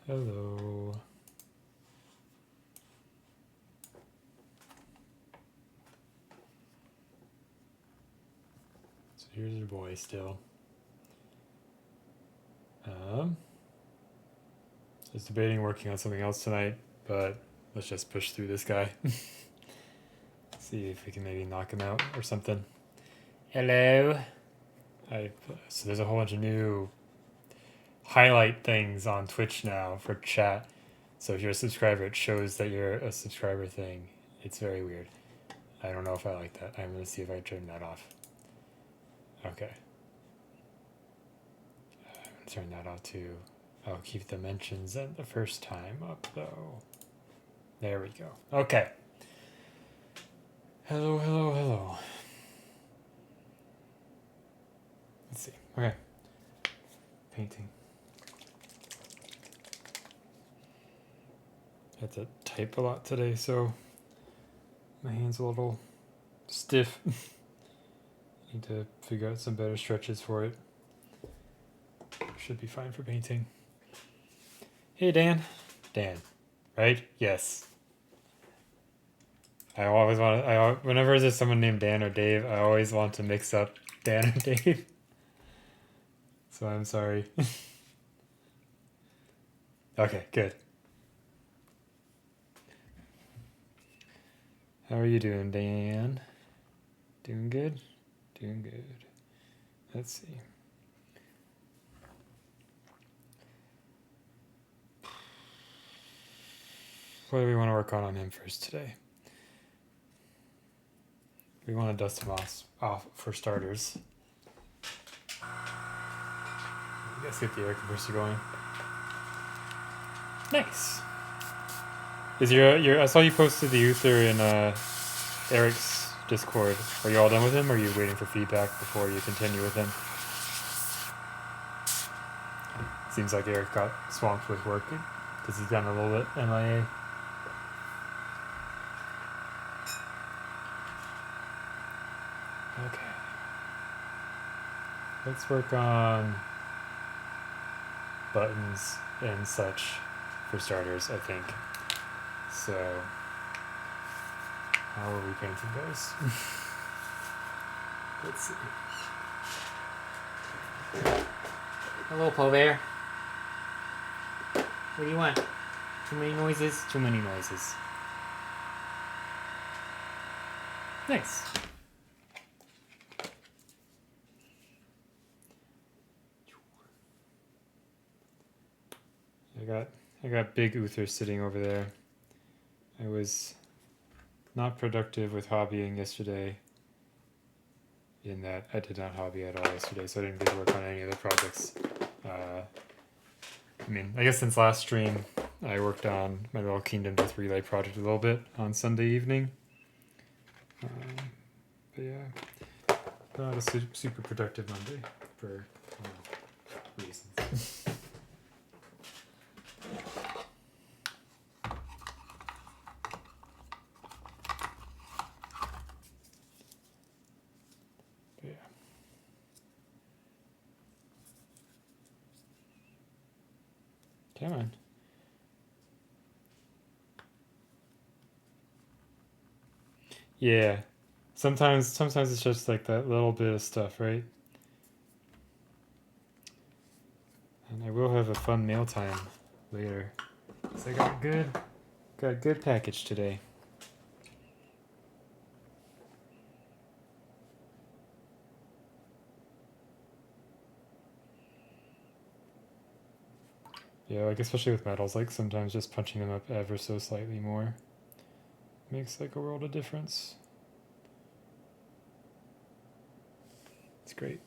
Hello. So here's your boy still. I was debating working on something else tonight, but let's just push through this guy. See if we can maybe knock him out or something. Hello. So there's a whole bunch of new highlight things on Twitch now for chat. So if you're a subscriber, it shows that you're a subscriber thing. It's very weird. I don't know if I like that. I'm going to see if I turn that off. Okay. I'm going to turn that off too. I'll keep the mentions at the first time up though. There we go. Okay. Hello, hello, hello. Let's see. Okay. Painting. I had to type a lot today, so my hand's a little stiff. Need to figure out some better stretches for it. Should be fine for painting. Hey, Dan. Dan, right? Yes. I always want. Whenever there's someone named Dan or Dave, I always want to mix up Dan or Dave. So I'm sorry. Okay, good. How are you doing, Dan? Doing good? Doing good. Let's see. What do we want to work on him first today? We want to dust him off for starters. Let's get the air compressor going. Nice. Is your I saw you posted the Uther in Eric's Discord. Are you all done with him, or are you waiting for feedback before you continue with him? Seems like Eric got swamped with work because he's gotten a little bit MIA. Okay. Let's work on buttons and such for starters, I think. So, how are we painting those? Let's see. Hello, Paul Bear. What do you want? Too many noises? Too many noises. Nice. I got big Uther sitting over there. I was not productive with hobbying yesterday, in that I did not hobby at all yesterday, so I didn't get to work on any of the projects. I mean, I guess since last stream, I worked on my little Kingdom Death Relay project a little bit on Sunday evening. But yeah, not a super productive Monday for reasons. But yeah. Come on. Yeah. Sometimes it's just like that little bit of stuff, right? And I will have a fun meal time later. So I got a good package today. Yeah, like especially with metals, like sometimes just punching them up ever so slightly more makes like a world of difference. It's great.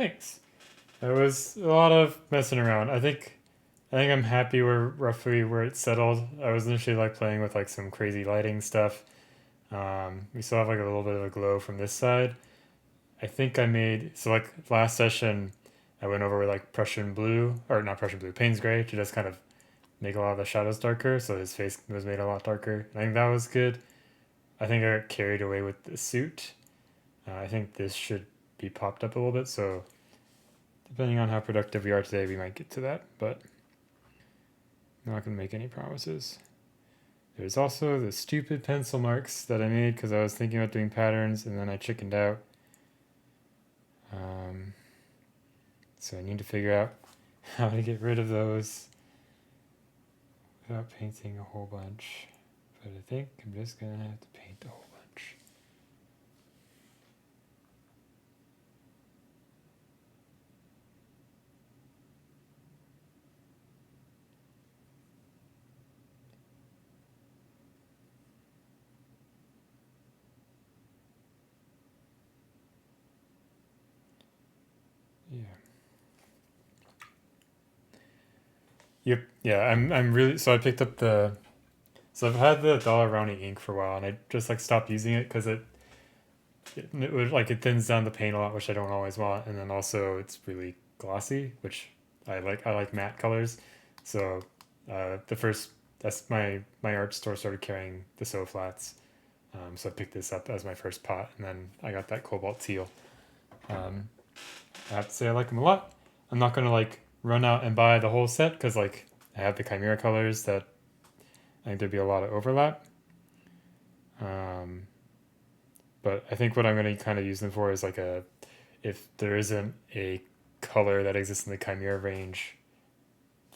Thanks. It was a lot of messing around. I think I'm happy where roughly where it settled. I was initially like playing with like some crazy lighting stuff. We still have like a little bit of a glow from this side. I think I made so like last session I went over with like Prussian blue or not Prussian blue, Payne's gray to just kind of make a lot of the shadows darker, so his face was made a lot darker. I think that was good. I think I got carried away with the suit. I think this should be popped up a little bit, so depending on how productive we are today, we might get to that, but I'm not going to make any promises. There's also the stupid pencil marks that I made because I was thinking about doing patterns and then I chickened out. So I need to figure out how to get rid of those without painting a whole bunch. But I think I'm just going to have to paint a whole bunch. Yeah. Yep. Yeah, I'm really so I picked up the so I've had the Dollar Rowney ink for a while and I just like stopped using it because it would like it thins down the paint a lot, which I don't always want, and then also it's really glossy, which I like. I like matte colors, so the first that's my art store started carrying the So Flats, so I picked this up as my first pot, and then I got that cobalt teal. Um, I have to say I like them a lot. I'm not gonna like run out and buy the whole set because like I have the Chimera colors that I think there'd be a lot of overlap. Um, but I think what I'm going to kind of use them for is like if there isn't a color that exists in the Chimera range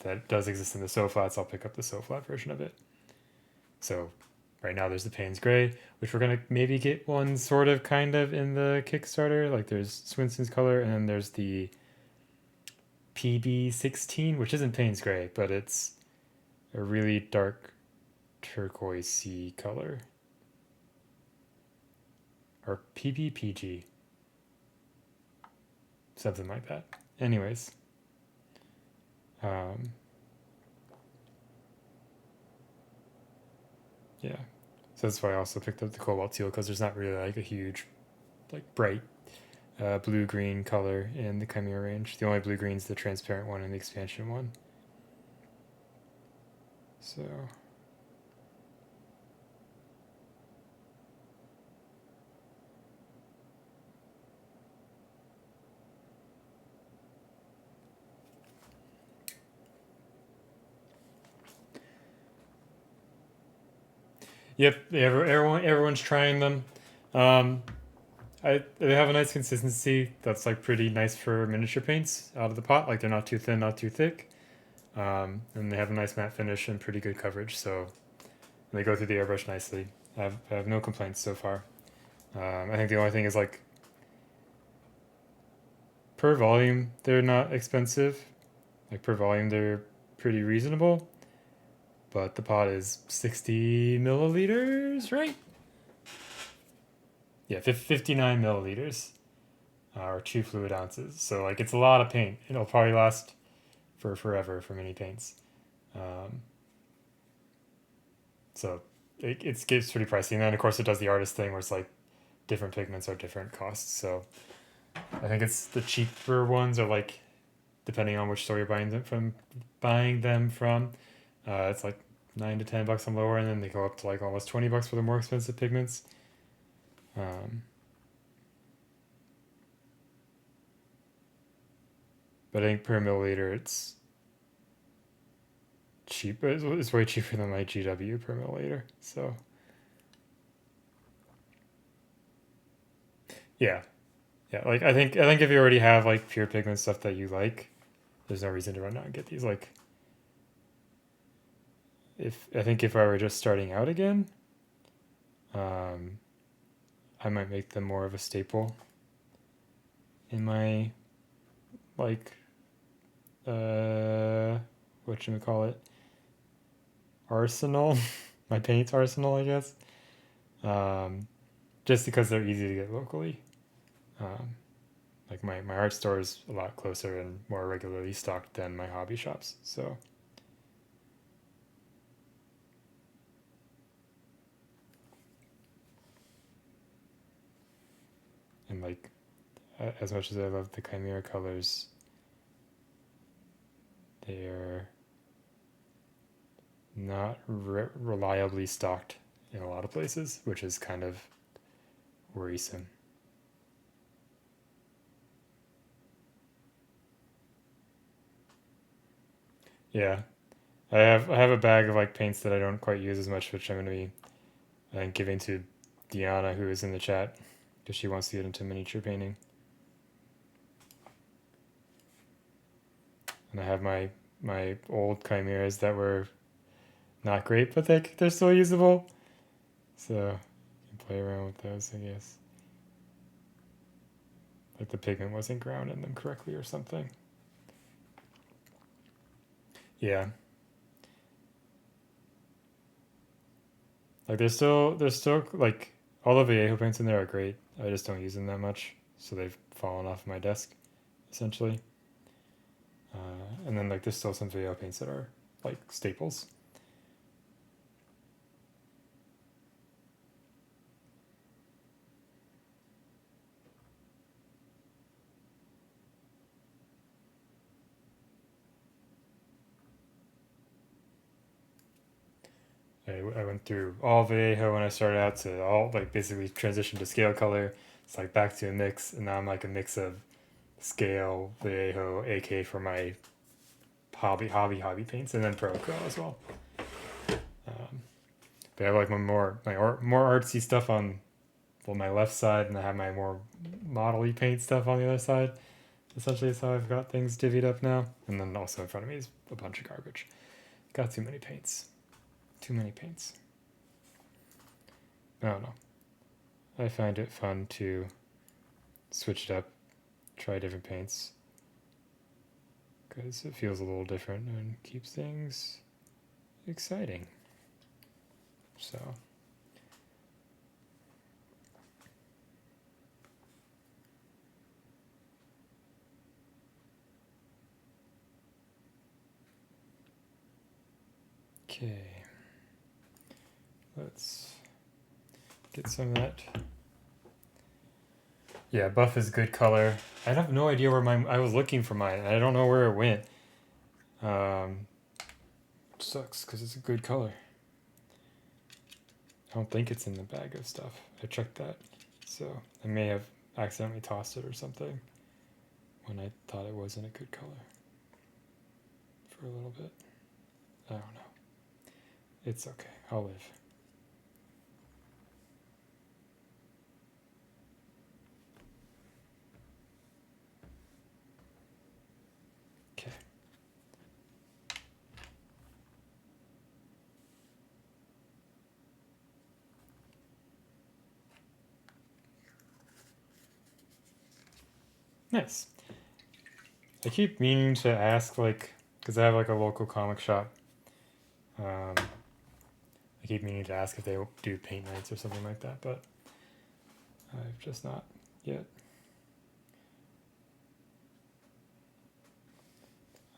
that does exist in the So Flats, I'll pick up the So Flat version of it. So right now there's the Payne's Gray, which we're going to maybe get one sort of kind of in the Kickstarter. Like there's Swinson's color and then there's the PB16, which isn't Payne's Gray, but it's a really dark turquoisey color. Or PBPG. Something like that. Anyways. Yeah. So that's why I also picked up the cobalt teal because there's not really like a huge, like bright blue-green color in the Chimera range. The only blue-green is the transparent one and the expansion one. So... Yep, everyone's trying them. They have a nice consistency that's like pretty nice for miniature paints out of the pot. Like they're not too thin, not too thick, and they have a nice matte finish and pretty good coverage. So they go through the airbrush nicely. I have no complaints so far. I think the only thing is like per volume they're not expensive. Like per volume they're pretty reasonable. But the pot is 60 milliliters, right? Yeah, 59 milliliters, or 2 fluid ounces. So like it's a lot of paint. It'll probably last for forever for mini paints. So it gets pretty pricey. And then of course it does the artist thing where it's like different pigments are different costs. So I think it's the cheaper ones are like, depending on which store you're buying them from, it's like $9 to $10 on lower, and then they go up to like almost $20 for the more expensive pigments. But I think per milliliter it's cheap. It's way cheaper than my GW per milliliter. So yeah, like I think if you already have like pure pigment stuff that you like, there's no reason to run out and get these. Like if I were just starting out again, I might make them more of a staple in my like whatchamacallit, arsenal, my paint arsenal, I guess. Just because they're easy to get locally. Like my art store is a lot closer and more regularly stocked than my hobby shops. So and like as much as I love the Chimera colors, they're not reliably stocked in a lot of places, which is kind of worrisome. Yeah, I have a bag of like paints that I don't quite use as much, which I'm gonna be I think giving to Diana, who is in the chat, because she wants to get into miniature painting. And I have my old chimeras that were not great, but they're still usable. So you can play around with those, I guess. Like the pigment wasn't ground in them correctly or something. Yeah. Like there's still like all the Vallejo paints in there are great. I just don't use them that much, so they've fallen off my desk, essentially. And then like there's still some Vallejo paints that are like staples. I went through all Vallejo when I started out to all like basically transition to scale color. It's like back to a mix, and now I'm like a mix of scale, Vallejo, AK for my hobby paints, and then pro acryl as well. But I have like more artsy stuff on my left side, and I have my more model-y paint stuff on the other side. Essentially, is how I've got things divvied up now. And then also in front of me is a bunch of garbage. Got too many paints. Too many paints. I don't know. I find it fun to switch it up, try different paints, because it feels a little different and keeps things exciting. So. Okay. Let's get some of that. Yeah, buff is good color. I have no idea where I was looking for mine. I don't know where it went. Sucks because it's a good color. I don't think it's in the bag of stuff. I checked that. So I may have accidentally tossed it or something when I thought it wasn't a good color for a little bit. I don't know. It's okay. I'll live. Okay. Nice. I keep meaning to ask, like, because I have like a local comic shop. I keep meaning to ask if they do paint nights or something like that, but I've just not yet.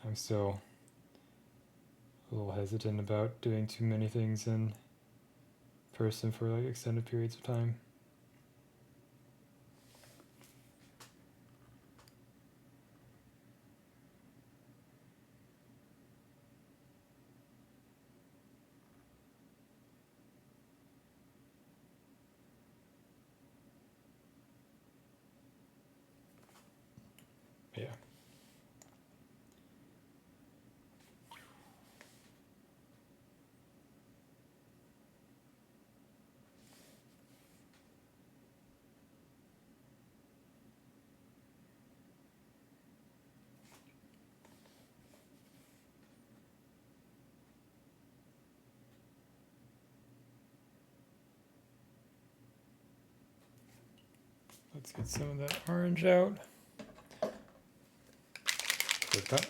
I'm still a little hesitant about doing too many things in person for like extended periods of time. But yeah. Let's get some of that orange out.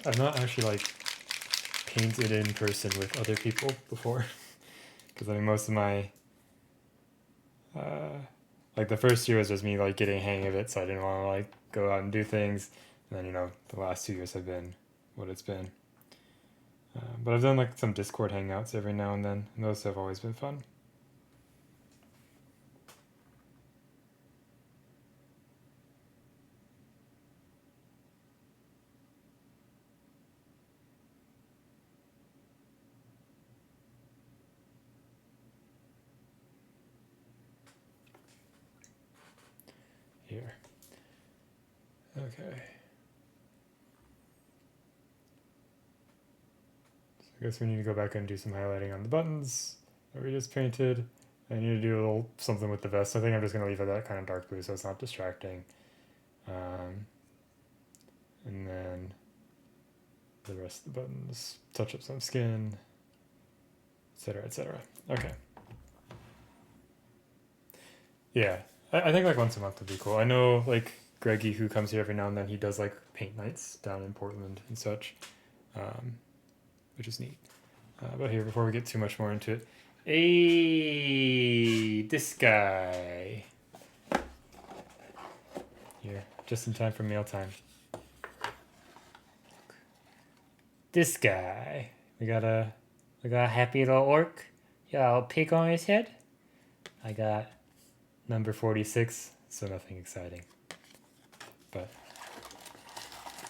I've not actually like painted in person with other people before, because I mean most of my Like the first year was just me like getting a hang of it, so I didn't want to like go out and do things. And then the last 2 years have been what it's been. But I've done like some Discord hangouts every now and then, and those have always been fun. Here. Okay. So I guess we need to go back and do some highlighting on the buttons that we just painted. I need to do a little something with the vest. I think I'm just going to leave it that kind of dark blue so it's not distracting. And then the rest of the buttons, touch up some skin, etc., etc. Okay. Yeah, I think like once a month would be cool. I know like Greggy, who comes here every now and then, he does like paint nights down in Portland and such, which is neat. But here, before we get too much more into it, hey, this guy. Here, just in time for mealtime. This guy. We got a happy little orc. Yeah, a pig on his head. I got number 46, so nothing exciting. But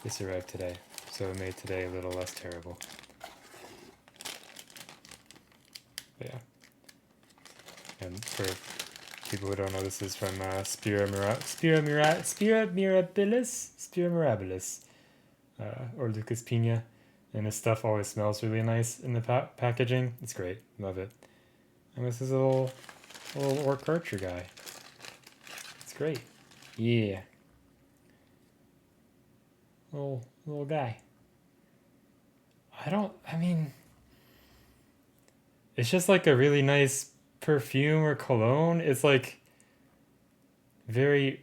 this arrived today, so it made today a little less terrible. But yeah. And for people who don't know, this is from Spira Mirabilis, or Lucas Pina. And his stuff always smells really nice in the packaging. It's great. Love it. And this is a little orc archer guy. It's great. Yeah. Little guy. I mean, it's just like a really nice perfume or cologne. It's like very,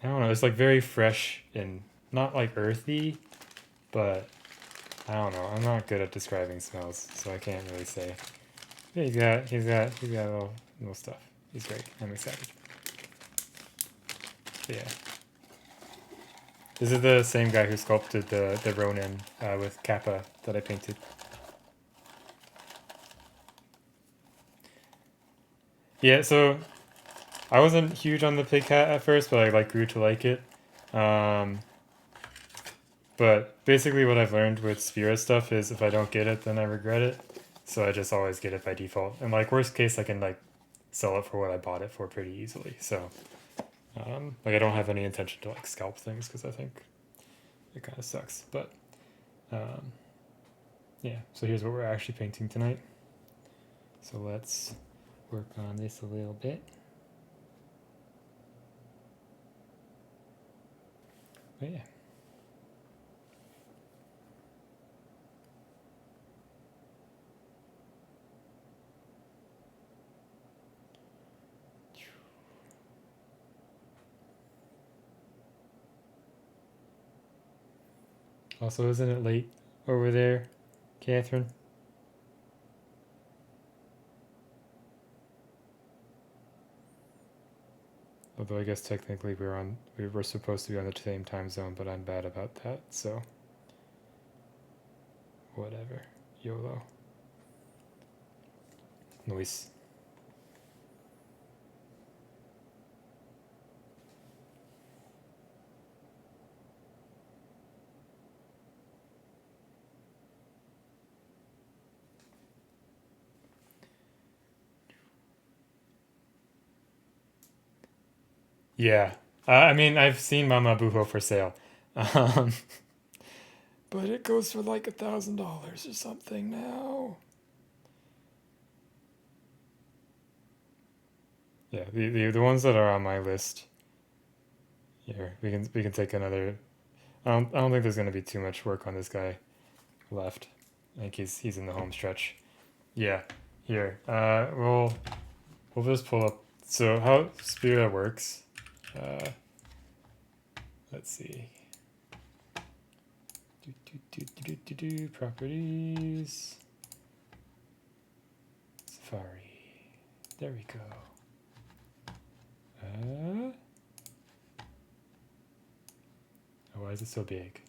I don't know, it's like very fresh and not like earthy, but I don't know. I'm not good at describing smells, so I can't really say. Yeah, he's got little stuff. He's great. I'm excited. But yeah. This is the same guy who sculpted the Ronin with Kappa that I painted. Yeah, so I wasn't huge on the pig hat at first, but I like grew to like it. But basically what I've learned with Spira stuff is if I don't get it, then I regret it. So I just always get it by default. And like worst case, I can like sell it for what I bought it for pretty easily. So like I don't have any intention to like scalp things because I think it kind of sucks. But yeah, so here's what we're actually painting tonight. So let's work on this a little bit. But yeah. Also, isn't it late over there, Catherine? Although I guess technically we were supposed to be on the same time zone, but I'm bad about that, so whatever. YOLO. Noise. Yeah. I mean, I've seen Mama Buho for sale. Um, but it goes for like $1,000 or something now. Yeah, the ones that are on my list. Here, we can take another. I don't think there's gonna be too much work on this guy left. I think he's in the home stretch. Yeah. Here. We'll just pull up. So how Spira works. Let's see. Properties. Safari. There we go. Oh, why is it so big?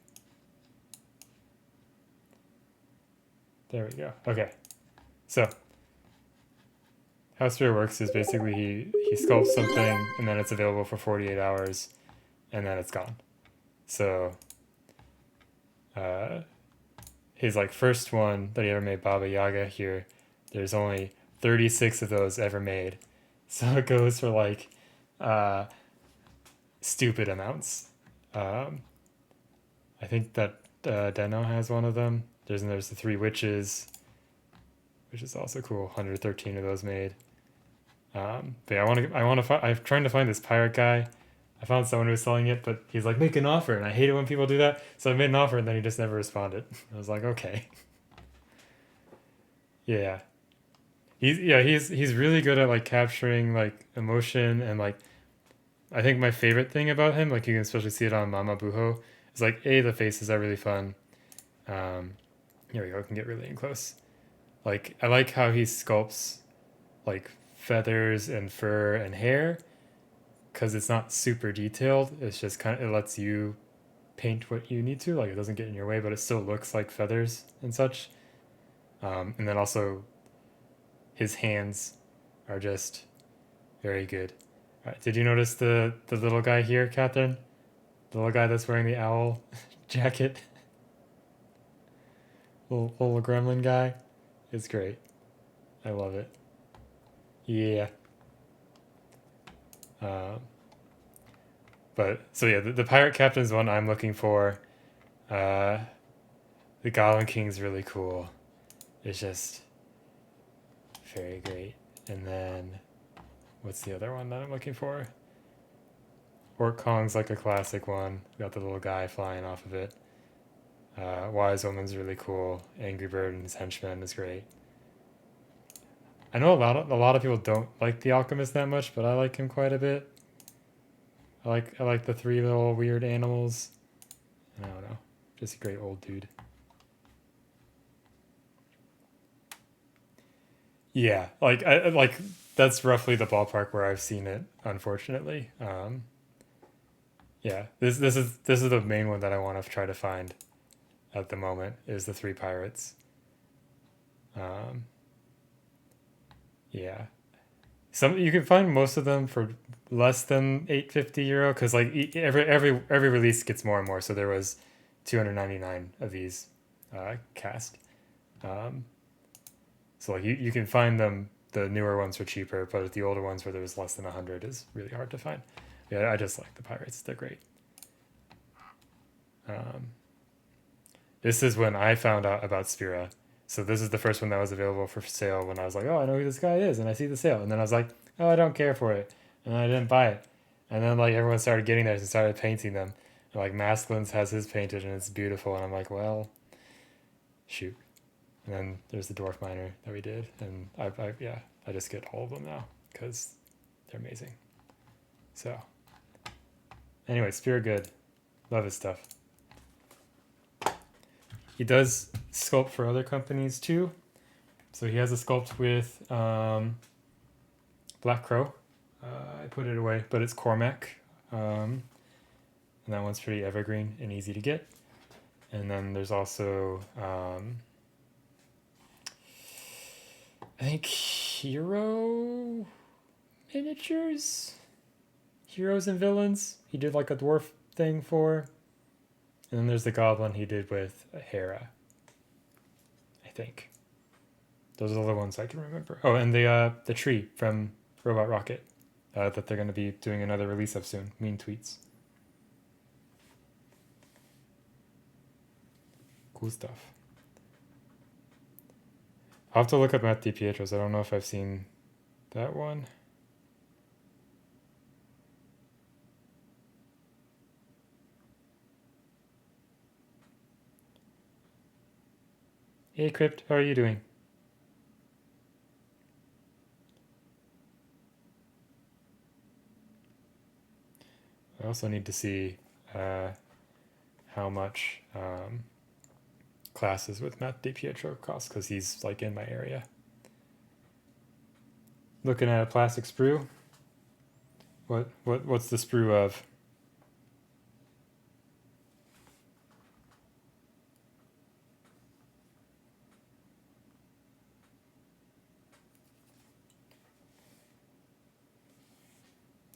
There we go. Okay. So, how Sphere works is basically he sculpts something and then it's available for 48 hours and then it's gone. So, his like first one that he ever made, Baba Yaga here, there's only 36 of those ever made. So it goes for like stupid amounts. I think that Deno has one of them. There's the three witches, which is also cool. 113 of those made. But yeah, I'm trying to find this pirate guy. I found someone who was selling it, but he's like, make an offer, and I hate it when people do that. So I made an offer, and then he just never responded. I was like, okay. Yeah. He's really good at like capturing like emotion and like I think my favorite thing about him, like you can especially see it on Mama Buho, is like the faces are really fun. Here we go, I can get really in close. Like I like how he sculpts like feathers and fur and hair because it's not super detailed. It's just it lets you paint what you need to. Like it doesn't get in your way, but it still looks like feathers and such. And then also his hands are just very good. All right, did you notice the little guy here, Catherine? The little guy that's wearing the owl jacket? Little gremlin guy? It's great. I love it. Yeah. But, so yeah, the Pirate Captain's one I'm looking for. The Goblin King's really cool. It's just very great. And then, what's the other one that I'm looking for? Orc Kong's like a classic one. We got the little guy flying off of it. Wise Woman's really cool. Angry Bird and his henchman is great. I know a lot of people don't like the Alchemist that much, but I like him quite a bit. I like the three little weird animals. I don't know, just a great old dude. Yeah, like that's roughly the ballpark where I've seen it. Unfortunately, yeah, this is the main one that I want to try to find at the moment is the three pirates. Yeah, some you can find most of them for less than €850 because like every release gets more and more. So there was 299 of these cast. So like you can find them the newer ones for cheaper, but the older ones where there was less than 100 is really hard to find. Yeah, I just like the pirates; they're great. This is when I found out about Spira. So this is the first one that was available for sale when I was like, oh, I know who this guy is, and I see the sale, and then I was like, oh, I don't care for it, and I didn't buy it, and then like everyone started getting theirs and started painting them, and like Masklins has his painted and it's beautiful, and I'm like, well, shoot, and then there's the Dwarf Miner that we did, and I just get all of them now because they're amazing. So, anyway, Spira good, love his stuff. He does sculpt for other companies too. So he has a sculpt with Black Crow. I put it away, but it's Cormac. And that one's pretty evergreen and easy to get. And then there's also, I think, Hero Miniatures? Heroes and Villains. He did like a dwarf thing for. And then there's the Goblin he did with Hera. I think. Those are the ones I can remember. Oh, and the tree from Robot Rocket that they're going to be doing another release of soon. Mean Tweets. Cool stuff. I'll have to look up Matt DiPietro's. I don't know if I've seen that one. Hey Crypt, how are you doing? I also need to see how much classes with Matt DiPietro cost because he's like in my area. Looking at a plastic sprue. What's the sprue of?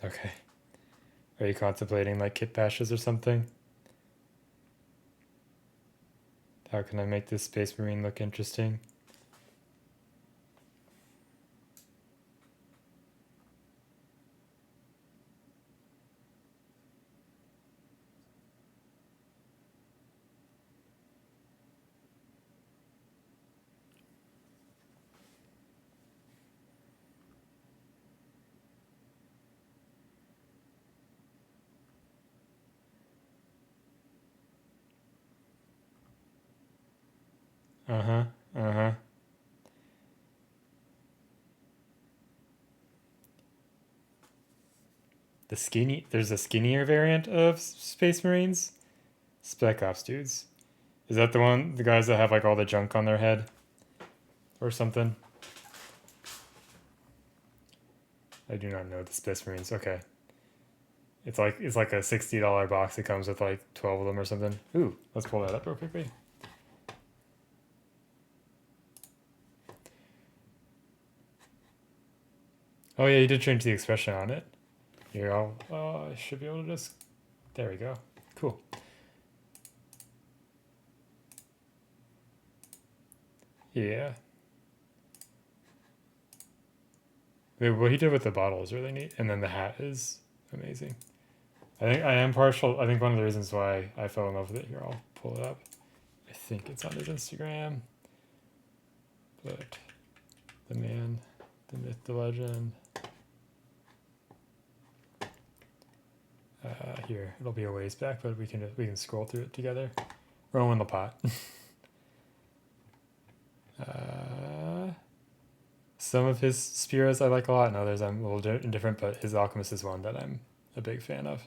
Okay. Are you contemplating like kit bashes or something? How can I make this Space Marine look interesting? Uh-huh. Uh-huh. There's a skinnier variant of Space Marines? Spec Ops dudes. Is that the guys that have like all the junk on their head? Or something? I do not know the Space Marines. Okay. It's like a $60 box. It comes with like 12 of them or something. Ooh, let's pull that up real quickly. Oh yeah, you did change the expression on it. Here, I should be able to just, there we go. Cool. Yeah. What he did with the bottle is really neat, and then the hat is amazing. I think one of the reasons why I fell in love with it, here, I'll pull it up. I think it's on his Instagram. But the man, the myth, the legend. Here, it'll be a ways back, but we can scroll through it together. Rowan the pot. Some of his Spears I like a lot, and others I'm a little indifferent, but his Alchemist is one that I'm a big fan of.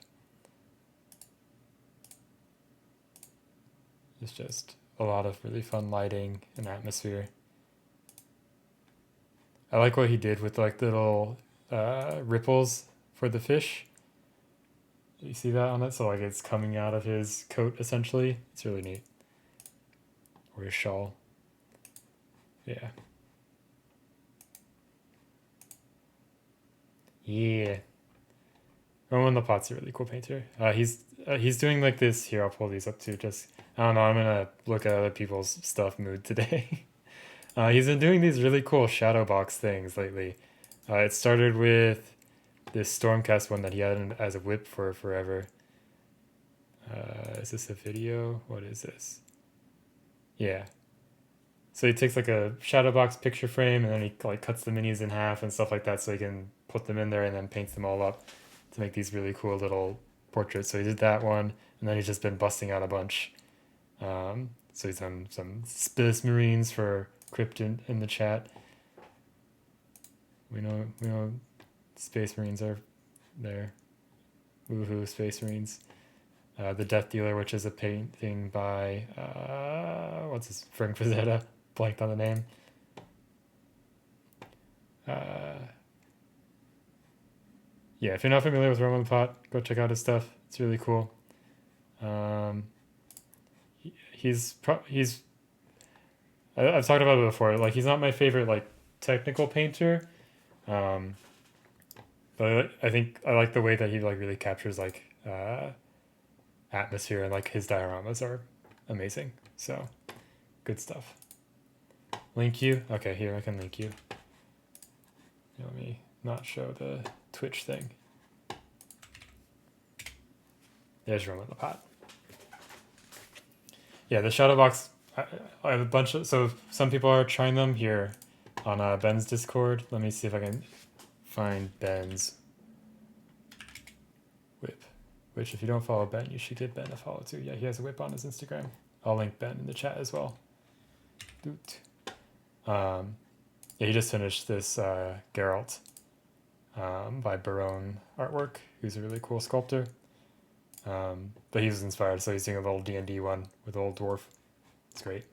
It's just a lot of really fun lighting and atmosphere. I like what he did with like little ripples for the fish. You see that on it? So like it's coming out of his coat essentially. It's really neat. Or his shawl. Yeah. Yeah. Roman Lapot's a really cool painter. He's doing like this. Here, I'll pull these up too. Just I don't know. I'm gonna look at other people's stuff mood today. He's been doing these really cool shadow box things lately. It started with this Stormcast one that he had as a whip for forever. Is this a video? What is this? Yeah. So he takes like a shadow box picture frame and then he like cuts the minis in half and stuff like that so he can put them in there and then paints them all up to make these really cool little portraits. So he did that one and then he's just been busting out a bunch. So he's done some Space Marines for Crypt in the chat. We know Space Marines are there. Woohoo, Space Marines. The Death Dealer, which is a painting by what's his Frank Frazetta, blanked on the name. Yeah, if you're not familiar with Roman Pot, go check out his stuff. It's really cool. He's I've talked about it before. Like he's not my favorite like technical painter, but I think I like the way that he like really captures like atmosphere and like his dioramas are amazing. So good stuff. Link you? Okay, here I can link you. Let me not show the Twitch thing. There's Roman the Pot. Yeah, the shadow box. I have a bunch of. So some people are trying them here on Ben's Discord. Let me see if I can find Ben's whip. Which, if you don't follow Ben, you should give Ben a follow too. Yeah, he has a whip on his Instagram. I'll link Ben in the chat as well. Yeah, he just finished this Geralt by Barone Artwork, who's a really cool sculptor. But he was inspired, so he's doing a little D&D one with Old Dwarf. It's great.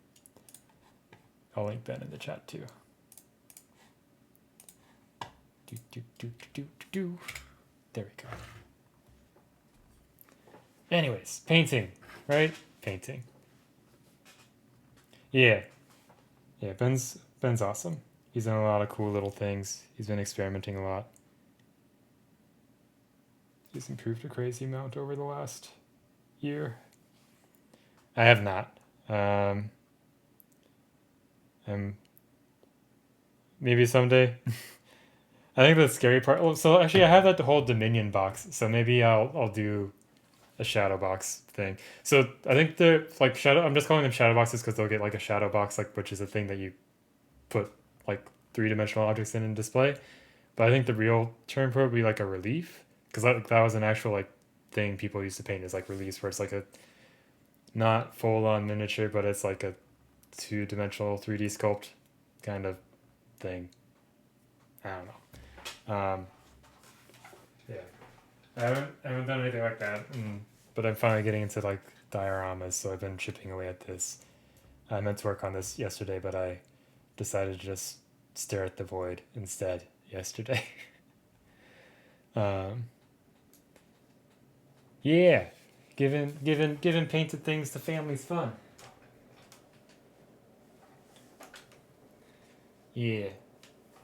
I'll link Ben in the chat too. There we go. Anyways, painting, right? Painting. Yeah. Yeah, Ben's awesome. He's done a lot of cool little things. He's been experimenting a lot. He's improved a crazy amount over the last year. I have not. And maybe someday. I think the scary part. Well, so actually, I have that whole Dominion box. So maybe I'll do a shadow box thing. So I think they're like shadow. I'm just calling them shadow boxes because they'll get like a shadow box, like which is a thing that you put like three-dimensional objects in and display. But I think the real term for it would be like a relief, because that was an actual like thing people used to paint as like reliefs, where it's like a not full-on miniature, but it's like a two-dimensional 3D sculpt kind of thing. I don't know. Yeah, I haven't done anything like that, but I'm finally getting into like dioramas, so I've been chipping away at this. I meant to work on this yesterday, but I decided to just stare at the void instead yesterday. um, yeah, giving painted things to family's fun. Yeah.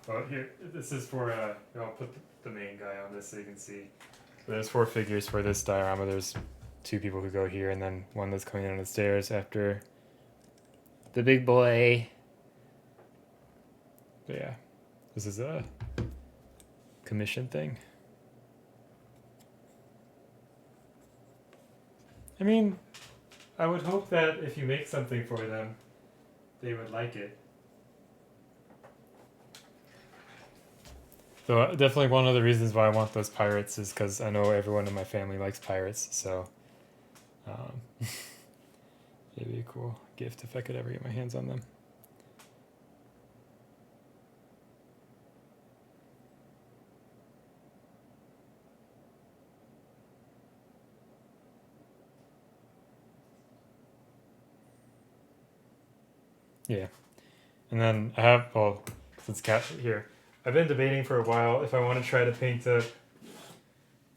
Well, here, this is for, I'll put the main guy on this so you can see. There's 4 figures for this diorama. There's 2 people who go here, and then one that's coming down the stairs after the big boy. But yeah, this is a commission thing. I mean, I would hope that if you make something for them, they would like it. So definitely one of the reasons why I want those pirates is because I know everyone in my family likes pirates, so it'd be a cool gift if I could ever get my hands on them. Yeah. And then I have, well, since Cat here, I've been debating for a while if I want to try to paint a,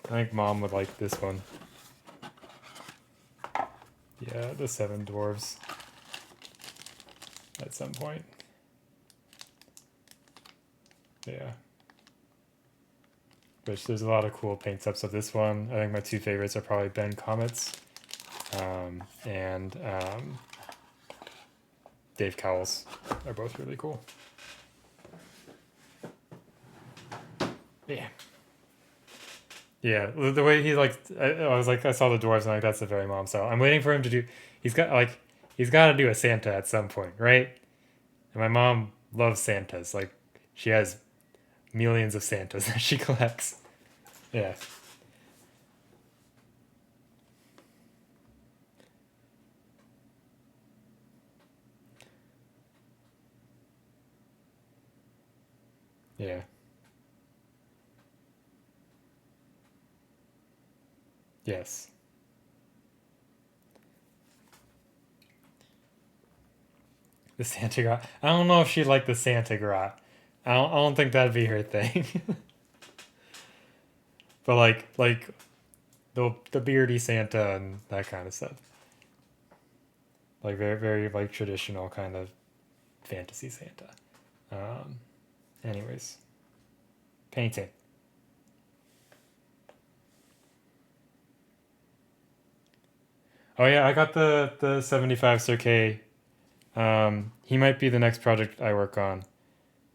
I think Mom would like this one. Yeah, the 7 dwarves at some point. Yeah. Which there's a lot of cool paint ups of this one. I think my 2 favorites are probably Ben Comets and Dave Cowles. Are both really cool. Yeah. Yeah, the way he like, I was like, I saw the dwarves and like that's a very Mom style. I'm waiting for him to do. He's got to do a Santa at some point, right? And my mom loves Santas. Like she has millions of Santas that she collects. Yeah. Yeah. Yes. The Santa Gras. I don't know if she'd like the Santa Gras. I don't think that'd be her thing. But like the beardy Santa and that kind of stuff. Like very very like traditional kind of fantasy Santa. Um, anyways, painting. Oh yeah, I got the 75 Cirque. He might be the next project I work on.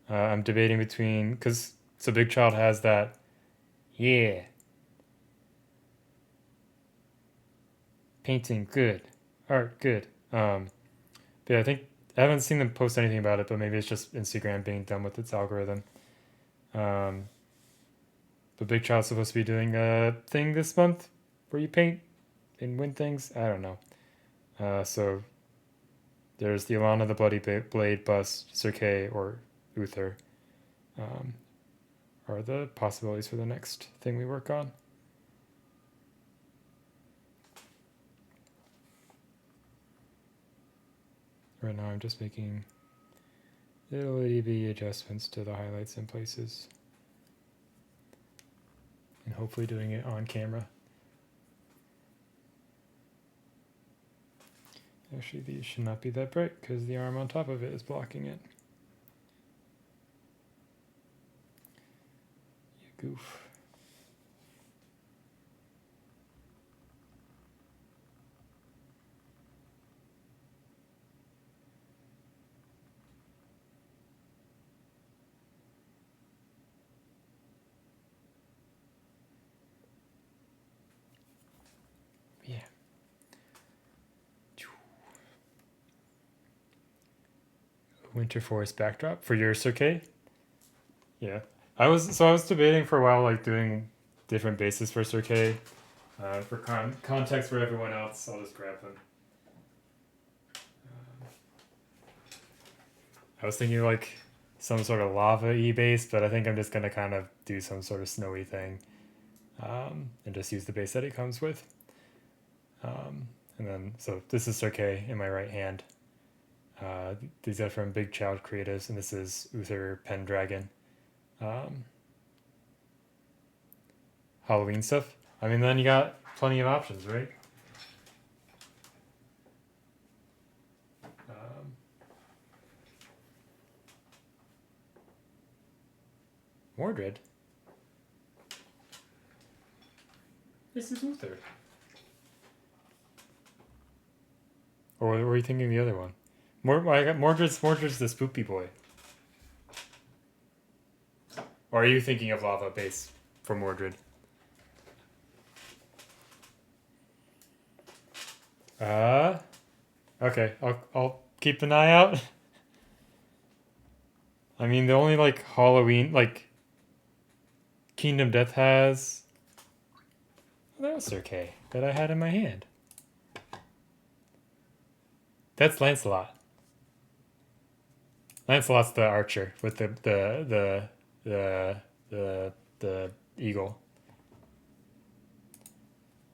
I'm debating between because so Big Child has that. Yeah, painting good, art good. But yeah, I think I haven't seen them post anything about it, but maybe it's just Instagram being done with its algorithm. Um, but Big Child's supposed to be doing a thing this month where you paint and win things. I don't know. So there's the Alana the Bloody Blade bust, Cirque, or Uther um, are the possibilities for the next thing we work on. Right now I'm just making little itty bitty adjustments to the highlights in places. and hopefully doing it on camera. Actually, these should not be that bright because the arm on top of it is blocking it. You goof. Yeah. Winter forest backdrop for your Cirque? Yeah. I was debating for a while, like doing different bases for Cirque. For context for everyone else, I'll just grab them. I was thinking like some sort of lava-y base, but I think I'm just gonna kind of do some sort of snowy thing, and just use the base that it comes with. And then, so this is Cirque in my right hand. These are from Big Child Creatives, and this is Uther Pendragon. Halloween stuff. I mean, then you got plenty of options, right? Mordred. This is Uther. Or were you thinking the other one? I got Mordred's the spoopy boy. Or are you thinking of Lava Base for Mordred? Okay. I'll keep an eye out. I mean, the only like Halloween, like Kingdom Death has. That was Cirque that I had in my hand. That's Lancelot. Lancelot's the archer with the eagle.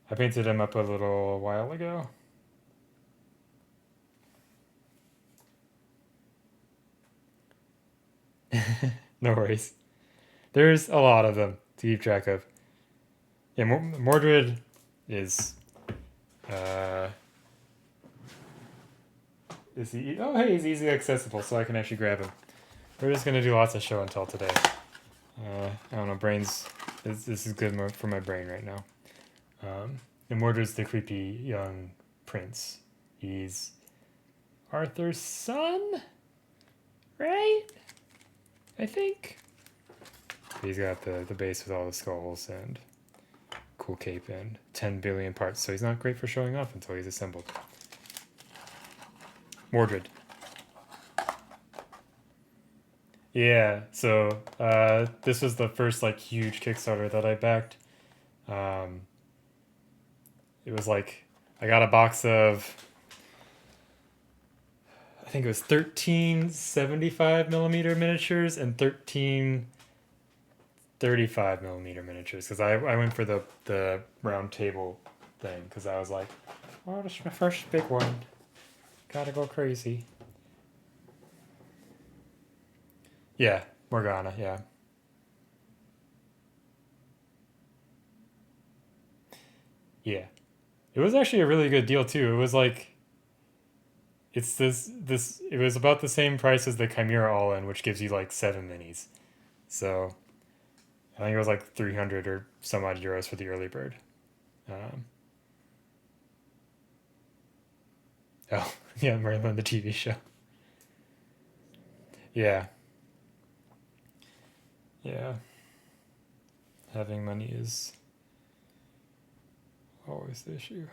I painted him up a little while ago. No worries. There's a lot of them to keep track of. Yeah, Mordred is. Is he? Oh, hey, he's easily accessible, so I can actually grab him. We're just gonna do lots of show and tell today. I don't know, brains. This is good for my brain right now. And Mordred's the creepy young prince. He's Arthur's son, right? I think. He's got the base with all the skulls and cool cape and 10 billion parts, so he's not great for showing off until he's assembled. Mordred. Yeah, so this was the first like huge Kickstarter that I backed. It was like I got a box of, I think it was 13 75mm miniatures and 13 35mm miniatures, because I went for the round table thing because I was like, oh, this is my first big one. Gotta go crazy. Yeah, Morgana, yeah. Yeah. It was actually a really good deal too. It was like it's this it was about the same price as the Chimera All-In, which gives you like 7 minis. So I think it was like 300 or some odd euros for the early bird. Oh, yeah, Merlin, the TV show. Yeah. Yeah. Having money is always the issue.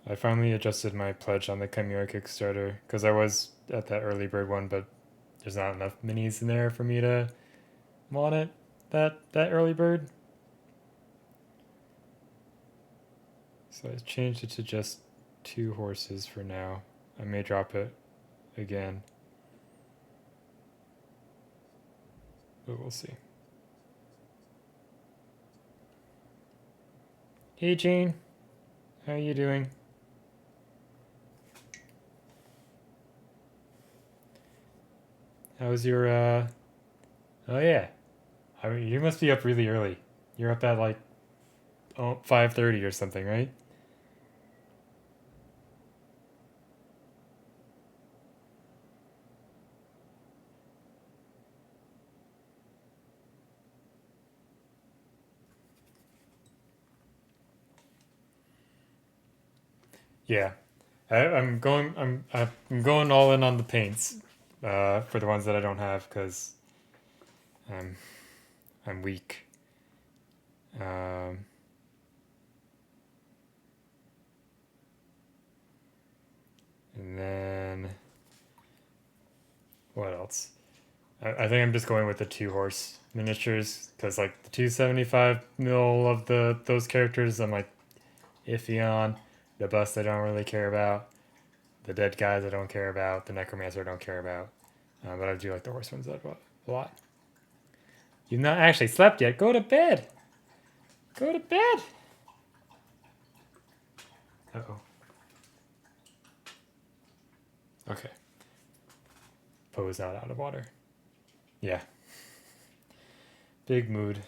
I finally adjusted my pledge on the Chimera Kickstarter because I was at that early bird one, but there's not enough minis in there for me to want it. That early bird. So I changed it to just 2 horses for now. I may drop it again, but we'll see. Hey Jane, how are you doing? How was your, oh yeah. I mean, you must be up really early. You're up at like 5:30 or something, right? Yeah. I'm going all in on the paints, for the ones that I don't have, because I'm, I'm weak. Um, and then, what else? I think I'm just going with the 2 horse miniatures, because like the 275 mil of those characters I'm like iffy on. The bust I don't really care about. The dead guys I don't care about. The necromancer I don't care about. But I do like the horse ones a lot. You've not actually slept yet. Go to bed. Go to bed. Uh oh. Okay. Poe's not out of water. Yeah. Big mood.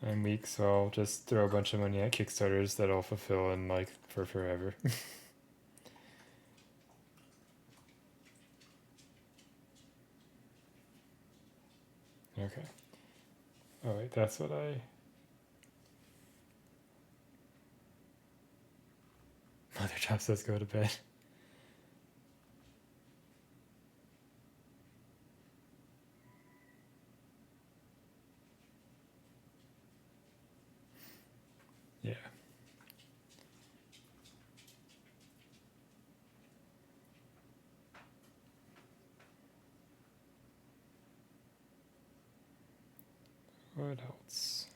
I'm weak, so I'll just throw a bunch of money at Kickstarters that I'll fulfill in like for forever. Okay. Oh wait, that's what I. Mother Chop says go to bed. Yeah. What else?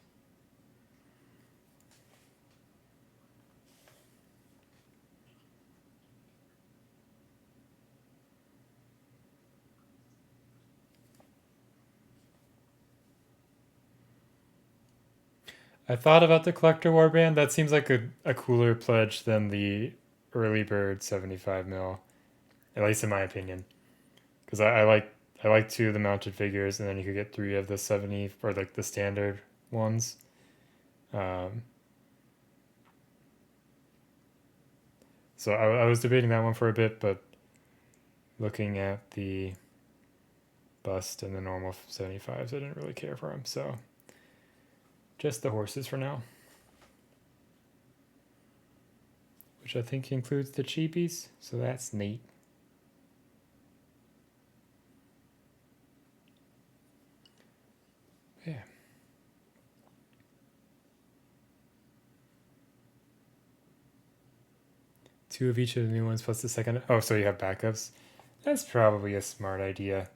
I thought about the collector warband. That seems like a cooler pledge than the early bird 75 mil, at least in my opinion. Because I like 2 of the mounted figures, and then you could get 3 of the 70 or like the standard ones. Um, so I was debating that one for a bit, but looking at the bust and the normal 75s, I didn't really care for them. So just the horses for now, which I think includes the cheapies. So that's neat. Yeah. Two of each of the new ones plus the second. Oh, so you have backups. That's probably a smart idea.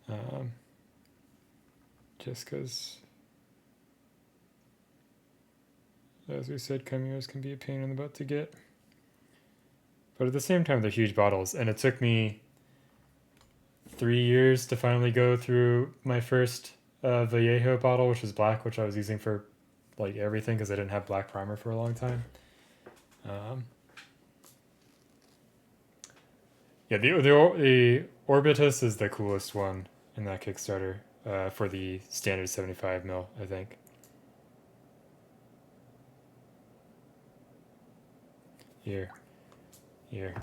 um, just because, as we said, cameos can be a pain in the butt to get. But at the same time, they're huge bottles, and it took me 3 years to finally go through my first Vallejo bottle, which was black, which I was using for like everything because I didn't have black primer for a long time. Yeah, the Orbitus is the coolest one in that Kickstarter for the standard 75 mil, I think. Here,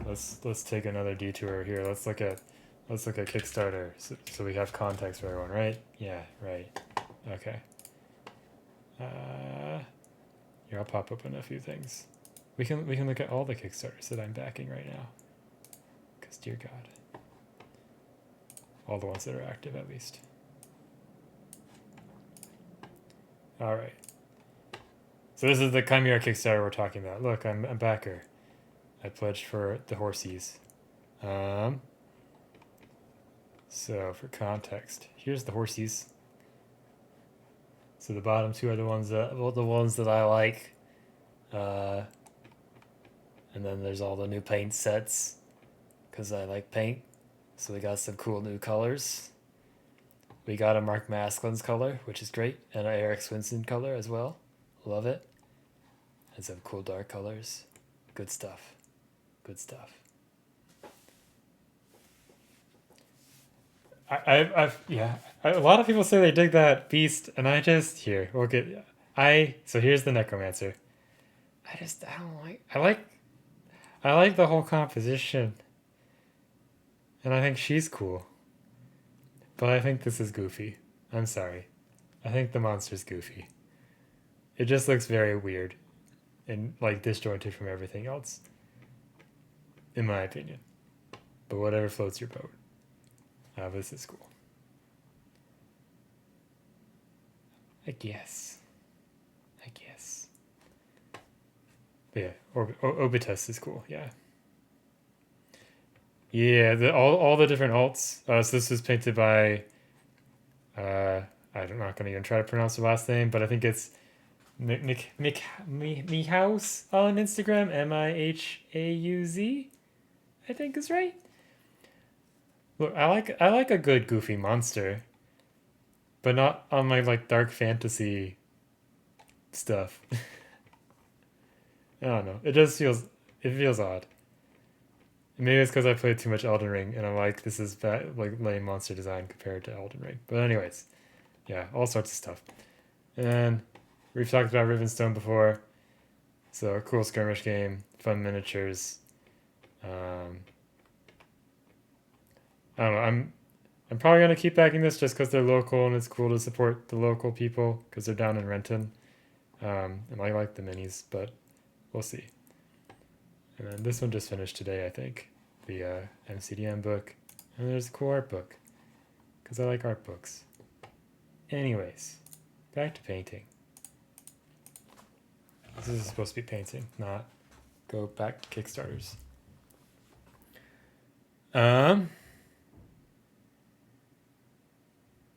let's take another detour here. Let's look at Kickstarter so we have context for everyone, right? Yeah, right. Okay. Here, I'll pop open a few things. We can look at all the Kickstarters that I'm backing right now. Because dear God, all the ones that are active at least. All right. So this is the Chimera Kickstarter we're talking about. Look, I'm a backer. I pledged for the horsies. So for context, here's the horsies. So the bottom 2 are the ones that I like. And then there's all the new paint sets because I like paint. So we got some cool new colors. We got a Mark Masklin's color, which is great, and an Eric Swinson color as well. Love it. And some cool dark colors. Good stuff. Good stuff. A lot of people say they dig that beast, and I just here. We'll get. So here's the necromancer. I don't like. I like the whole composition, and I think she's cool. But I think this is goofy. I'm sorry. I think the monster's goofy. It just looks very weird, and like disjointed from everything else, in my opinion. But whatever floats your boat. This is cool. I guess. I guess. But yeah, Obitus is cool. Yeah. Yeah, all the different alts. So this was painted by. I'm not gonna even try to pronounce the last name, but I think it's Mihaus on Instagram. Mihauz. I think is right. Look, I like a good goofy monster, but not on my like dark fantasy stuff. I don't know. It feels odd. Maybe it's because I played too much Elden Ring, and I'm like, this is bad, like lame monster design compared to Elden Ring. But anyways, yeah, all sorts of stuff. And we've talked about Rivenstone before, so a cool skirmish game, fun miniatures. I don't know. I'm probably gonna keep backing this just because they're local and it's cool to support the local people because they're down in Renton. And I like the minis, but we'll see. And then this one just finished today, I think. The MCDM book. And there's a cool art book. Because I like art books. Anyways, back to painting. This is supposed to be painting, not go back to Kickstarters.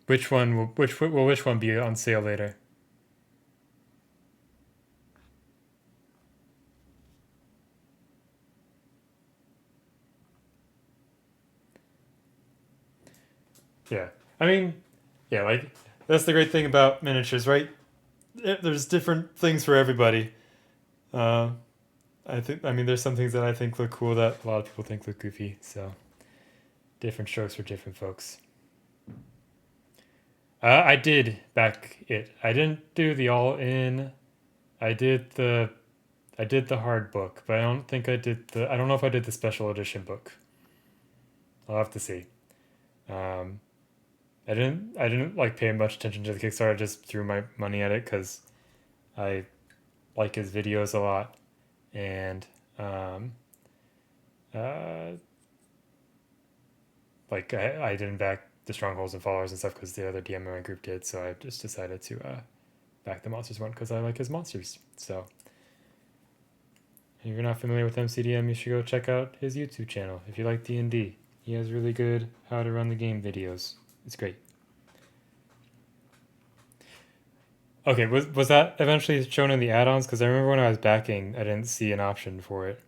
Which one be on sale later? Yeah. I mean, yeah, like that's the great thing about miniatures, right? There's different things for everybody. I mean, there's some things that I think look cool that a lot of people think look goofy. So, different strokes for different folks. I did back it. I didn't do the all in. I did the hard book, but I don't think I did I don't know if I did the special edition book. I'll have to see. I didn't like pay much attention to the Kickstarter. I just threw my money at it because I like his videos a lot, and uh, like I didn't back the strongholds and followers and stuff because the other DM in my group did. So I just decided to back the monsters one because I like his monsters. So if you're not familiar with MCDM, you should go check out his YouTube channel. If you like D&D, he has really good how to run the game videos. It's great. Okay, was that eventually shown in the add-ons? Because I remember when I was backing, I didn't see an option for it.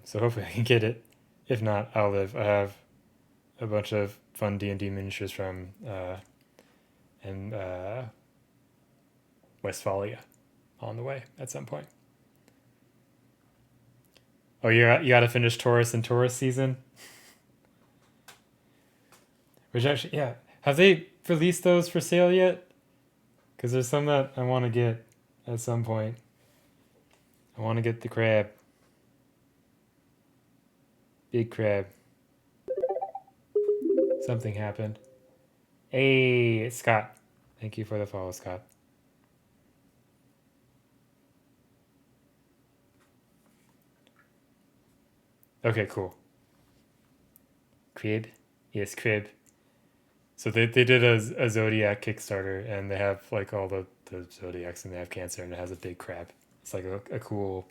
So hopefully I can get it. If not, I'll live. I have a bunch of fun D&D miniatures from and Westphalia on the way at some point. Oh, you got to finish Taurus and Taurus season? Which actually, yeah. Have they released those for sale yet? Because there's some that I want to get at some point. I want to get the crab. Big crab. Something happened. Hey, Scott. Thank you for the follow, Scott. Okay, cool. Crib? Yes, crib. So they did a Zodiac Kickstarter, and they have like all the Zodiacs, and they have Cancer, and it has a big crab. It's like a cool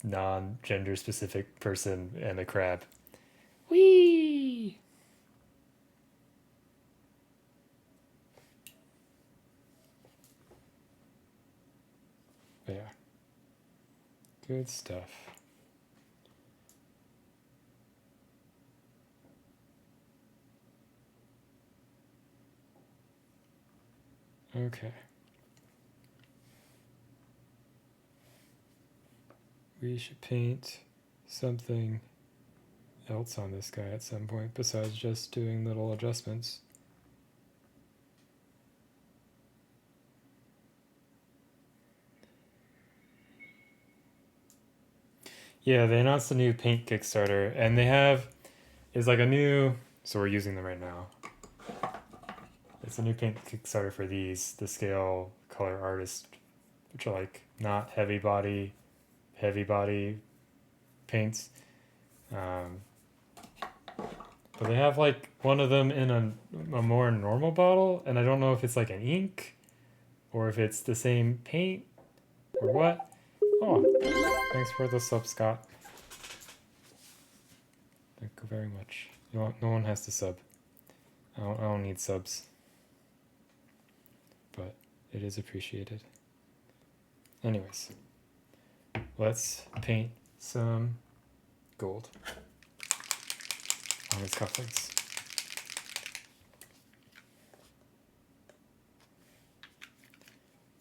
non-gender specific person and a crab. Whee! Yeah. Good stuff. Okay. We should paint something else on this guy at some point besides just doing little adjustments. Yeah, they announced a new paint Kickstarter, and they have is like a new. So we're using them right now. It's a new paint Kickstarter for the scale color artist, which are like not heavy body paints. Um, but they have like one of them in a more normal bottle, and I don't know if it's like an ink or if it's the same paint or what. Oh, thanks for the sub, Scott. Thank you very much. No one has to sub. I don't need subs. But it is appreciated. Anyways, let's paint some gold on his cufflinks.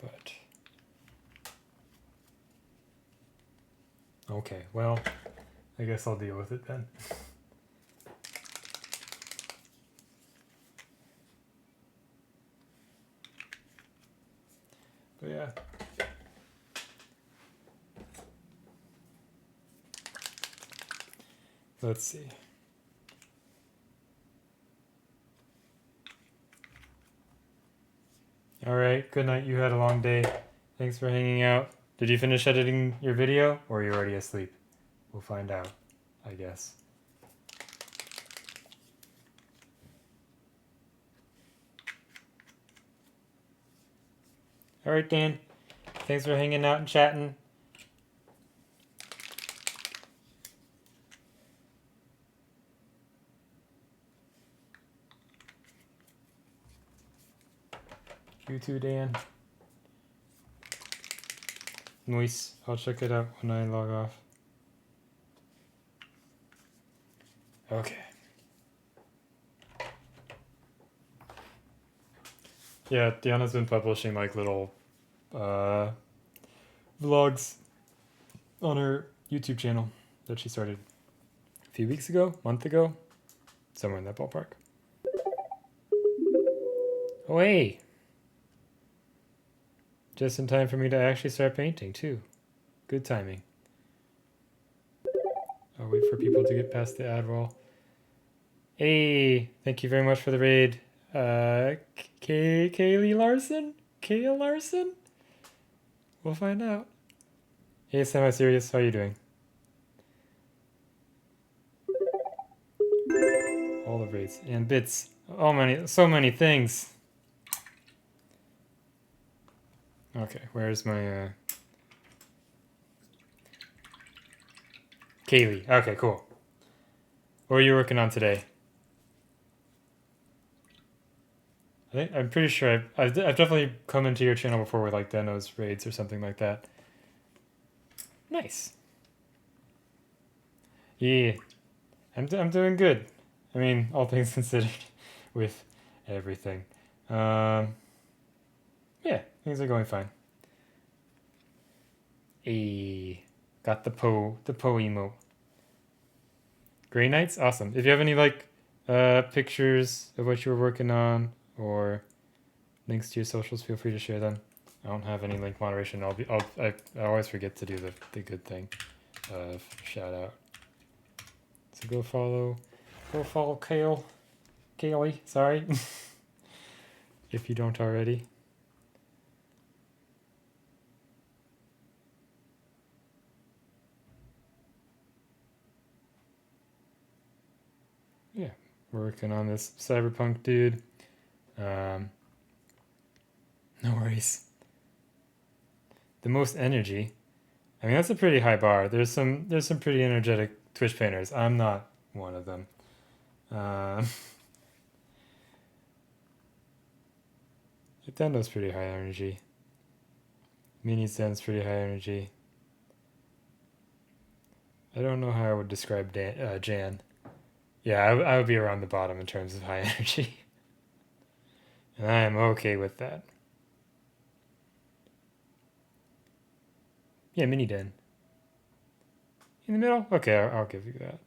But okay, well, I guess I'll deal with it then. But yeah. Let's see. All right, good night. You had a long day. Thanks for hanging out. Did you finish editing your video, or are you already asleep? We'll find out, I guess. All right, Dan. Thanks for hanging out and chatting. You too, Dan. Nice. I'll check it out when I log off. Okay. Yeah, Deanna's been publishing like little vlogs on her YouTube channel that she started a few weeks ago, month ago, somewhere in that ballpark. Oh, hey! Just in time for me to actually start painting, too. Good timing. I'll wait for people to get past the ad roll. Hey! Thank you very much for the raid. Kaylee Larson? Kayla Larson? We'll find out. Hey, semi-serious, how are you doing? All the raids and bits. Oh, so many things. Okay, where's my Kaylee? Okay, cool. What are you working on today? I'm pretty sure I've definitely come into your channel before with like Deno's raids or something like that. Nice. Yeah, I'm doing good. I mean, all things considered, with everything. Yeah, things are going fine. Got the po emote. Gray Knights, awesome. If you have any like pictures of what you were working on or links to your socials, feel free to share them. I don't have any link moderation. I always forget to do the good thing of shout out. So go follow Kaylee, sorry, if you don't already. Yeah, working on this cyberpunk dude. No worries. The most energy. I mean, that's a pretty high bar. There's some pretty energetic Twitch painters. I'm not one of them. Nintendo's pretty high energy. Mini Zen's pretty high energy. I don't know how I would describe Jan. Yeah, I would be around the bottom in terms of high energy. And I am okay with that. Yeah, Mini Den. In the middle? Okay, I'll give you that.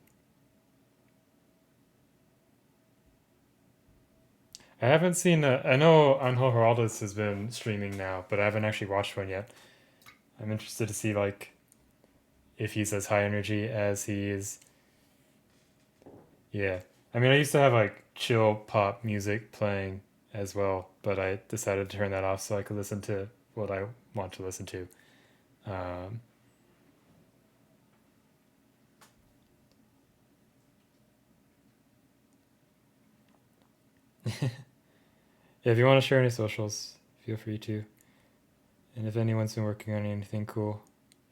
I haven't seen. I know Angel Heraldez has been streaming now, but I haven't actually watched one yet. I'm interested to see like if he's as high energy as he is. Yeah, I mean, I used to have like chill pop music playing as well, but I decided to turn that off so I could listen to what I want to listen to. Um, yeah, if you want to share any socials, feel free to. And if anyone's been working on anything cool,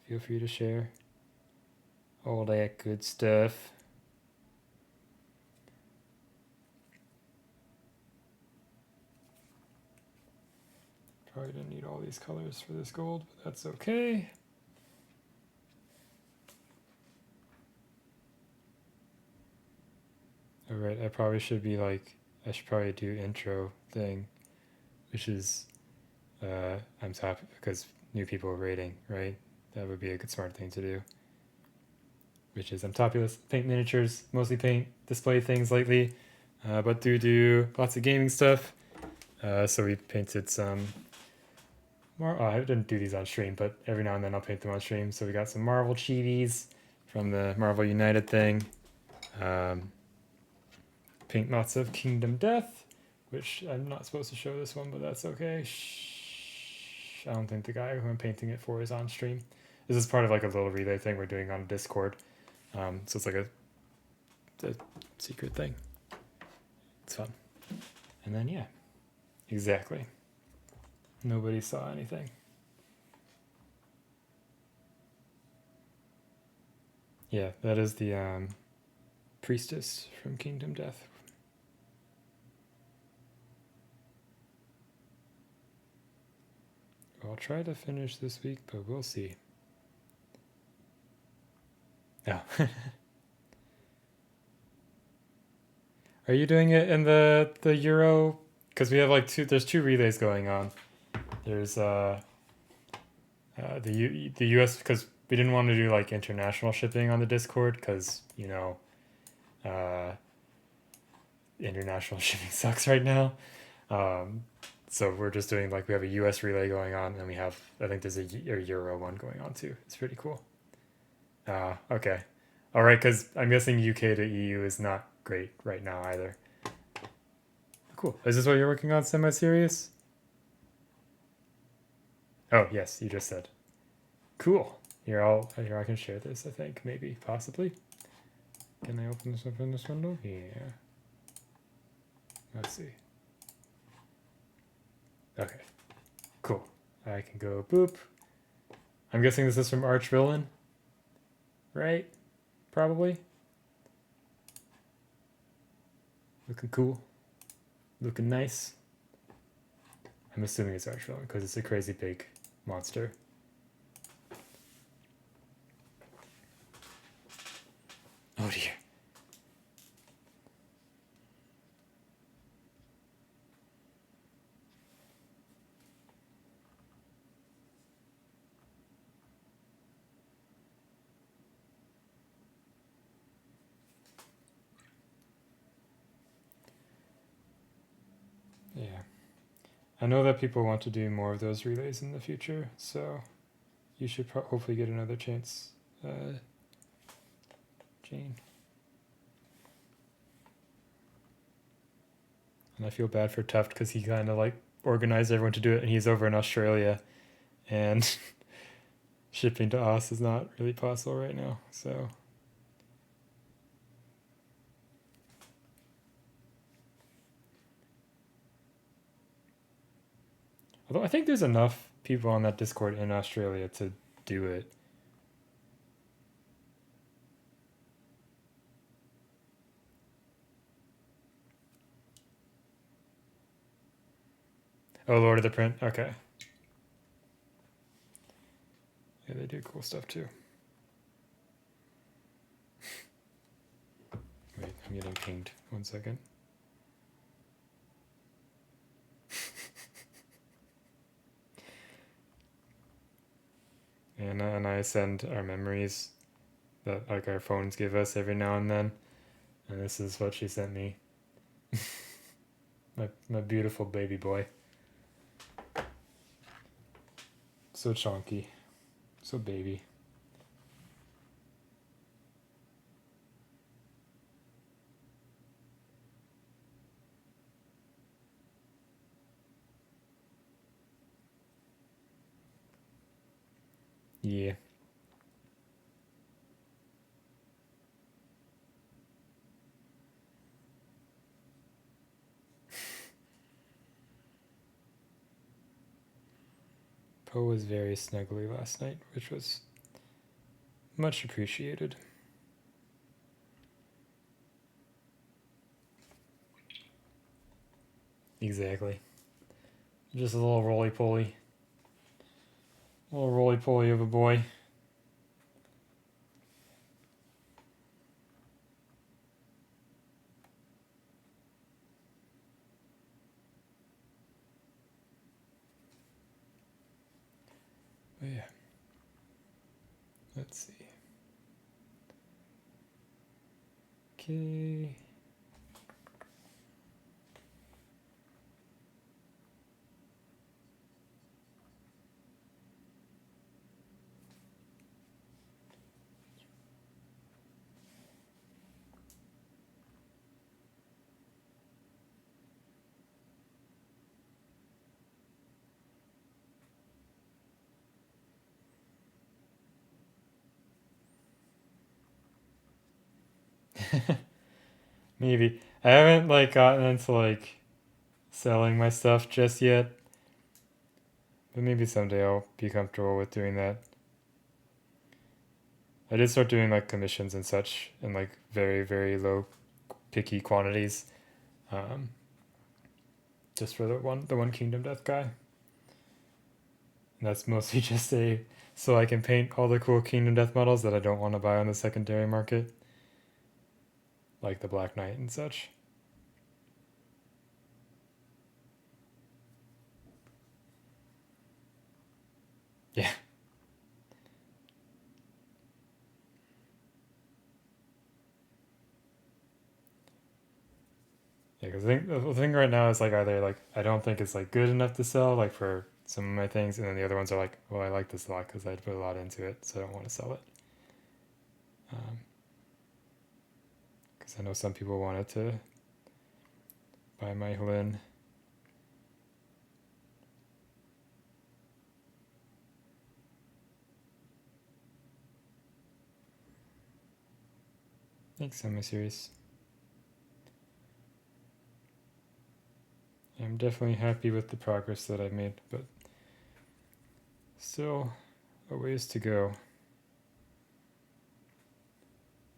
feel free to share all that good stuff. Probably didn't need all these colors for this gold, but that's okay. Alright, I probably should be like, I should probably do intro thing, which is, I'm happy because new people are rating, right? That would be a good smart thing to do. Which is, I'm Topulous, paint miniatures, mostly paint display things lately, but do lots of gaming stuff. So we painted some more. Oh, I didn't do these on stream, but every now and then I'll paint them on stream. So we got some Marvel chivis from the Marvel United thing. Paint lots of Kingdom Death, which I'm not supposed to show this one, but that's okay. Shh. I don't think the guy who I'm painting it for is on stream. This is part of like a little relay thing we're doing on Discord. So it's like a secret thing. It's fun. And then yeah, exactly. Nobody saw anything. Yeah, that is the priestess from Kingdom Death. I'll try to finish this week, but we'll see. Oh. Are you doing it in the Euro? Because we have like there's two relays going on. There's the US, because we didn't want to do like international shipping on the Discord because international shipping sucks right now. So we're just doing like we have a US relay going on, and we have I think there's a Euro one going on too. It's pretty cool. Okay, all right, because I'm guessing UK to EU is not great right now either. Cool. Is this what you're working on, semi-serious? Oh yes, you just said. Cool. Here I can share this. I think maybe possibly. Can I open this up in this window? Yeah. Let's see. Okay. Cool. I can go boop. I'm guessing this is from Archvillain, right? Probably. Looking cool. Looking nice. I'm assuming it's Archvillain because it's a crazy big monster. Oh dear. Yeah. I know that people want to do more of those relays in the future, so you should hopefully get another chance, Jane. And I feel bad for Tuft because he kind of like organized everyone to do it, and he's over in Australia, and shipping to us is not really possible right now. So, although I think there's enough people on that Discord in Australia to do it. Oh, Lord of the Print. Okay. Yeah, they do cool stuff too. Wait, I'm getting pinged. 1 second. Anna and I send our memories that like our phones give us every now and then, and this is what she sent me. My beautiful baby boy. So chunky. So baby. Yeah. Poe was very snuggly last night, which was much appreciated. Exactly. Just a little roly-poly. A little roly-poly of a boy. But yeah. Let's see. Okay. Maybe. I haven't like gotten into like selling my stuff just yet. But maybe someday I'll be comfortable with doing that. I did start doing like commissions and such in like very, very low picky quantities. Um, just for the one Kingdom Death guy. And that's mostly just so I can paint all the cool Kingdom Death models that I don't want to buy on the secondary market. Like the Black Knight and such. Yeah. Yeah, because I think the thing right now is like either like I don't think it's like good enough to sell like for some of my things, and then the other ones are like, well, I like this a lot because I put a lot into it, so I don't want to sell it. Because I know some people wanted to buy my Lin. Thanks, semi-serious. I'm definitely happy with the progress that I've made, but still a ways to go.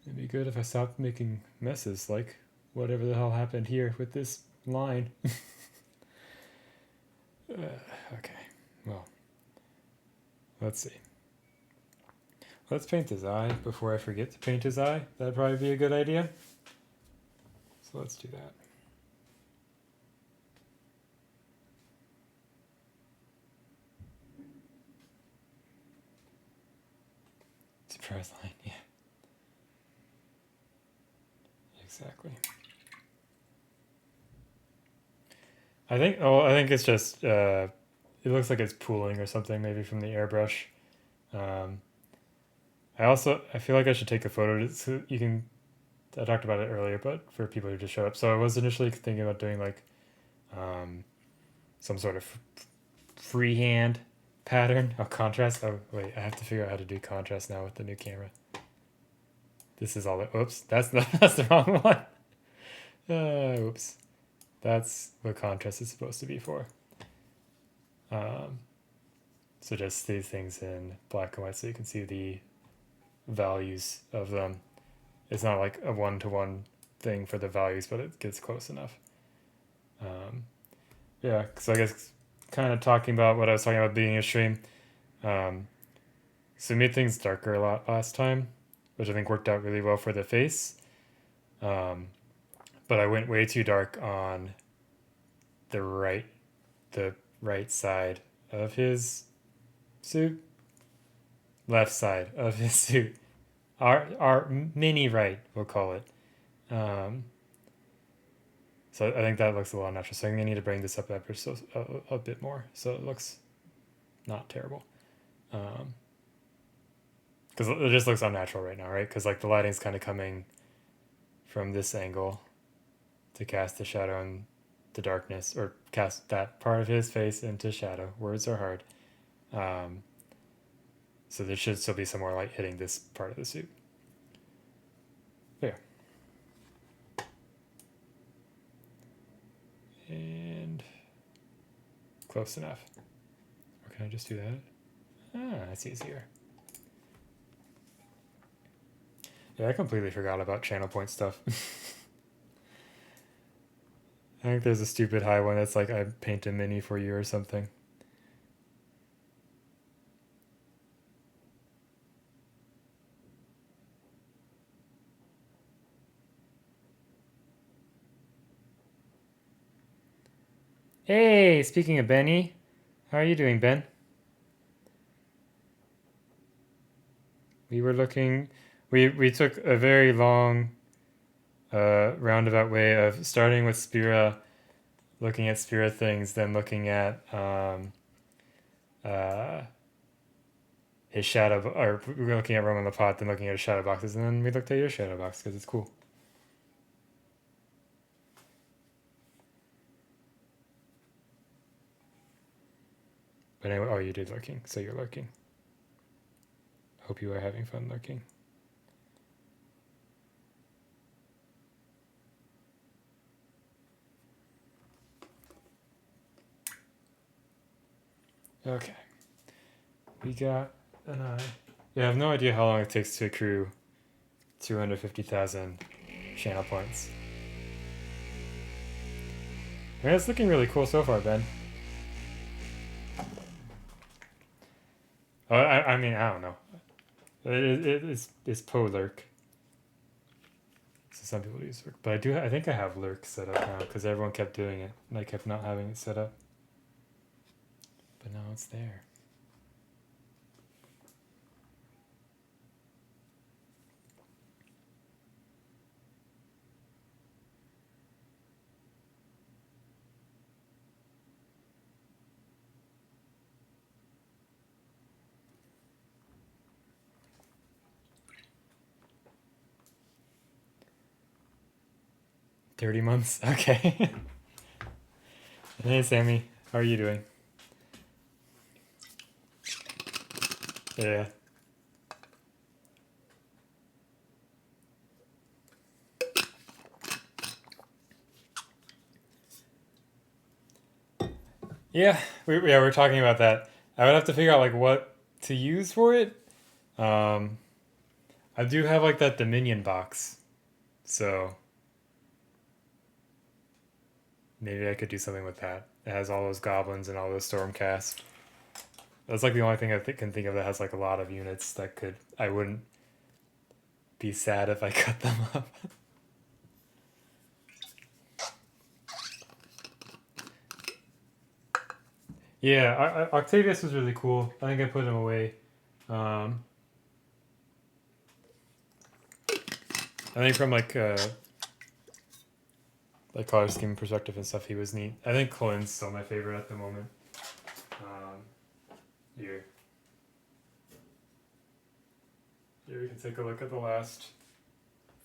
It'd be good if I stopped making messes like whatever the hell happened here with this line. Okay, well, let's see. Let's paint his eye before I forget to paint his eye. That'd probably be a good idea. So let's do that. Surprise line, yeah. Exactly. I think it's just it looks like it's pooling or something maybe from the airbrush. Um, I feel like I should take a photo so you can. I talked about it earlier, but for people who just showed up, so I was initially thinking about doing like some sort of freehand pattern of contrast. Oh wait, I have to figure out how to do contrast now with the new camera. This is all. Oops, that's the wrong one. Oops, that's what contrast is supposed to be for. Um, so just these things in black and white so you can see the values of them. It's not like a one-to-one thing for the values, but it gets close enough. Yeah, so I guess kind of talking about what I was talking about being a stream. So we made things darker a lot last time, which I think worked out really well for the face. But I went way too dark on the right the right side of his suit. Left side of his suit. Our mini right, we'll call it. So So I think that looks a little natural. So I'm gonna need to bring this up ever so a bit more, so it looks not terrible. Because it just looks unnatural right now, right? Because like the lighting's kind of coming from this angle to cast the shadow in the darkness, or cast that part of his face into shadow. Words are hard. So there should still be some more light hitting this part of the suit. There. And close enough. Or can I just do that? Ah, that's easier. Yeah, I completely forgot about channel point stuff. I think there's a stupid high one that's like, I paint a mini for you or something. Hey, speaking of Benny, how are you doing, Ben? We were looking, we took a very long, roundabout way of starting with Spira, looking at Spira things, then looking at uh, his shadow, or we were looking at Roman the Pot, then looking at his shadow boxes, and then we looked at your shadow box because it's cool. But anyway, oh, you did lurking, so you're lurking. Hope you are having fun lurking. Okay. We got an eye. Yeah, I have no idea how long it takes to accrue 250,000 channel points. I mean, it's looking really cool so far, Ben. I mean, I don't know. It's po-lurk. So some people use lurk. But I think I have lurk set up now because everyone kept doing it and I kept not having it set up. But now it's there. $30 Okay. Hey, Sammy. How are you doing? Yeah. Yeah, we're talking about that. I would have to figure out like what to use for it. I do have like that Dominion box, so maybe I could do something with that. It has all those goblins and all those Stormcast. That's like the only thing I can think of that has like a lot of units that could. I wouldn't be sad if I cut them up. Yeah, Octavius was really cool. I think I put him away. I think from like color scheme perspective and stuff, he was neat. I think Colin's still my favorite at the moment. Here, we can take a look at the last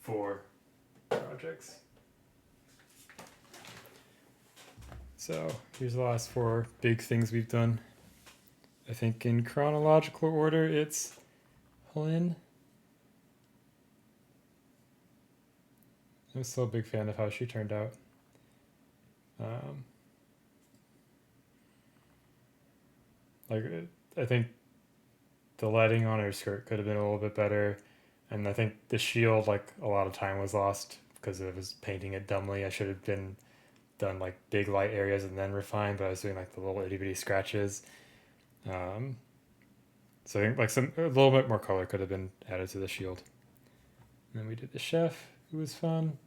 4 projects. So here's the last 4 big things we've done. I think in chronological order, it's Helene. I'm still a big fan of how she turned out. Like, I think the lighting on her skirt could have been a little bit better, and I think the shield, like, a lot of time was lost because I was painting it dumbly. I should have been done like big light areas and then refined, but I was doing like the little itty bitty scratches. So I think like a little bit more color could have been added to the shield. And then we did the chef, who was fun.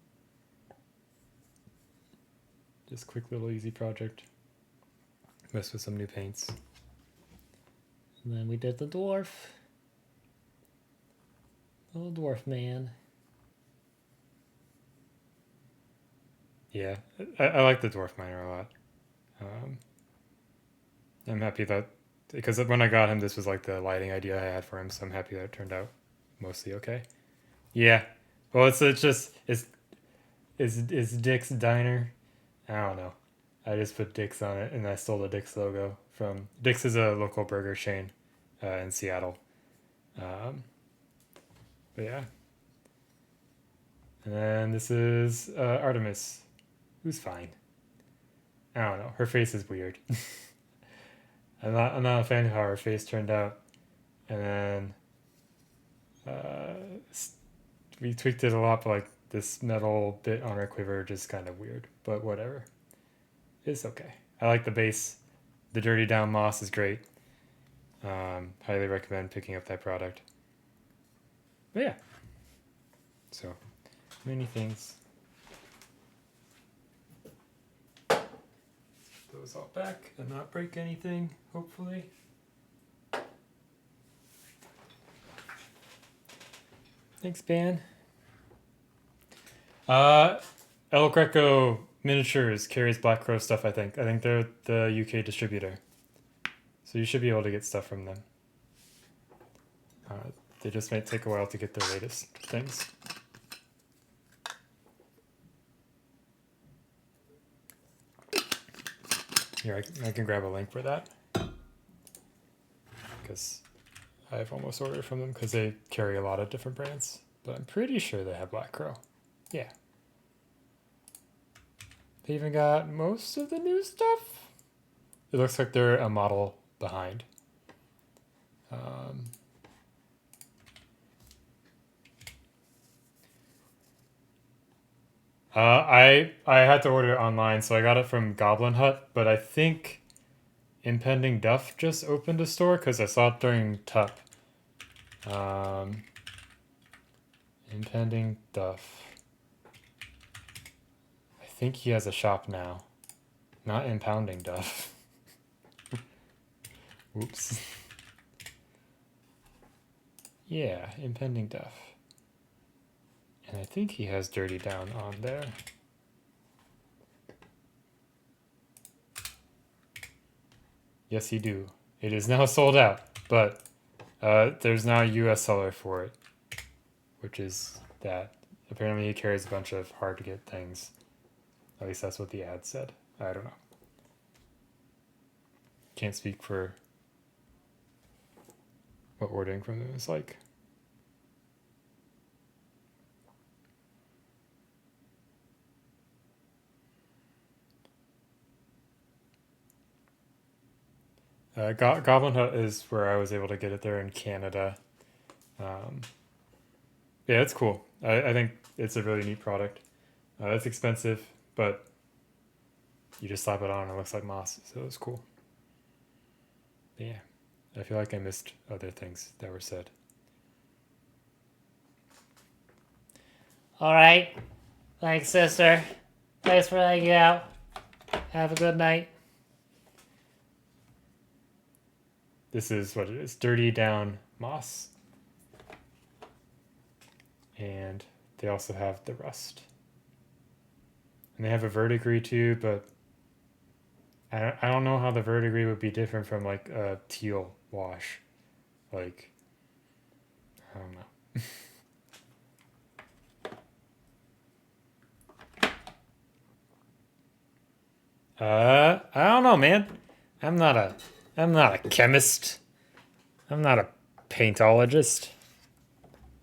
Just quick little easy project. Messed with some new paints. And then we did the dwarf. Little dwarf man. Yeah, I like the dwarf miner a lot. I'm happy that because when I got him, this was like the lighting idea I had for him, so I'm happy that it turned out mostly okay. Yeah, well, it's just it's Dick's Diner. I don't know. I just put Dick's on it, and I stole the Dick's logo from Dick's is a local burger chain in Seattle. Um, but yeah, and then this is Artemis, who's fine. I don't know. Her face is weird. I'm not a fan of how her face turned out, and then we tweaked it a lot, but like this metal bit on her quiver just kind of weird. But whatever, it's okay. I like the base. The Dirty Down Moss is great. Highly recommend picking up that product. But yeah, so many things. Those all back and not break anything, hopefully. Thanks, Ben. El Greco Miniatures carries Black Crow stuff, I think. I think they're the UK distributor. So you should be able to get stuff from them. They just might take a while to get their latest things. Here, I can grab a link for that. Because I've almost ordered from them because they carry a lot of different brands. But I'm pretty sure they have Black Crow. Yeah. They even got most of the new stuff. It looks like they're a model behind. I had to order it online, so I got it from Goblin Hut, but I think Impending Duff just opened a store because I saw it during TUP. Impending Duff. I think he has a shop now. Not Impounding Duff. Oops. Yeah, Impending Duff. And I think he has Dirty Down on there. Yes, he do. It is now sold out, but there's now a US seller for it, which is that. Apparently he carries a bunch of hard to get things. At least that's what the ad said. I don't know. Can't speak for what ordering from them is like. Goblin Hut is where I was able to get it there in Canada. Yeah, it's cool. I think it's a really neat product. It's expensive, but you just slap it on and it looks like moss, so it's cool. But yeah, I feel like I missed other things that were said. All right. Thanks, sister. Thanks for hanging out. Have a good night. This is what it is. Dirty Down Moss. And they also have the Rust. And they have a verdigris too, but I don't know how the verdigris would be different from like a teal wash. Like, I don't know. I don't know, man. I'm not a chemist. I'm not a paintologist.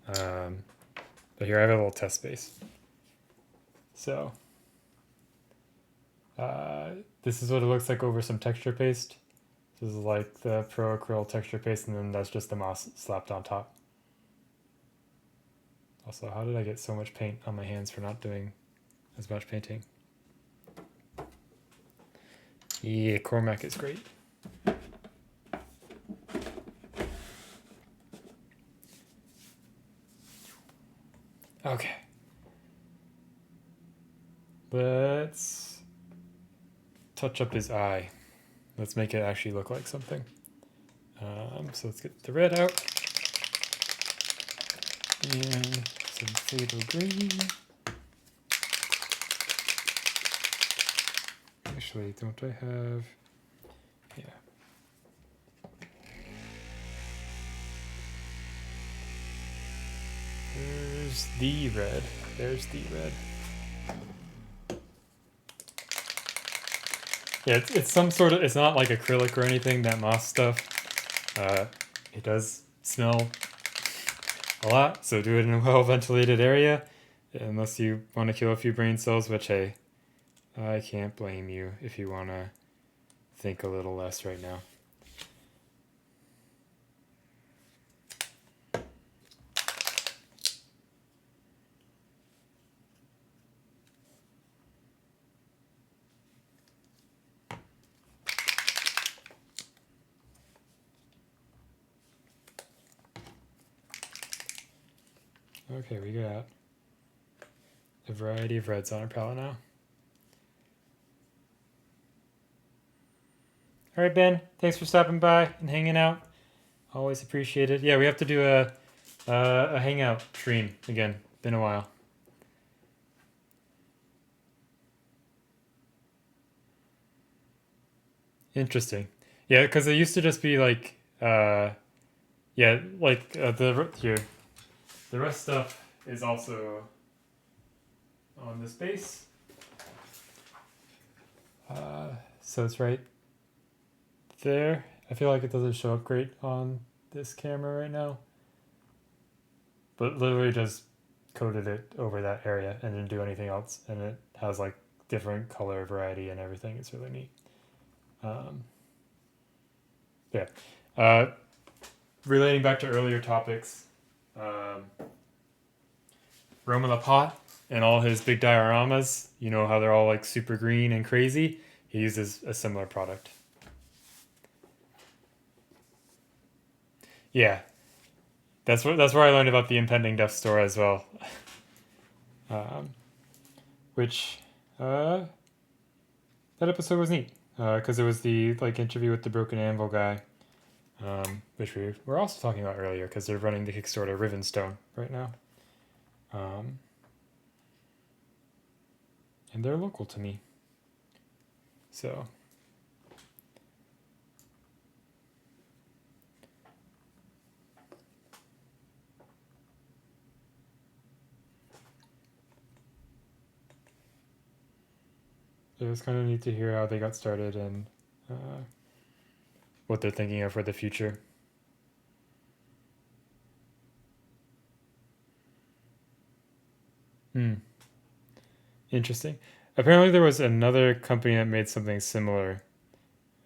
But here I have a little test space. So, this is what it looks like over some texture paste. This is like the Pro Acryl texture paste, and then that's just the moss slapped on top. Also, how did I get so much paint on my hands for not doing as much painting? Yeah, Cormac is great. Okay. Let's touch up his eye. Let's make it actually look like something. So let's get the red out. And some phthalo green. Actually, don't I have... Yeah. There's the red. There's the red. Yeah, it's some sort of... It's not like acrylic or anything, that moss stuff. It does smell a lot, so do it in a well-ventilated area. Unless you want to kill a few brain cells, which, hey, I can't blame you if you want to think a little less right now. Okay, we got a variety of reds on our palette now. All right, Ben, thanks for stopping by and hanging out. Always appreciate it. Yeah, we have to do a hangout stream again. Been a while. Interesting. Yeah, because it used to just be like, yeah, like here. The rest stuff is also on this base. So it's right there. I feel like it doesn't show up great on this camera right now. But literally just coated it over that area and didn't do anything else. And it has like different color variety and everything. It's really neat. Yeah. Relating back to earlier topics, Roma the Pot and all his big dioramas, you know how they're all like super green and crazy? He uses a similar product. Yeah. That's where I learned about the impending death store as well. Which that episode was neat. Because it was the like interview with the Broken Anvil guy. Which we were also talking about earlier because they're running the Kickstarter Rivenstone right now. And they're local to me. So. It was kind of neat to hear how they got started and what they're thinking of for the future. Interesting. Apparently there was another company that made something similar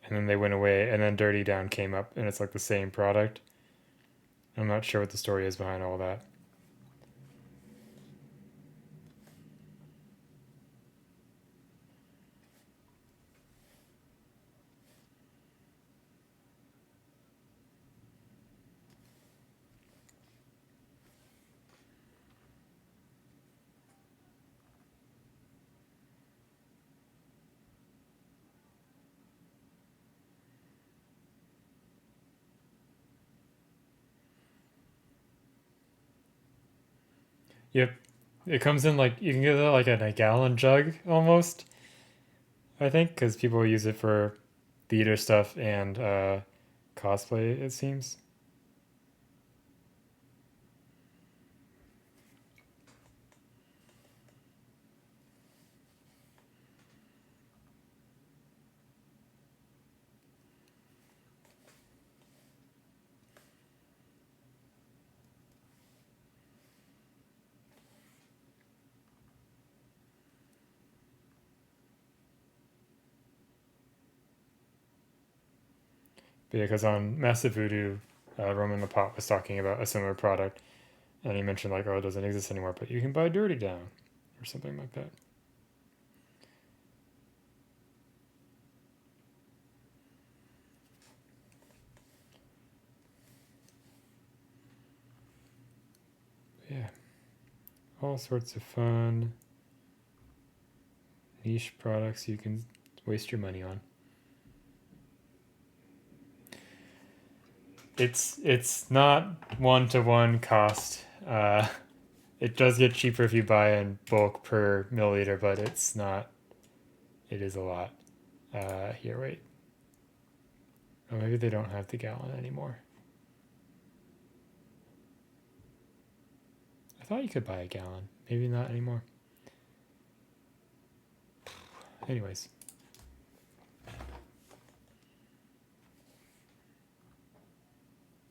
and then they went away and then Dirty Down came up and it's like the same product. I'm not sure what the story is behind all that. Yep. It comes in like, you can get it like in a gallon jug almost, I think, because people use it for theater stuff and cosplay, it seems. But yeah, because on Massive Voodoo, Roman Lapat was talking about a similar product, and he mentioned like, oh, it doesn't exist anymore, but you can buy Dirty Down or something like that. Yeah, all sorts of fun niche products you can waste your money on. It's not one-to-one cost. It does get cheaper if you buy in bulk per milliliter, but it's not. It is a lot. Here, wait. Oh, maybe they don't have the gallon anymore. I thought you could buy a gallon. Maybe not anymore. Anyways.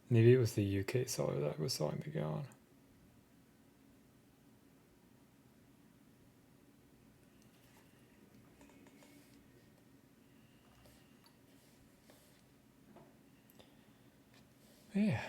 Maybe it was the UK seller that was selling the gallon. Yeah.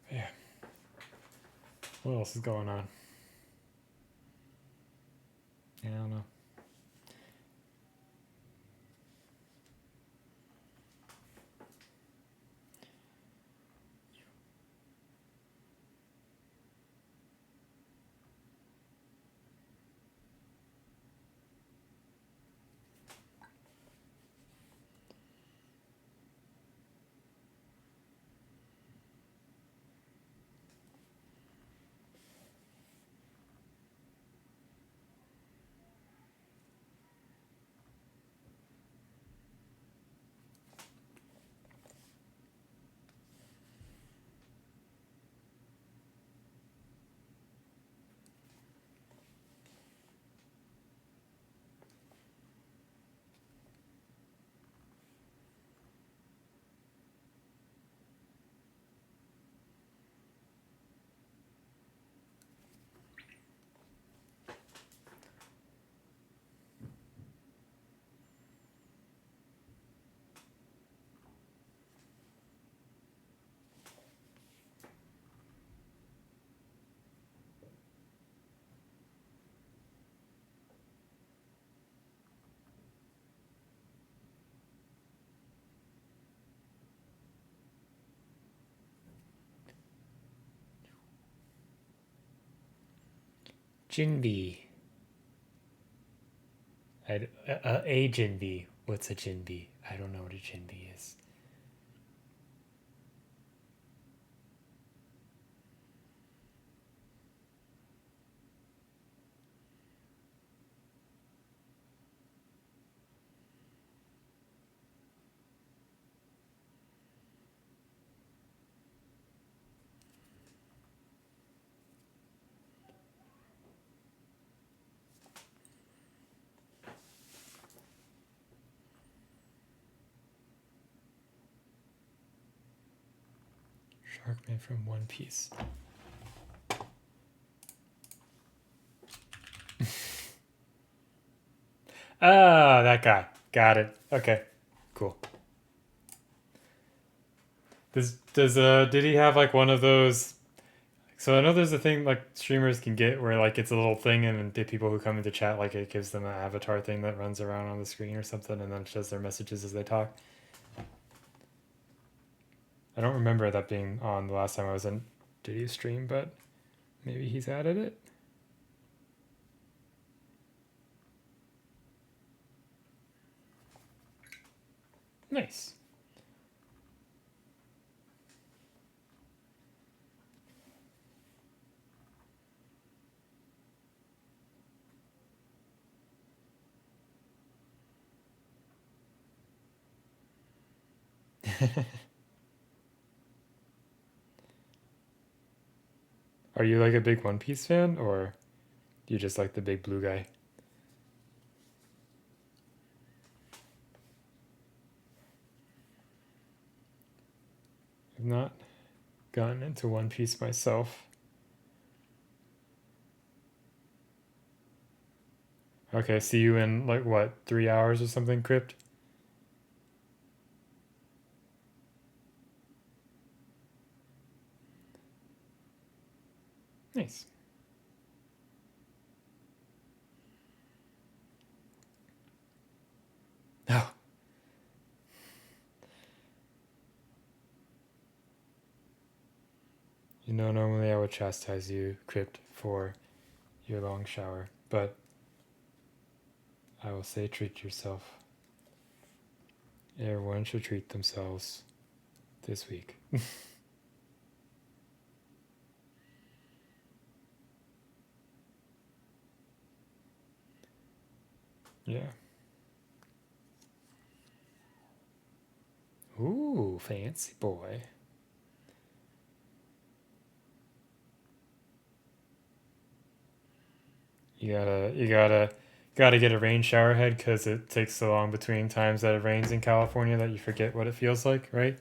Yeah. What else is going on? I don't know. Jinbi. A Jinbi. What's a Jinbi? I don't know what a Jinbi is. Sharkman from One Piece. Ah, that guy. Got it. Okay. Cool. Did he have like one of those? So I know there's a thing like streamers can get where like it's a little thing and the people who come into chat like it gives them an avatar thing that runs around on the screen or something and then shows their messages as they talk. I don't remember that being on the last time I was in Did he stream, but maybe he's added it. Nice. Are you like a big One Piece fan, or do you just like the big blue guy? I've not gotten into One Piece myself. Okay, see you in like what, 3 hours or something, Crypt? Nice. Oh, you know, normally I would chastise you, Crypt, for your long shower, but I will say treat yourself. Everyone should treat themselves this week. Yeah. Ooh, fancy boy. You gotta get a rain shower head because it takes so long between times that it rains in California that you forget what it feels like, right?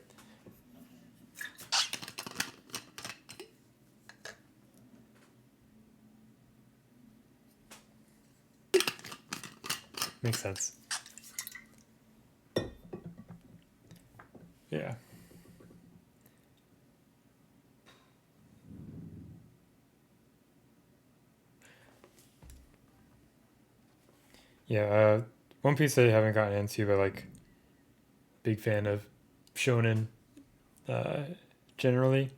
Makes sense. Yeah. Yeah, One Piece I haven't gotten into, but like big fan of shonen uh, generally.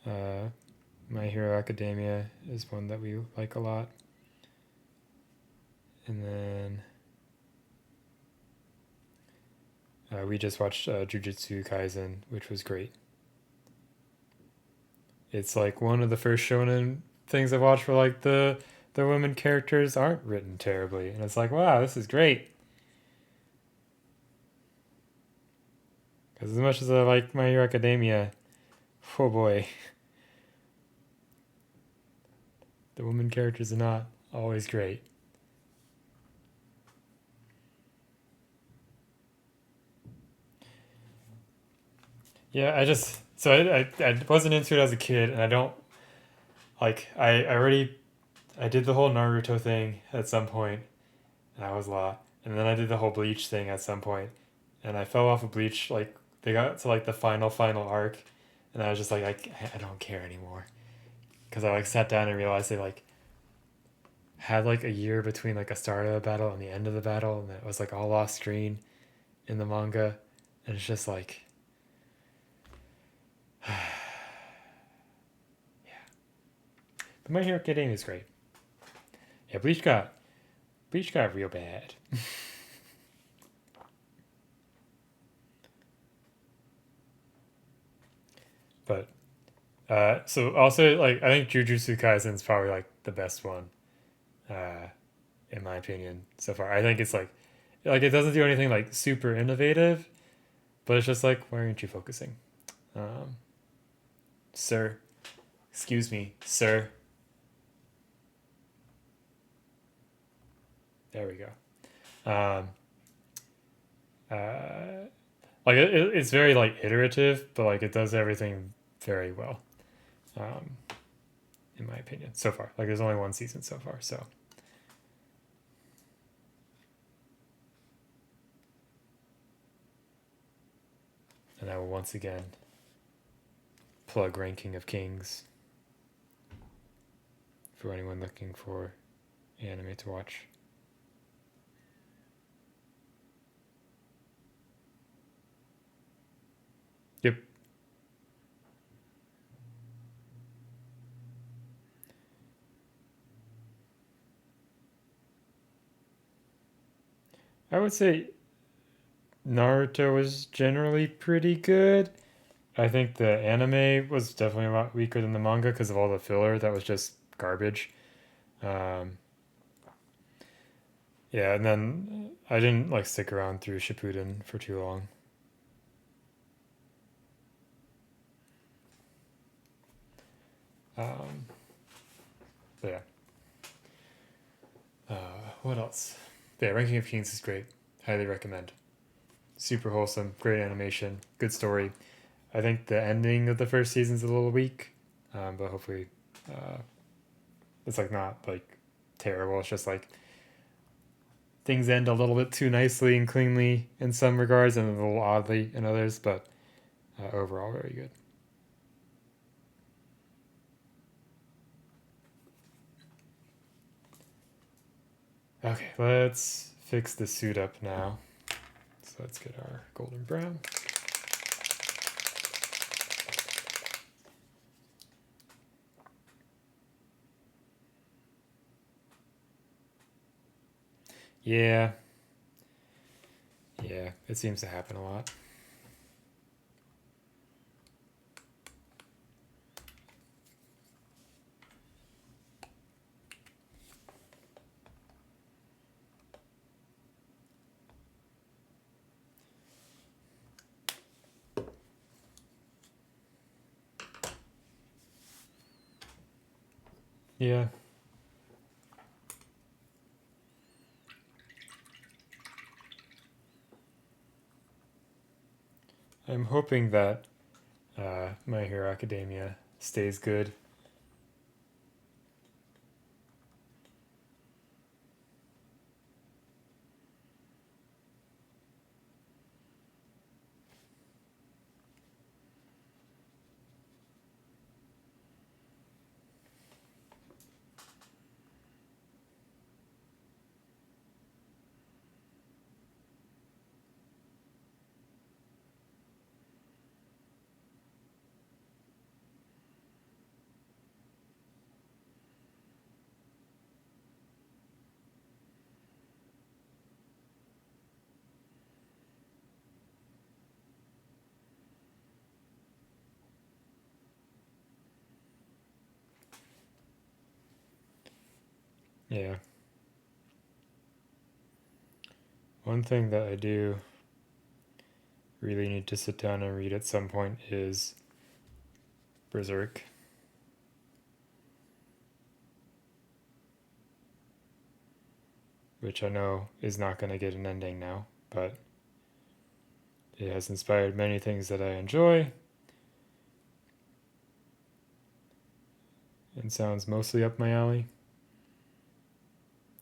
Uh, My Hero Academia is one that we like a lot. And then we just watched Jujutsu Kaisen, which was great. It's like one of the first shonen things I watched where like the women characters aren't written terribly, and it's like, wow, this is great. Because as much as I like My Hero Academia, oh boy, the women characters are not always great. Yeah, I just so I wasn't into it as a kid, and I don't like I already I did the whole Naruto thing at some point, and I was a lot, and then I did the whole Bleach thing at some point, and I fell off of Bleach. Like they got to like the final arc, and I was just like I don't care anymore because I like sat down and realized they like had like a year between like a start of the battle and the end of the battle, and it was like all off screen in the manga, and it's just like but My Hero Academia is great. Yeah, Bleach got real bad. But so also like I think Jujutsu Kaisen is probably like the best one, uh, in my opinion so far. I think it's like it doesn't do anything like super innovative, but it's just like why aren't you focusing, um, sir? Excuse me, sir. There we go. Um, uh, like it's very like iterative, but like it does everything very well, um, in my opinion so far. Like there's only one season so far, so and I will once again plug Ranking of Kings for anyone looking for anime to watch. Yep. I would say Naruto was generally pretty good. I think the anime was definitely a lot weaker than the manga because of all the filler that was just garbage. Um, yeah, and then I didn't like stick around through Shippuden for too long. But yeah. What else? Yeah, Ranking of Kings is great. Highly recommend. Super wholesome, great animation, good story. I think the ending of the first season's a little weak, but hopefully, uh, it's like not like terrible. It's just like things end a little bit too nicely and cleanly in some regards, and a little oddly in others. But overall, very good. Okay, let's fix the suit up now. So let's get our golden brown. Yeah. Yeah, it seems to happen a lot. Yeah. I'm hoping that My Hero Academia stays good. Yeah. One thing that I do really need to sit down and read at some point is Berserk. Which I know is not going to get an ending now, but it has inspired many things that I enjoy and sounds mostly up my alley.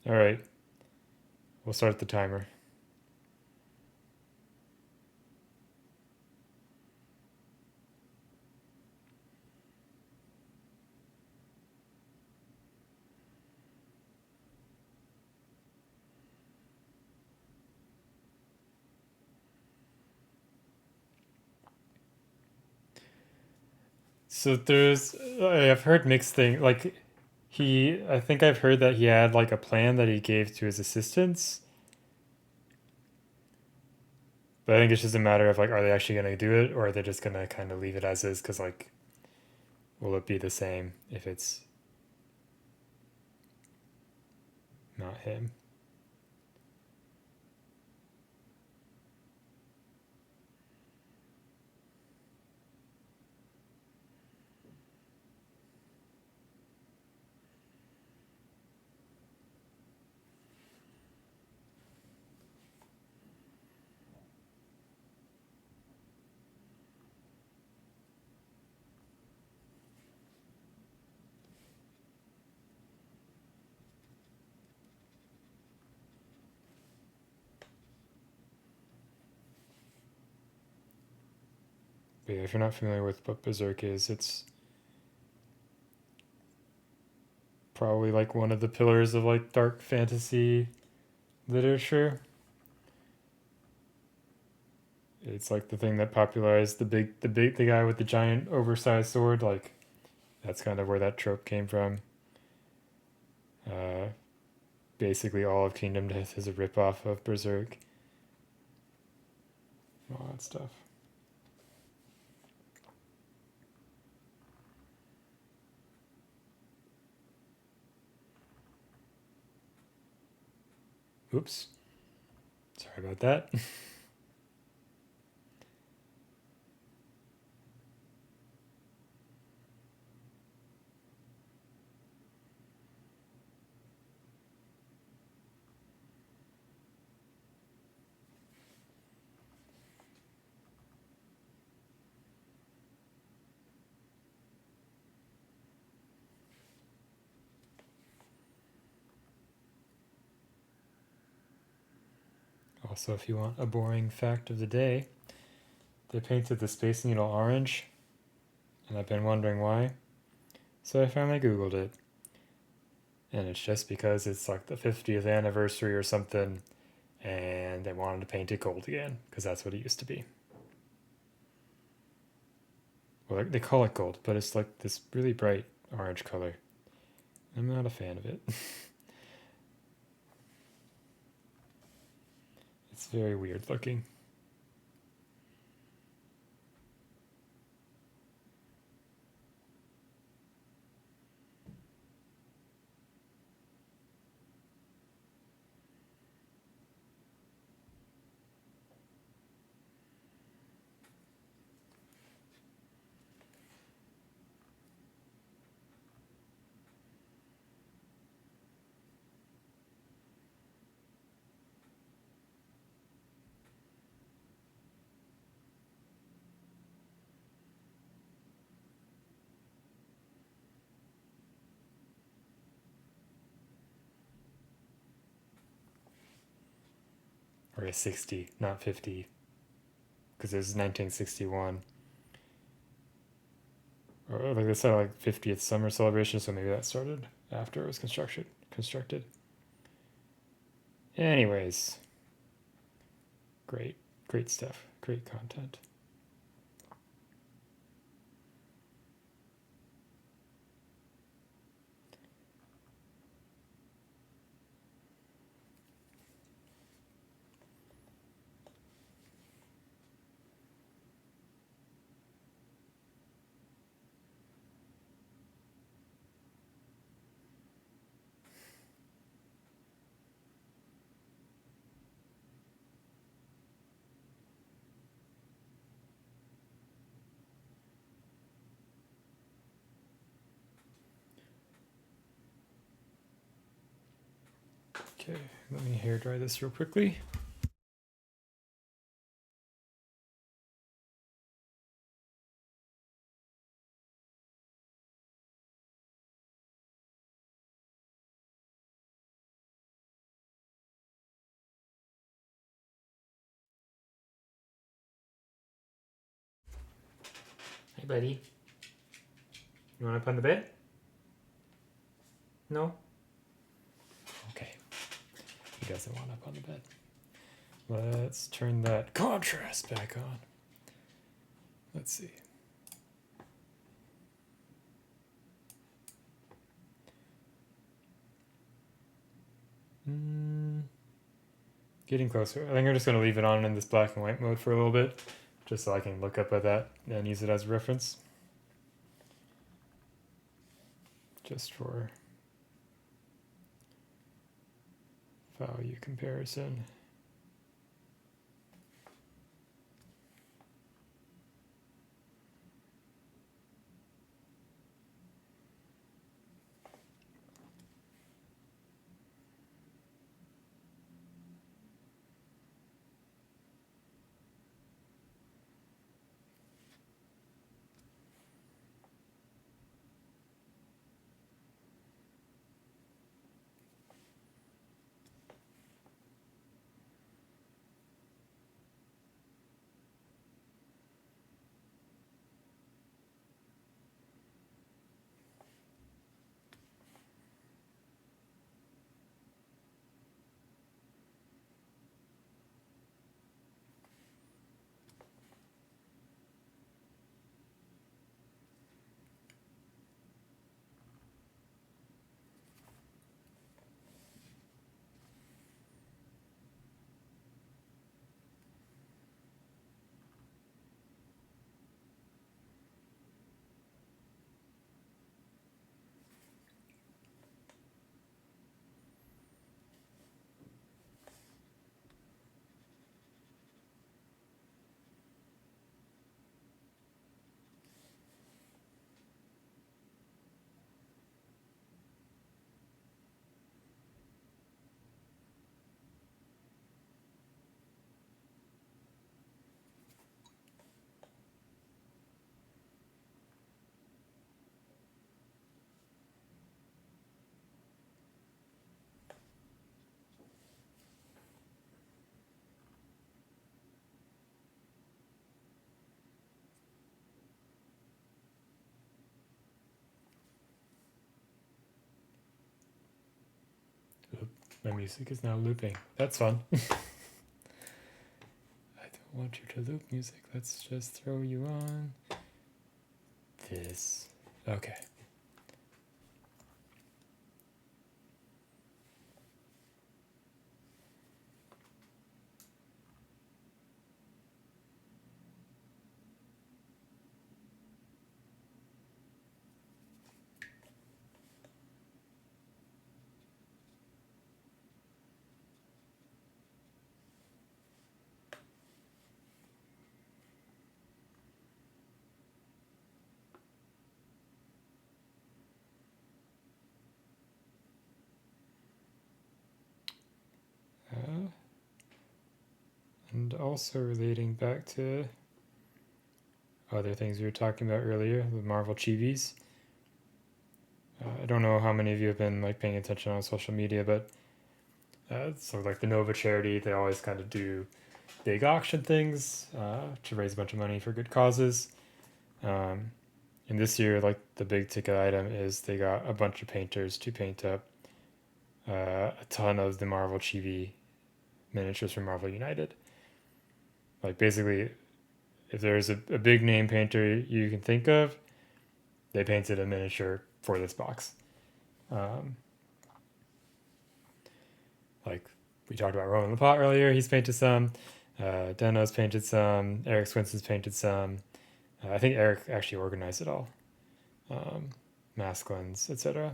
All right, we'll start the timer. So I've heard mixed things. Like, I think I've heard that he had like a plan that he gave to his assistants. But I think it's just a matter of like, are they actually going to do it, or are they just going to kind of leave it as is? Because like, will it be the same if it's not him? But yeah, if you're not familiar with what Berserk is, it's probably like one of the pillars of like dark fantasy literature. It's like the thing that popularized the guy with the giant oversized sword. Like that's kind of where that trope came from. Uh, Basically, all of Kingdom Death is a ripoff of Berserk. All that stuff. Oops. Sorry about that. Also, if you want a boring fact of the day, they painted the Space Needle orange, and I've been wondering why. So I finally Googled it. And it's just because it's like the 50th anniversary or something, and they wanted to paint it gold again, because that's what it used to be. Well, they call it gold, but it's like this really bright orange color. I'm not a fan of it. It's very weird looking. Or a 60, not 50, because it was 1961. Or like they said, like 50th summer celebration, so maybe that started after it was constructed. Anyways, great stuff, great content. Okay, let me hair dry this real quickly. Hey, buddy. You want up on the bed? No? Okay. He doesn't want up on the bed. Let's turn that contrast back on. Let's see. Getting closer. I think I'm just going to leave it on in this black and white mode for a little bit, just so I can look up at that and use it as a reference. Just for value comparison. My music is now looping. That's fun. I don't want you to loop music. Let's just throw you on this. Okay. And also relating back to other things we were talking about earlier, the Marvel Chivis. I don't know how many of you have been like paying attention on social media, but so like the Nova charity, they always kind of do big auction things to raise a bunch of money for good causes. And this year, like the big ticket item is they got a bunch of painters to paint up a ton of the Marvel Chibi miniatures from Marvel United. Like basically, if there's a big name painter you can think of, they painted a miniature for this box. Like we talked about Roman Lapat earlier, he's painted some. Deno's painted some. Eric Swinson's painted some. I think Eric actually organized it all. Masklins, etc.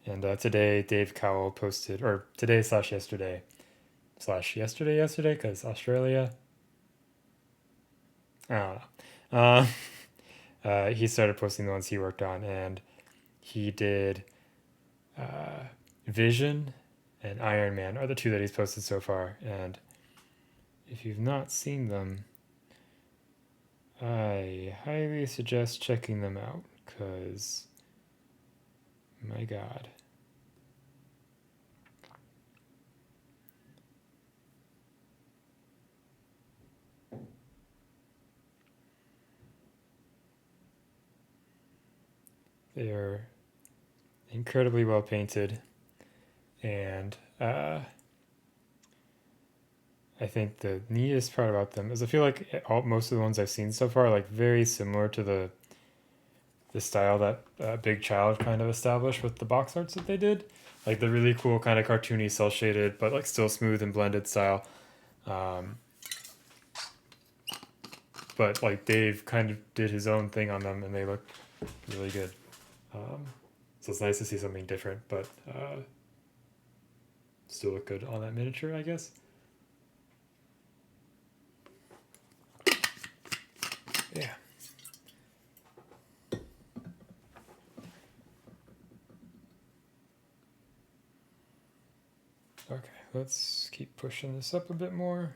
And today Dave Cowell posted, or today/yesterday, because Australia. I don't know. He started posting the ones he worked on, and he did Vision and Iron Man are the two that he's posted so far. And if you've not seen them, I highly suggest checking them out, because my god. They are incredibly well painted, and I think the neatest part about them is I feel like most of the ones I've seen so far are like very similar to the style that Big Child kind of established with the box arts that they did, like the really cool kind of cartoony cel shaded but like still smooth and blended style. But like Dave kind of did his own thing on them, and they look really good. So it's nice to see something different, but still look good on that miniature, I guess. Yeah. Okay, let's keep pushing this up a bit more.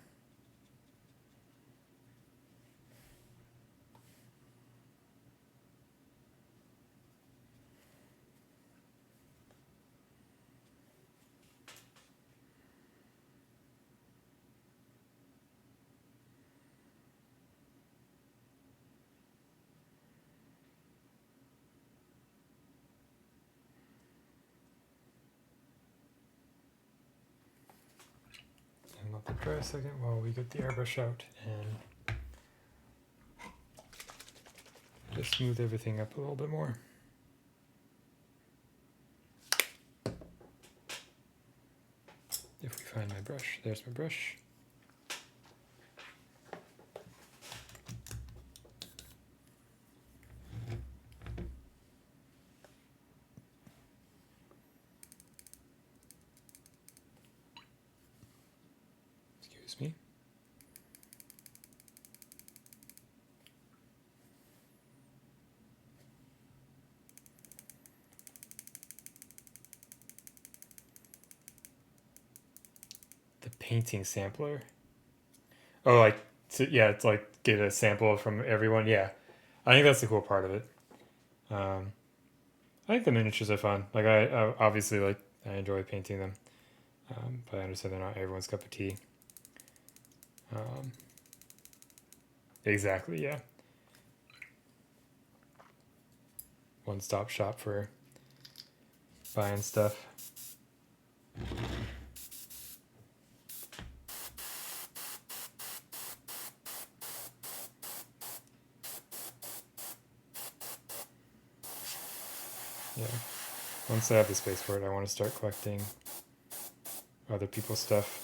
And let that dry a second while we get the airbrush out and just smooth everything up a little bit more. If we find my brush, there's my brush. Excuse me. The painting sampler. Oh, like, yeah, it's like get a sample from everyone. Yeah, I think that's the cool part of it. I think the miniatures are fun. Like, I obviously like I enjoy painting them, but I understand they're not everyone's cup of tea. Exactly, yeah. One-stop shop for buying stuff. Yeah. Once I have the space for it, I want to start collecting other people's stuff.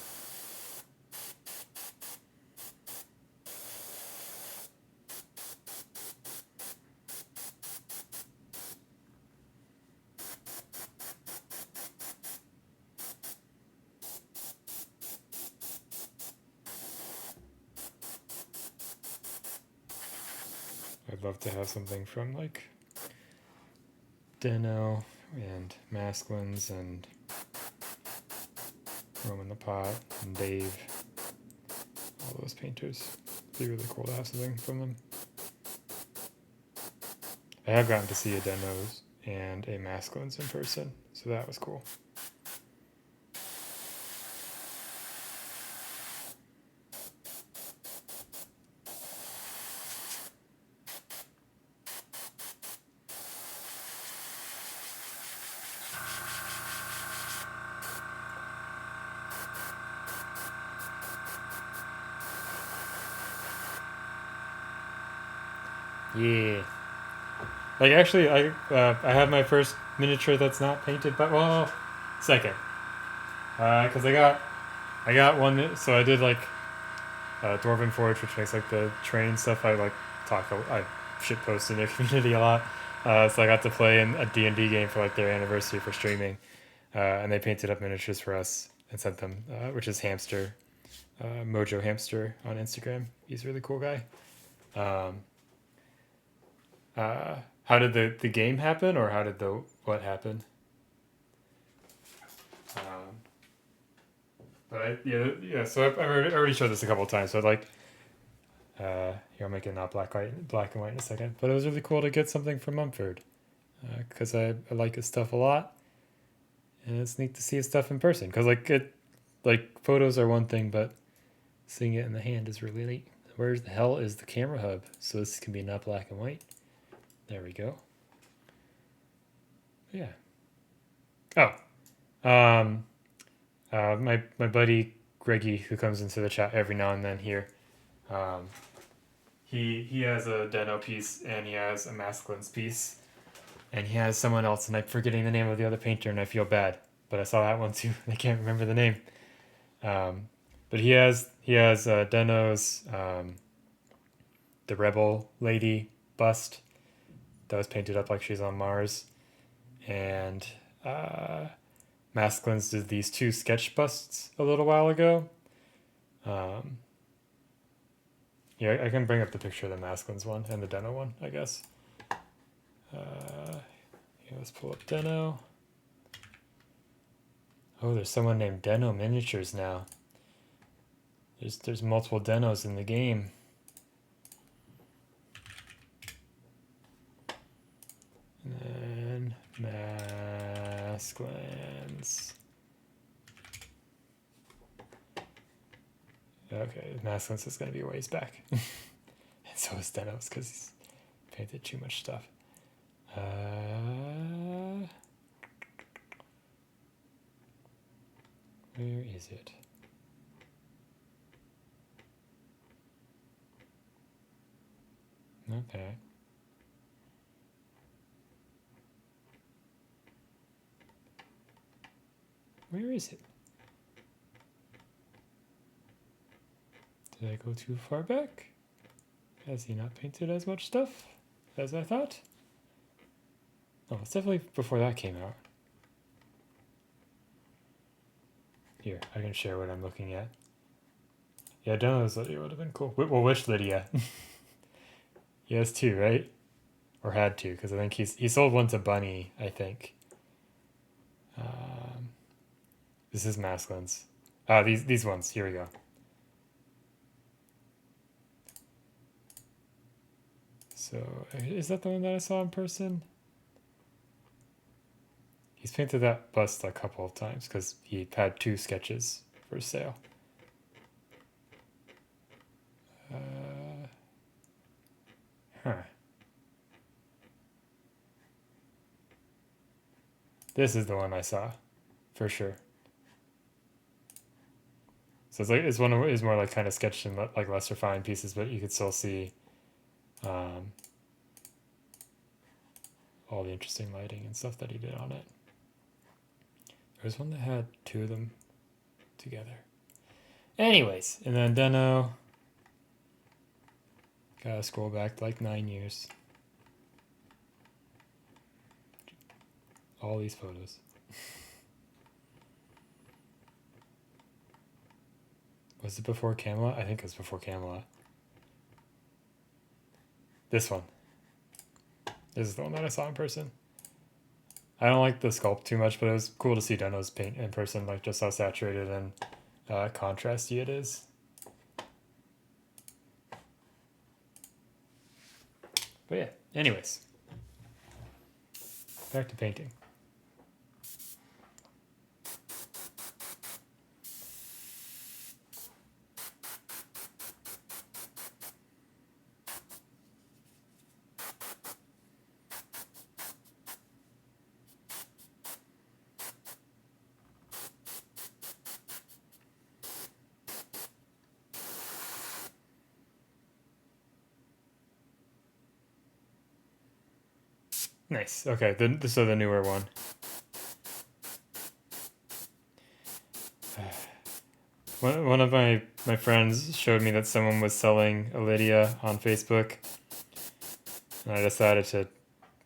I'd love to have something from like Deno and Masklins and Roman the Pot and Dave. All those painters. It'd be really cool to have something from them. I have gotten to see a Deno's and a Masklins in person, so that was cool. Yeah. Like actually, I have my first miniature that's not painted, but well, second, because I got one. So I did like Dwarven Forge, which makes like the train stuff. I shit post in their community a lot. So I got to play in a D&D game for like their anniversary for streaming, and they painted up miniatures for us and sent them, which is Hamster, Mojo Hamster on Instagram. He's a really cool guy. Um, how did the game happen, or how did the what happen? Um, yeah. So I already showed this a couple of times. So like, here I'll make it not black and white in a second. But it was really cool to get something from Mumford, because I like his stuff a lot, and it's neat to see his stuff in person. Because like photos are one thing, but seeing it in the hand is really neat. Where the hell is the camera hub? So this can be not black and white. There we go. Yeah. Oh. Um, my buddy Greggy, who comes into the chat every now and then here, um, he has a Deno piece and he has a Masklins piece, and he has someone else, and I'm forgetting the name of the other painter, and I feel bad, but I saw that one too, and I can't remember the name. But he has Deno's the Rebel Lady bust that was painted up like she's on Mars, and Masklins did these two sketch busts a little while ago. Yeah, I can bring up the picture of the Masklins one and the Deno one, I guess. Yeah, let's pull up Deno. Oh, there's someone named Deno Miniatures now. There's multiple Denos in the game. And then Masklins. Okay, Masklins is going to be a ways back. And so is Denos because he's painted too much stuff. Where is it? Okay. Where is it? Did I go too far back? Has he not painted as much stuff as I thought? Oh, it's definitely before that came out. Here, I can share what I'm looking at. Yeah, Deno's Lydia would have been cool. Well, which Lydia? He has two, right? Or had two, because I think he sold one to Bunny, I think. This is Masklins. These ones. Here we go. So, is that the one that I saw in person? He's painted that bust a couple of times because he had two sketches for sale. Huh. This is the one I saw, for sure. So it's more like kind of sketched in like lesser fine pieces, but you could still see a all the interesting lighting and stuff that he did on it. There was one that had two of them together. Anyways, and then Deno. Gotta scroll back like 9 years. All these photos. Was it before Camelot? I think it was before Camelot. This one. This is the one that I saw in person. I don't like the sculpt too much, but it was cool to see Deno's paint in person, like just how saturated and contrasty it is. But yeah, anyways. Back to painting. Nice. Okay, so the newer one. One of my friends showed me that someone was selling a Lydia on Facebook, and I decided to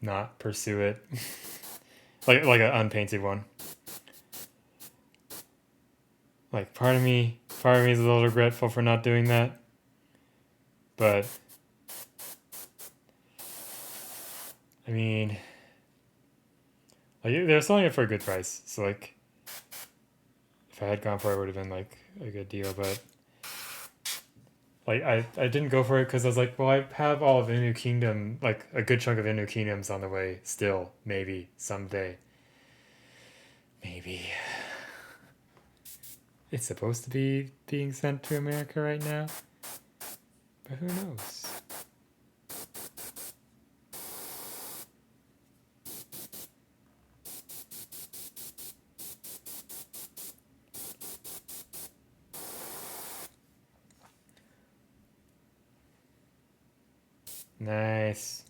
not pursue it. like an unpainted one. Like part of me is a little regretful for not doing that, but I mean, like they're selling it for a good price. So like, if I had gone for it, it would have been like a good deal. But like, I didn't go for it because I was like, well, I have all of Innu Kingdom, like a good chunk of Innu Kingdoms on the way still. Maybe someday. Maybe. It's supposed to be being sent to America right now, but who knows? Nice.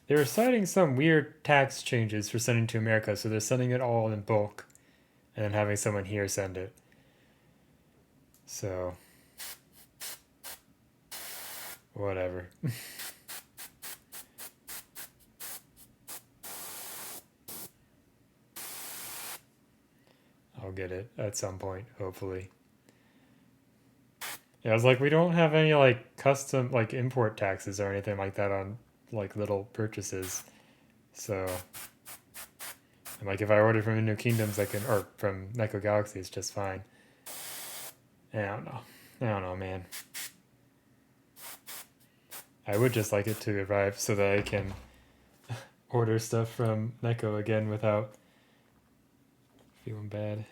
They were citing some weird tax changes for sending to America, so they're sending it all in bulk and then having someone here send it. So, whatever. I'll get it at some point, hopefully. Yeah, I was like, we don't have any like custom like import taxes or anything like that on like little purchases. So, and like if I order from Innu Kingdoms, I can, or from Neko Galaxy, it's just fine. I don't know, man. I would just like it to arrive so that I can order stuff from Neko again without feeling bad.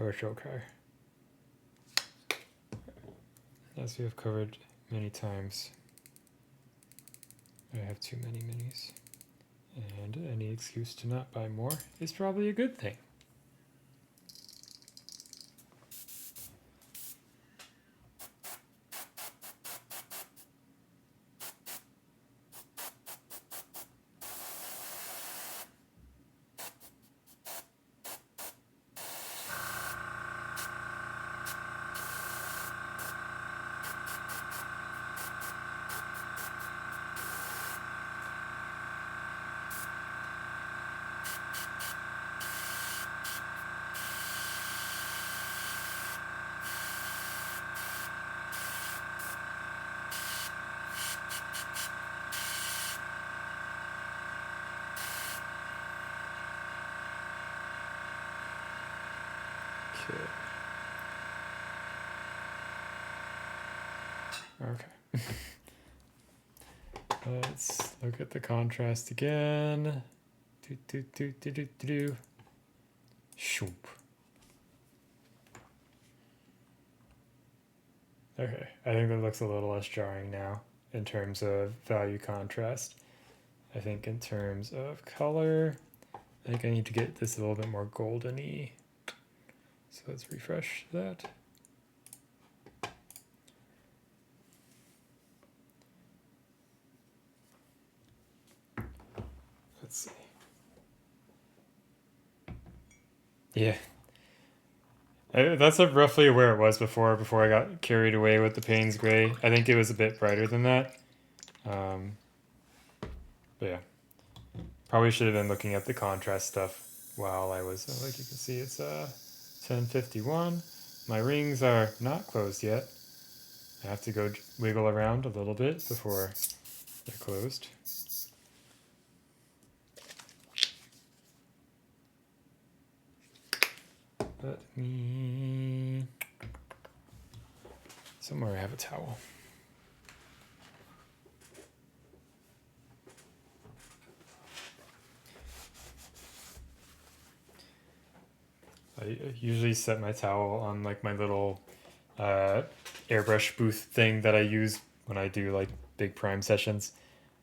Or Shokar. As we have covered many times, I have too many minis. And any excuse to not buy more is probably a good thing. Okay. Let's look at the contrast again. Shoop. Okay, I think that looks a little less jarring now in terms of value contrast. I think in terms of color, I think I need to get this a little bit more golden-y. So let's refresh that. Let's see. Yeah. That's roughly where it was before I got carried away with the Payne's Gray. I think it was a bit brighter than that. But yeah. Probably should have been looking at the contrast stuff while I was, like you can see, it's 10:51. My rings are not closed yet. I have to go wiggle around a little bit before they're closed. Let me... Somewhere I have a towel. I usually set my towel on like my little airbrush booth thing that I use when I do like big prime sessions.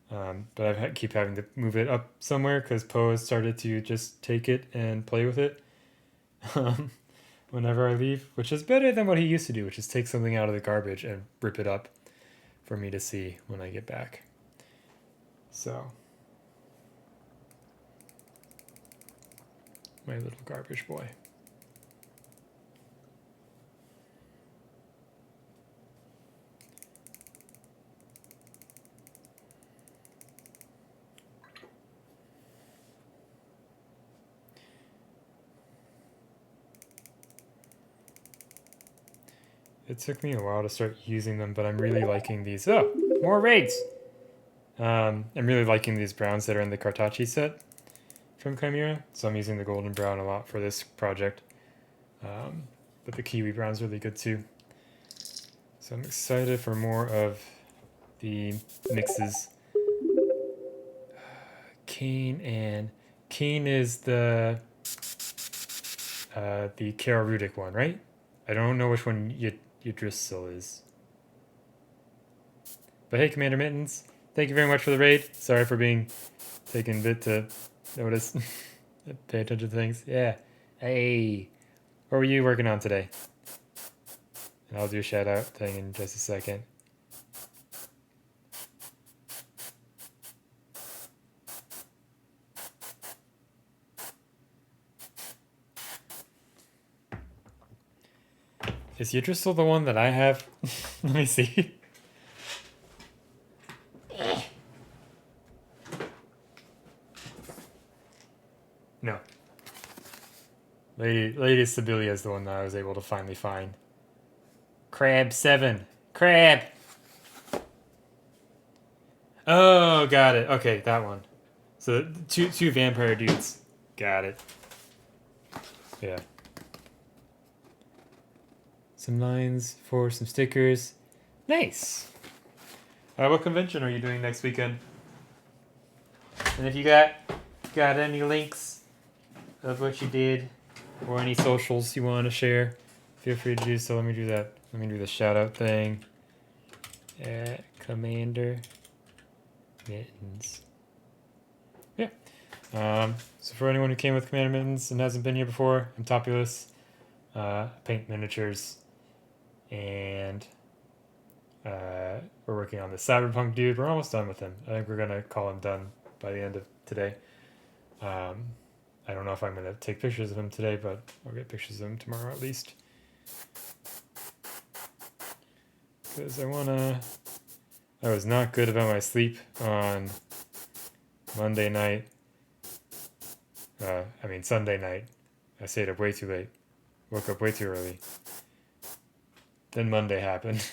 But I keep having to move it up somewhere because Poe has started to just take it and play with it whenever I leave, which is better than what he used to do, which is take something out of the garbage and rip it up for me to see when I get back. So, my little garbage boy. It took me a while to start using them, but I'm really liking these. Oh, more raids! I'm really liking these browns that are in the Cartacci set from Chimera, so I'm using the golden brown a lot for this project. But the kiwi brown's really good too. So I'm excited for more of the mixes. Kane is the Carol Rudick one, right? I don't know which one Yggdrasil is. But hey, Commander Mittens, thank you very much for the raid. Sorry for being taking a bit to notice, pay attention to things. Yeah. Hey, what were you working on today? And I'll do a shout out thing in just a second. Is Yggdrasil the one that I have? Let me see. No. Lady Sibylla is the one that I was able to finally find. Crab 7. Crab! Oh, got it. Okay, that one. So two vampire dudes. Got it. Yeah. Some lines for some stickers. Nice. What convention are you doing next weekend? And if you got any links of what you did or any socials you want to share, feel free to do so. Let me do that. Let me do the shout out thing. Commander Mittens. Yeah. So for anyone who came with Commander Mittens and hasn't been here before, I'm Topulus. Paint miniatures. And we're working on the Cyberpunk dude. We're almost done with him. I think we're going to call him done by the end of today. I don't know if I'm going to take pictures of him today, but I'll get pictures of him tomorrow at least. Because I was not good about my sleep on Sunday night. I stayed up way too late. Woke up way too early. Then Monday happened.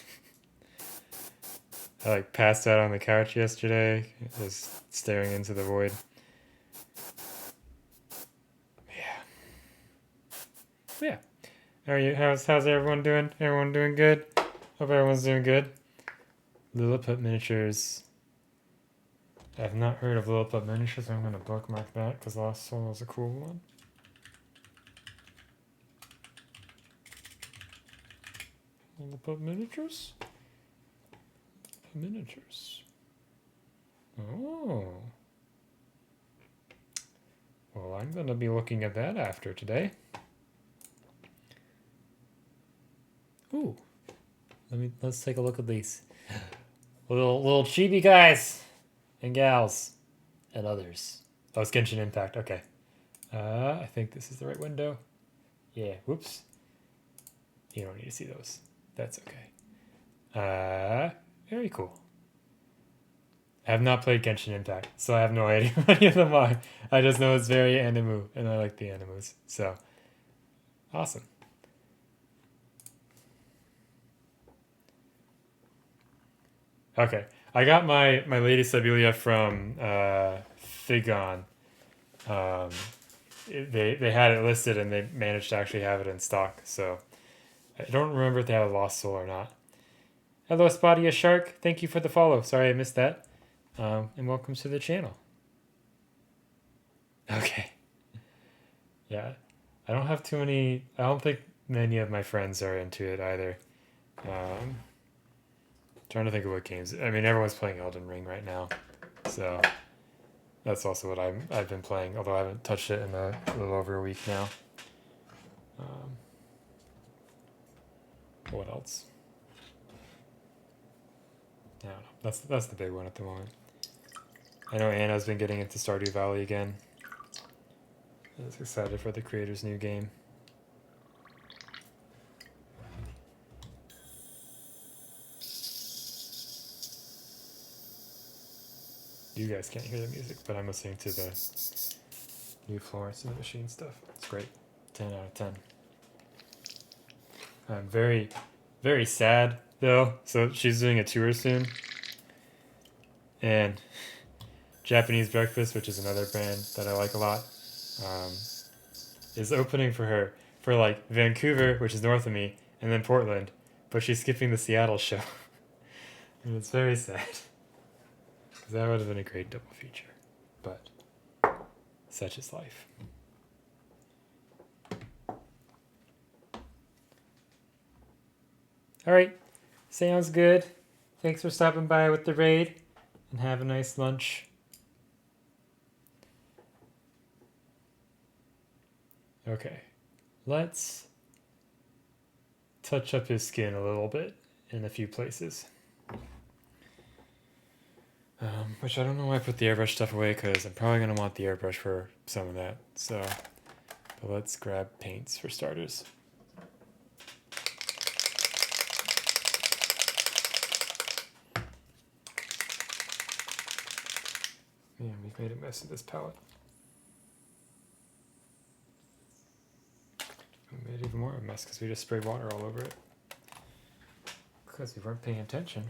I passed out on the couch yesterday, just staring into the void. Yeah. How are you? How's everyone doing? Everyone doing good? Hope everyone's doing good. Lilliput Miniatures. I've not heard of Lilliput Miniatures. I'm going to bookmark that because the last one was a cool one. Lilliput Miniatures? Miniatures. Oh. I'm gonna be looking at that after today. Ooh, let's take a look at these little chibi guys and gals and others. Oh, it's Genshin Impact. Okay. I think this is the right window. Yeah. Whoops. You don't need to see those. That's okay. Very cool. I have not played Genshin Impact, so I have no idea what any of them are. I just know it's very animu, and I like the animus. So, awesome. Okay, I got my Lady Sibelia from Figon. Um, they had it listed, and they managed to actually have it in stock. So, I don't remember if they have a Lost Soul or not. Hello, Spotty a Shark. Thank you for the follow. Sorry I missed that. And welcome to the channel. Okay. Yeah. I don't have too many. I don't think many of my friends are into it either. Trying to think of what games. I mean, everyone's playing Elden Ring right now. So that's also what I've been playing, although I haven't touched it in a little over a week now. What else? I don't know. That's the big one at the moment. I know Anna's been getting into Stardew Valley again. I was excited for the creator's new game. You guys can't hear the music, but I'm listening to the new Florence and the Machine stuff. It's great. 10 out of 10. I'm very, very sad, though. So she's doing a tour soon. And Japanese Breakfast, which is another brand that I like a lot, is opening for her for like Vancouver, which is north of me, and then Portland. But she's skipping the Seattle show. And it's very sad. Because that would have been a great double feature. But such is life. Alright. Sounds good. Thanks for stopping by with the raid. And have a nice lunch. Okay. Let's touch up his skin a little bit in a few places. Which I don't know why I put the airbrush stuff away, because I'm probably going to want the airbrush for some of that. So, but let's grab paints for starters. Man, we've made a mess of this palette. We made even more of a mess because we just sprayed water all over it. Because we weren't paying attention.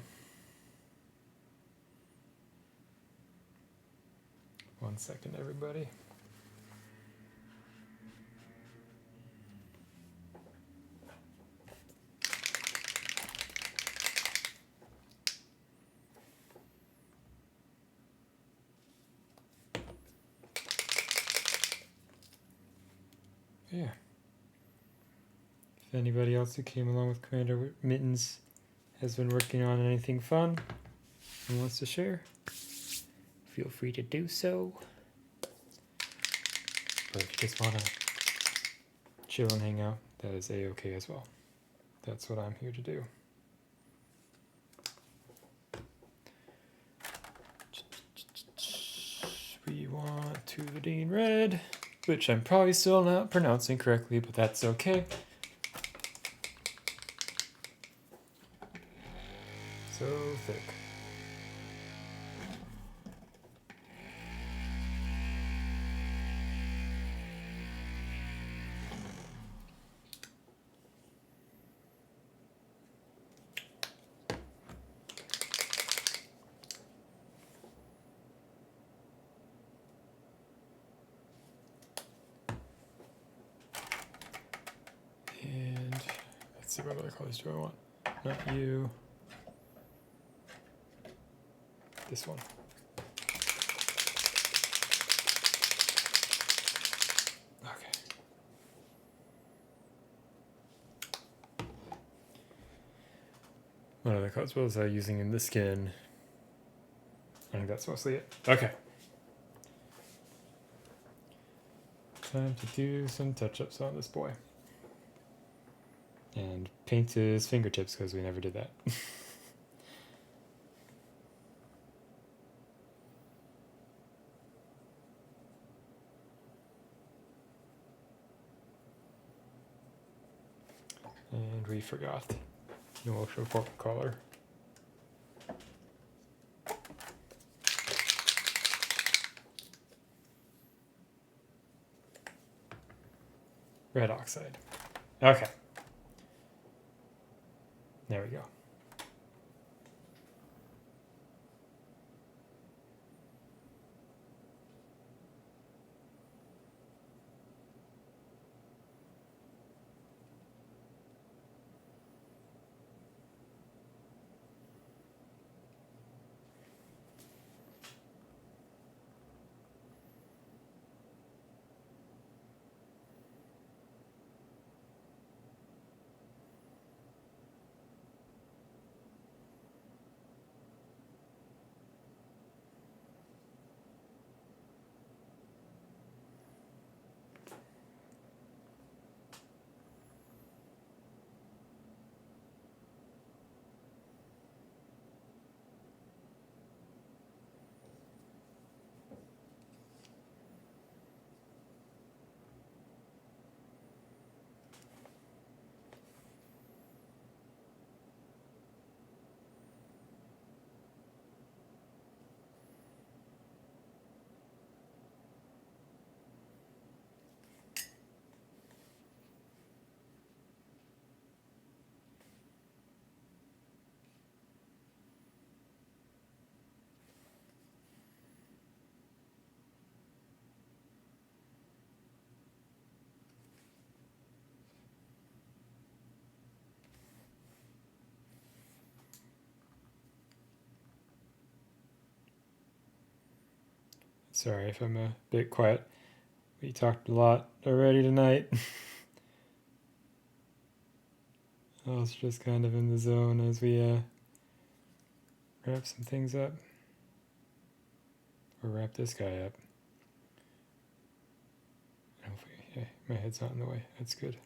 1 second, everybody. Yeah. If anybody else who came along with Commander Mittens has been working on anything fun and wants to share, feel free to do so. But if you just want to chill and hang out, that is a-okay as well. That's what I'm here to do. We want Tuvadine Red, which I'm probably still not pronouncing correctly, but that's okay. So thick. And let's see what other colors do I want. Not you. This one. Okay. What other colors was I using in the skin? I think that's mostly it. Okay. Time to do some touch-ups on this boy. And paint his fingertips because we never did that. And we forgot. No show corporate collar. Red oxide. Okay. There we go. Sorry if I'm a bit quiet. We talked a lot already tonight. I was just kind of in the zone as we wrap some things up. Or wrap this guy up. Hopefully, yeah, my head's not in the way. That's good.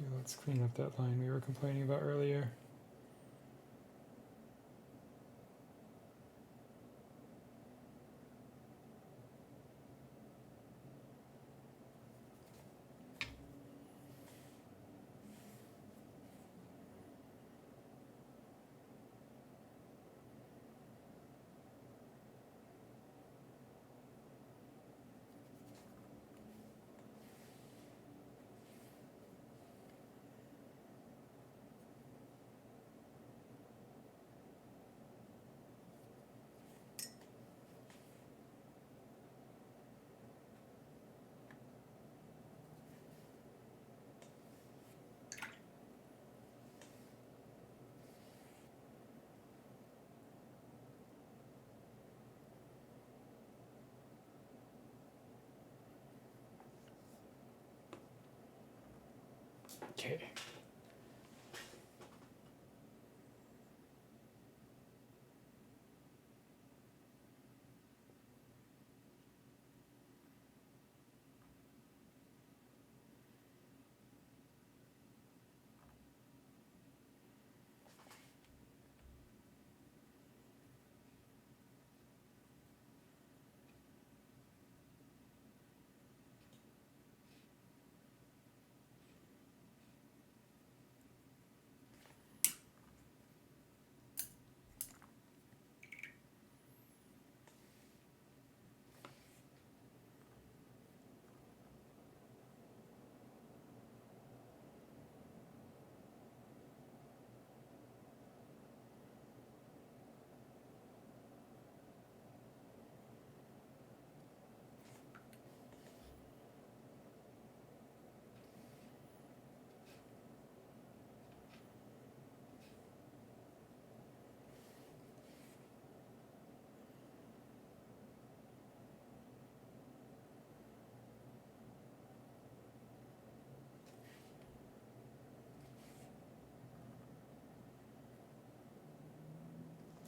Okay, let's clean up that line we were complaining about earlier. Okay.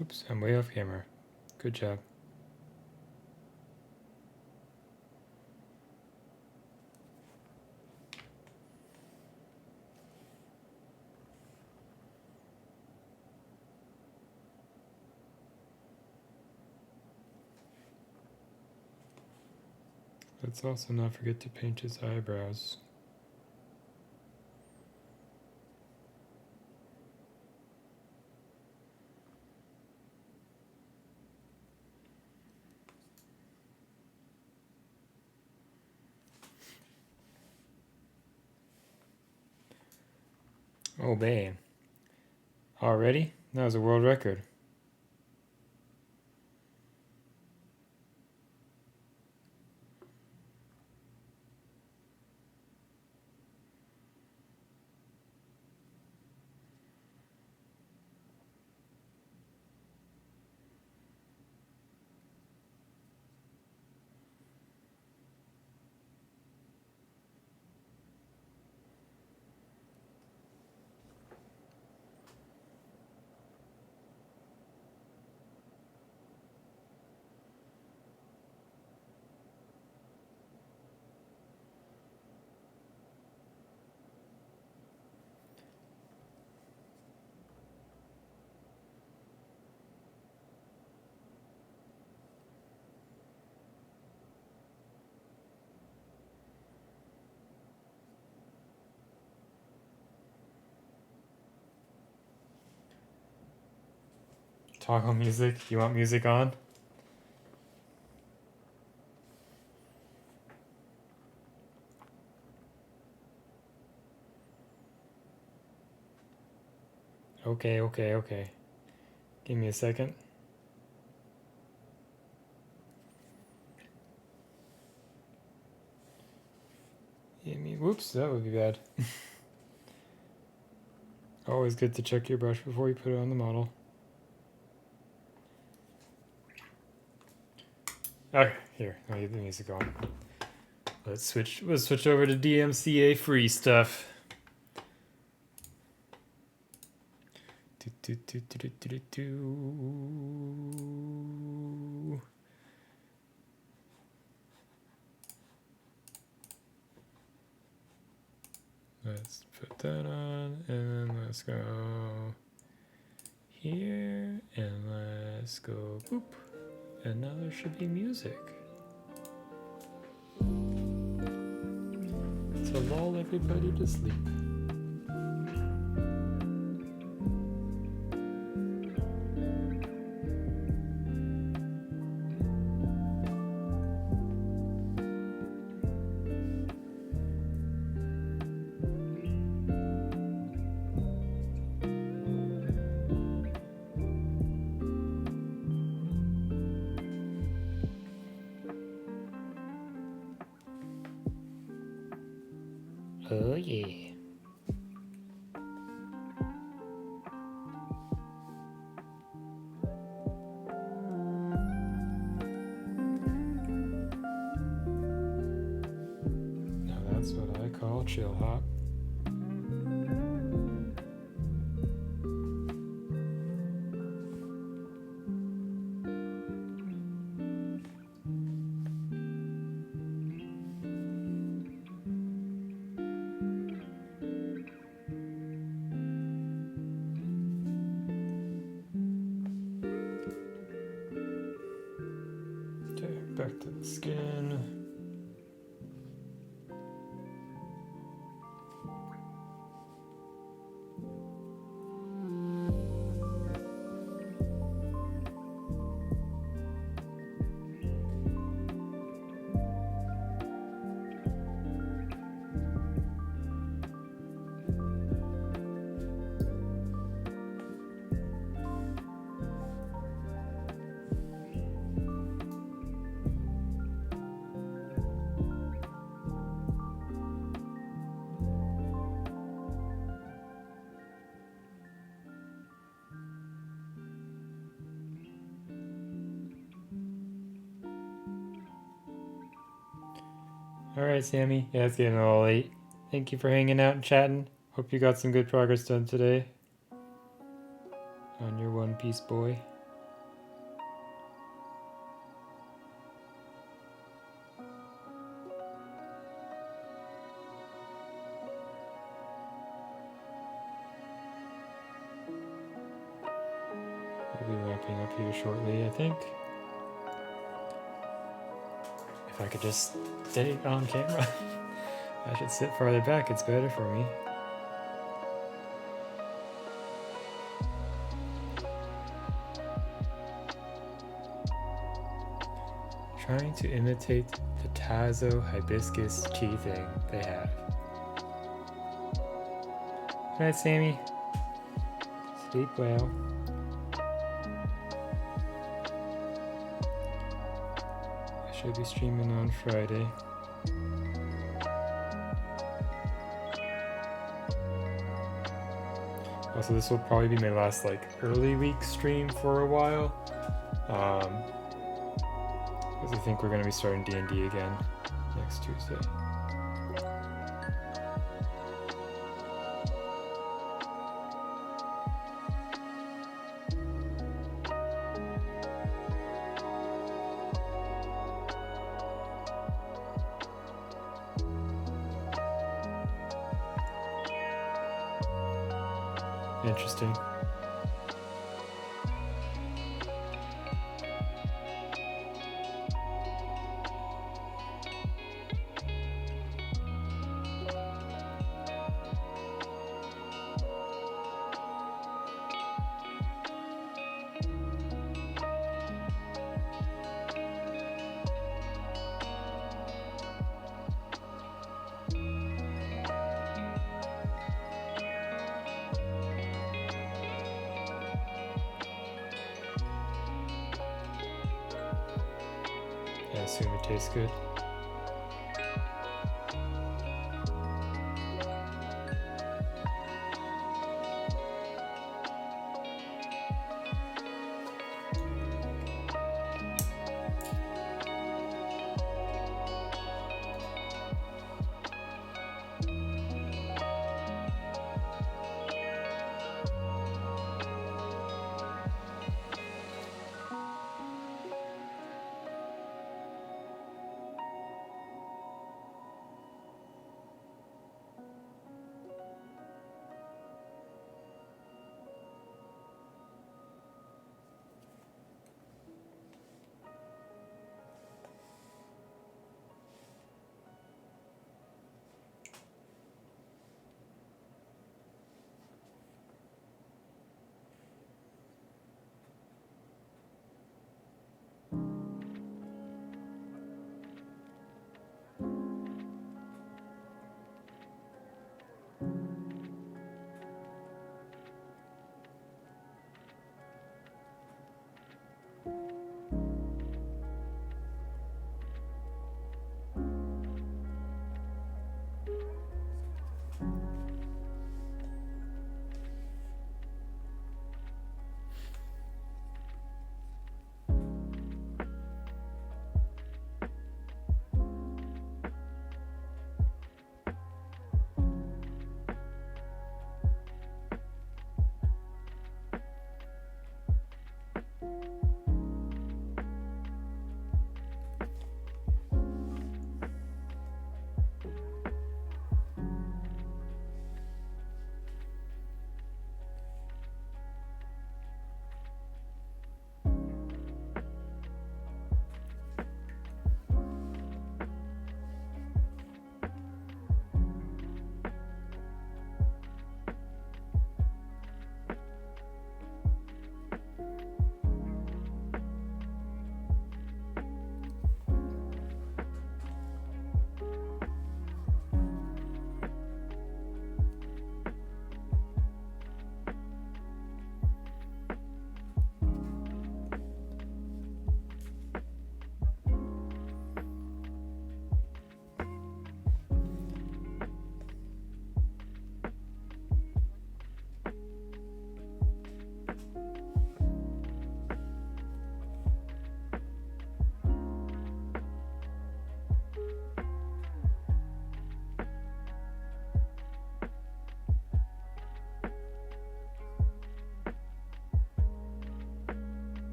Oops, I'm way off camera. Good job. Let's also not forget to paint his eyebrows. Oh, man. Already? That was a world record. Toggle music? You want music on? Okay. Give me a second. Whoops, that would be bad. Always good to check your brush before you put it on the model. Okay, here, I'll get the music on. Let's switch over to DMCA free stuff. Let's put that on, and let's go here, and let's go boop. And now there should be music. To lull everybody to sleep. Oh yeah. Now that's what I call chill hop. Back to the skin. Alright, Sammy. Yeah, it's getting a little late. Thank you for hanging out and chatting. Hope you got some good progress done today on your One Piece boy. wrapping up here shortly, I think. If I could just stay on camera. I should sit farther back, it's better for me. Trying to imitate the Tazo hibiscus tea thing they have. Good night, Sammy. Sleep well. I should be streaming on Friday. Also, this will probably be my last early week stream for a while. Because I think we're going to be starting D&D again next Tuesday. Interesting. I assume it tastes good.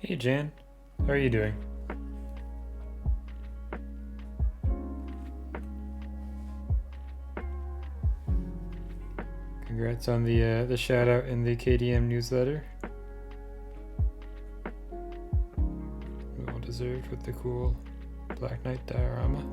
Hey Jan, how are you doing? Congrats on the shout out in the KDM newsletter. Well deserved with the cool Black Knight diorama.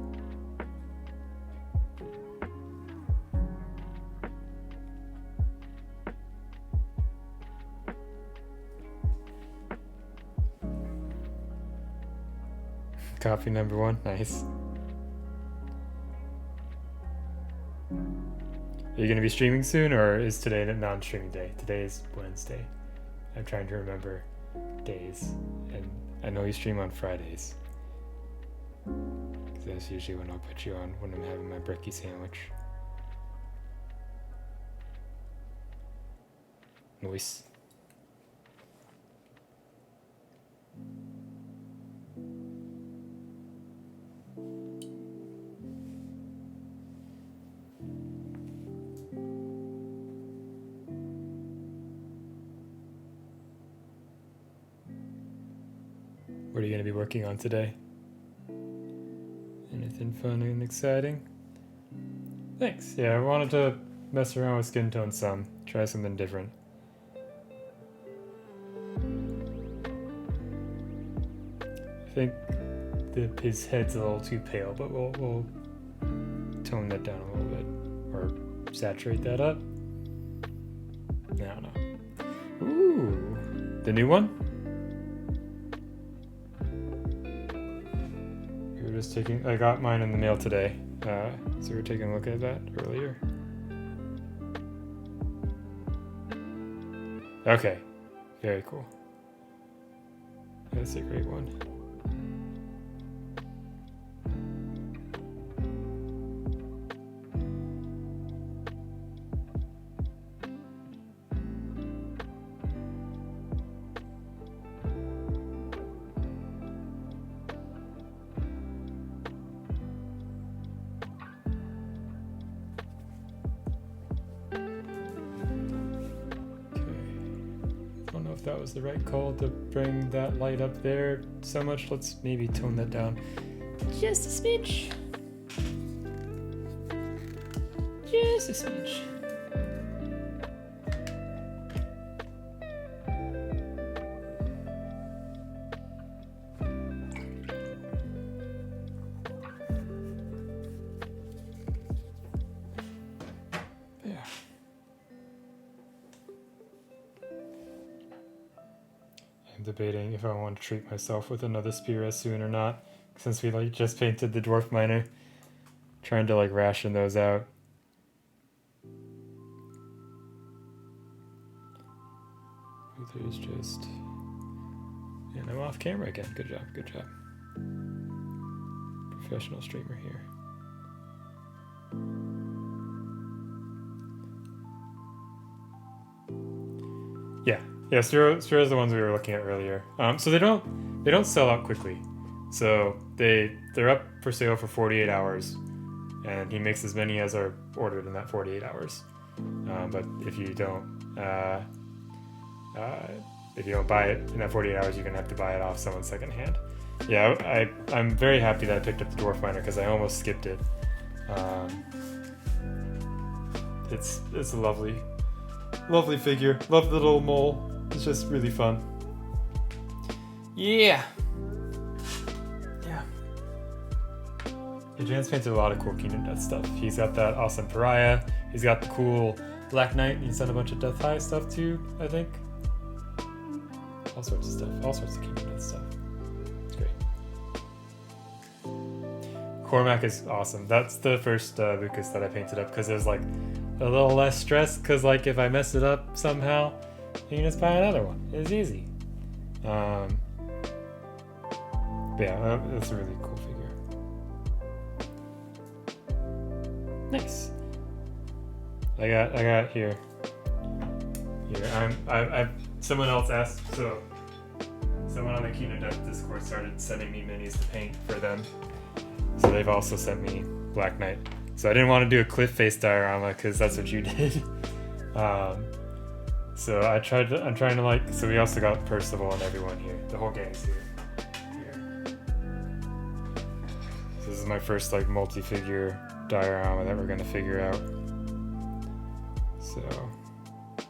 Copy number 1, nice. Are you going to be streaming soon, or is today a non-streaming day? Today is Wednesday. I'm trying to remember days, and I know you stream on Fridays. Because that's usually when I'll put you on when I'm having my brekkie sandwich. Nice. What are you going to be working on today? Anything fun and exciting? Thanks. Yeah, I wanted to mess around with skin tone some. Try something different. I think his head's a little too pale, but we'll tone that down a little bit. Or saturate that up. I don't know. Ooh! The new one? I got mine in the mail today, so we were taking a look at that earlier. Okay, very cool. That's a great one. That was the right call to bring that light up there so much. Let's maybe tone that down just a smidge. Just a smidge. Debating if I want to treat myself with another Spira soon or not, since we just painted the dwarf miner. Trying to ration those out. There's just, and I'm off camera again. Good job, good job. Professional streamer here. Yeah, Spira's the ones we were looking at earlier. So they don't sell out quickly. So they're up for sale for 48 hours, and he makes as many as are ordered in that 48 hours. But if you don't buy it in that 48 hours, you're gonna have to buy it off someone secondhand. Yeah, I'm very happy that I picked up the dwarf miner because I almost skipped it. It's a lovely figure. Love the little mole. It's just really fun. Yeah. Jan's painted a lot of cool Kingdom Death stuff. He's got that awesome Pariah. He's got the cool Black Knight. He's done a bunch of Death High stuff too, I think. All sorts of stuff. All sorts of Kingdom Death stuff. It's great. Cormac is awesome. That's the first Lucas that I painted up because there's a little less stress because if I mess it up somehow, you can just buy another one. It's easy. But yeah, that's a really cool figure. Nice. I got here. Someone else asked, so someone on the Kingdom Death Discord started sending me minis to paint for them. So they've also sent me Black Knight. So I didn't want to do a cliff face diorama because that's what you did. So I'm trying to so we also got Percival and everyone here. The whole gang's here. So this is my first multi-figure diorama that we're gonna figure out. So,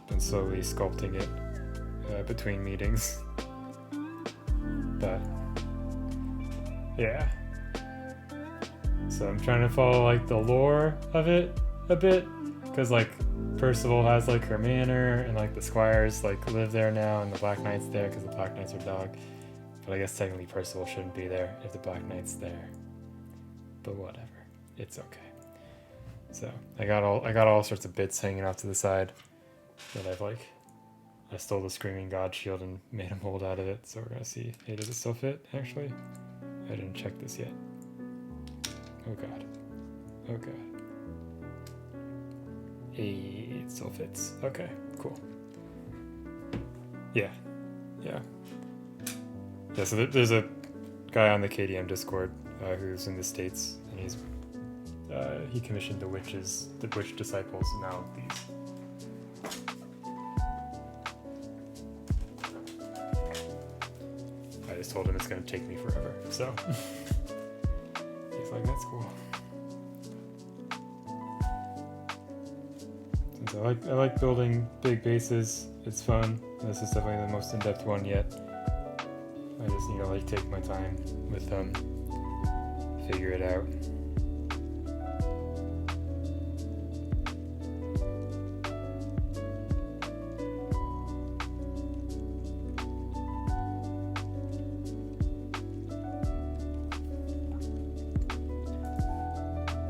been slowly sculpting it between meetings. But, yeah. So I'm trying to follow like the lore of it a bit, because like Percival has like her manor, and like the squires like live there now, and the Black Knight's there because the Black Knight's her dog. But I guess technically Percival shouldn't be there if the Black Knight's there. But whatever, it's okay. So I got all sorts of bits hanging off to the side that I stole the Screaming God shield and made a mold out of it. So we're gonna see. Hey, does it still fit? Actually, I didn't check this yet. Oh god. Oh god. Hey, it still fits. Okay, cool. Yeah. Yeah. Yeah, so there's a guy on the KDM Discord who's in the States, and he commissioned the witch disciples, and now these. I just told him it's gonna take me forever, so he's like, that's cool. Since I like building big bases, it's fun. This is definitely the most in-depth one yet. I just need to like take my time with them, figure it out.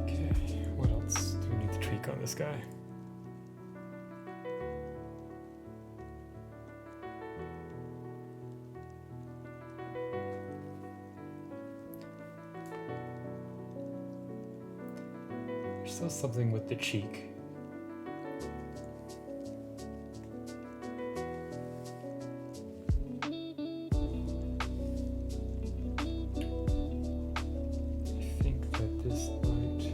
Okay, what else do we need to tweak on this guy? Still something with the cheek. I think that this light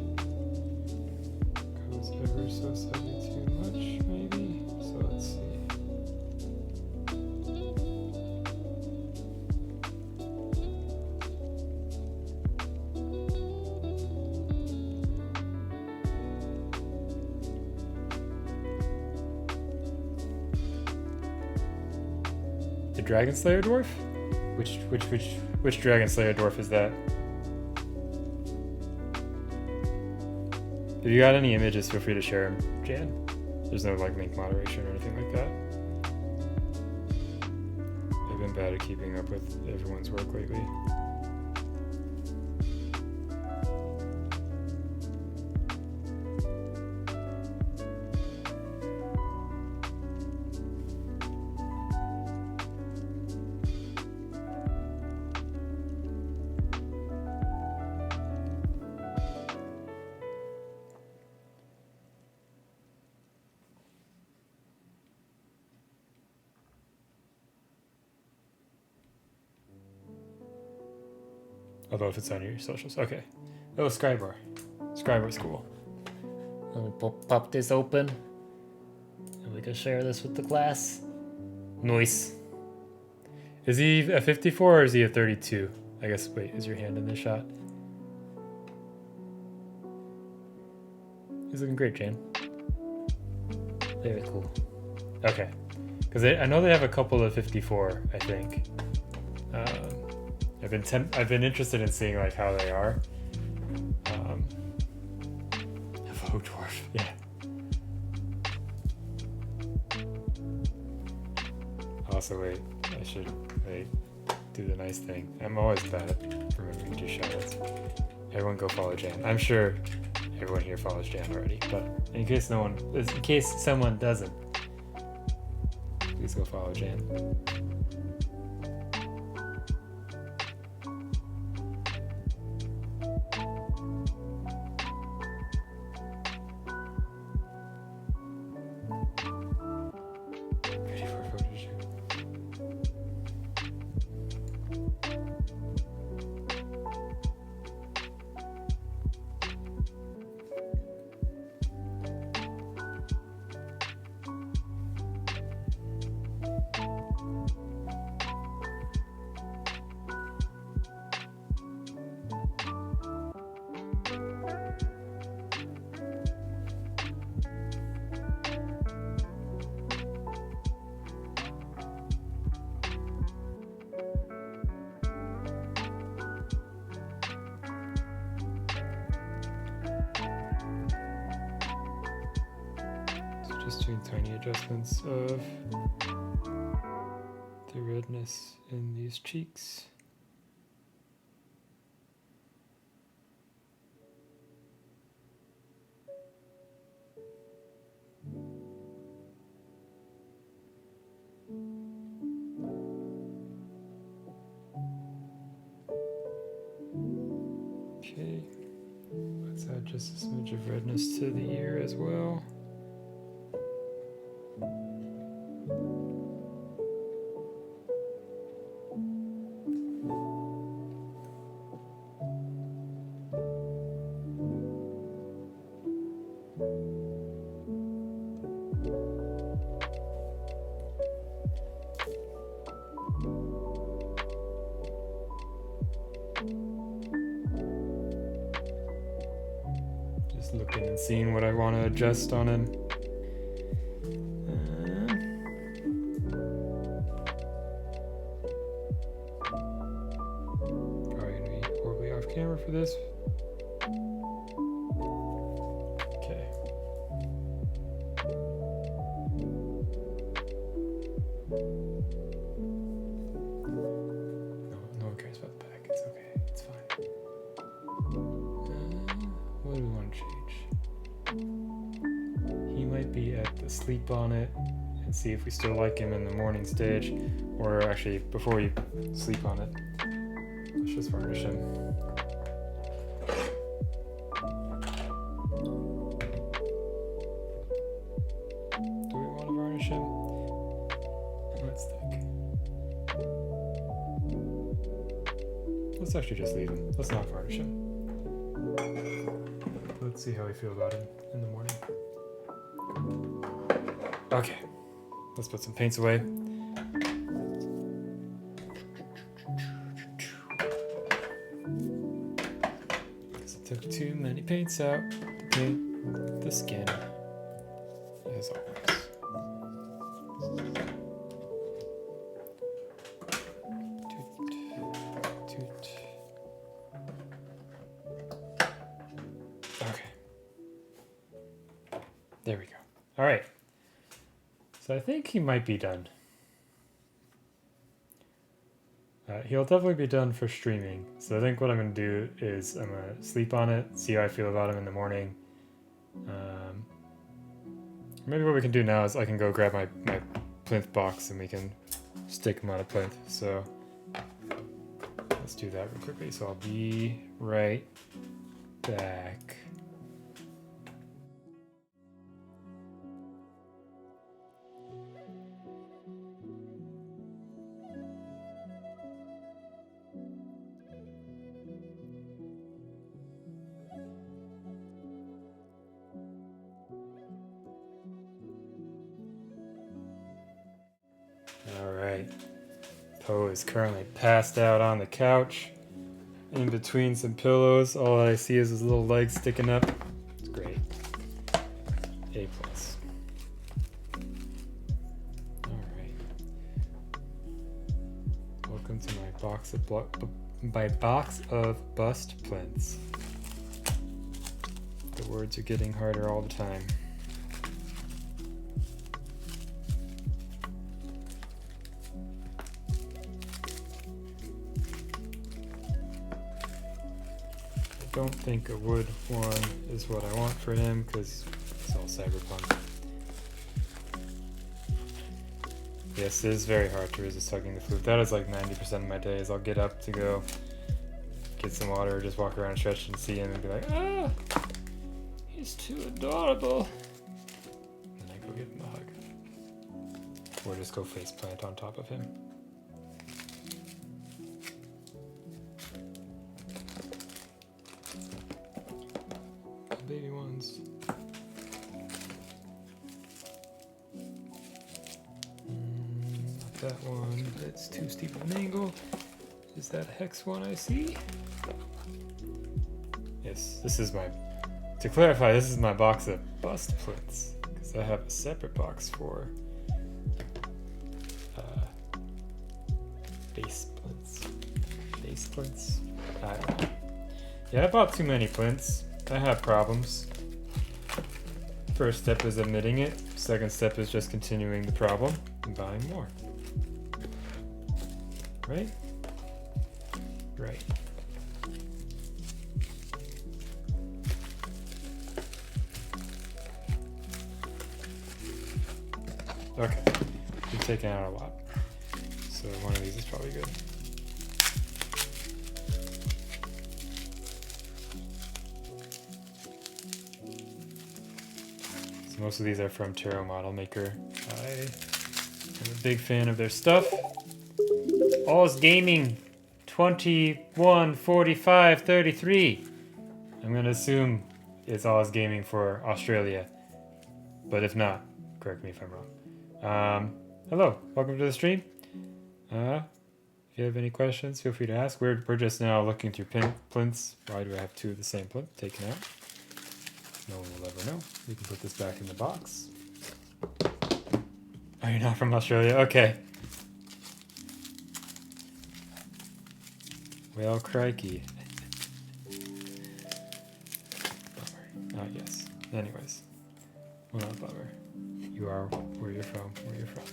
goes ever so slightly too much, maybe. So let's see. The Dragon Slayer dwarf? Which Dragon Slayer dwarf is that? If you got any images, feel free to share them, Jan. There's no like link moderation or anything like that. I've been bad at keeping up with everyone's work lately. Although if it's on your socials. Okay. Oh, Skybar. Skybar's cool. Let me pop this open, and we can share this with the class. Nice. Is he a 54 or is he a 32? I guess, wait, is your hand in this shot? He's looking great, Jane. Very cool. Okay. Because I know they have a couple of 54, I think. I've been interested in seeing like how they are. Vogue dwarf, yeah. Also, wait, I should do the nice thing. I'm always bad at remembering to do shoutouts. Everyone go follow Jan. I'm sure everyone here follows Jan already, but in case someone doesn't, please go follow Jan. doing tiny adjustments of the redness in these cheeks. Okay, let's add just a smidge of redness to the ear as well. Just looking and seeing what I want to adjust on him. Probably gonna be horribly off camera for this. Okay. No one cares about the back. It's okay. It's fine. What do we want to change? He might be at the sleep on it, and see if we still like him in the morning stage, or actually before we sleep on it. Let's just varnish him. Do we want to varnish him? Let's think. Let's actually just leave him. Let's not varnish him. Let's see how we feel about him in the morning. Okay, let's put some paints away. Because I took too many paints out to paint the skin, as always. Toot. Okay. There we go. All right. So I think he might be done. He'll definitely be done for streaming. So I think what I'm going to do is I'm going to sleep on it, see how I feel about him in the morning. Maybe what we can do now is I can go grab my plinth box and we can stick him on a plinth. So let's do that real quickly. So I'll be right back. Alright, Poe is currently passed out on the couch, in between some pillows. All I see is his little legs sticking up. It's great. A+. Alright. Welcome to my box of bust plinths. The words are getting harder all the time. I don't think a wood one is what I want for him because it's all cyberpunk. Yes, it is very hard to resist hugging the flute. That is like 90% of my days. I'll get up to go get some water, or just walk around and stretch and see him and be like, ah, he's too adorable. And then I go give him a hug. Or just go face plant on top of him. Baby ones. Not that one. That's too steep of an angle. Is that a hex one I see? Yes, this is my... To clarify, this is my box of bust plinths. Because I have a separate box for base plinths. Base plinths? I don't know. Yeah, I bought too many plinths. I have problems. First step is admitting it. Second step is just continuing the problem and buying more. Right? Right. Okay. We've taken out a lot. So one of these is probably good. So most of these are from Tarot Model Maker. I am a big fan of their stuff. All's Gaming 21 45 33. I'm gonna assume it's All's Gaming for Australia. But if not, correct me if I'm wrong. Hello, welcome to the stream. If you have any questions, feel free to ask. We're just now looking through plinths. Why do I have two of the same plinth taken out? No one will ever know. We can put this back in the box. Oh, you're not from Australia? Okay. Well, crikey. Bummer. Yes. Anyways. Well, not bummer. You are where you're from. Where you're from.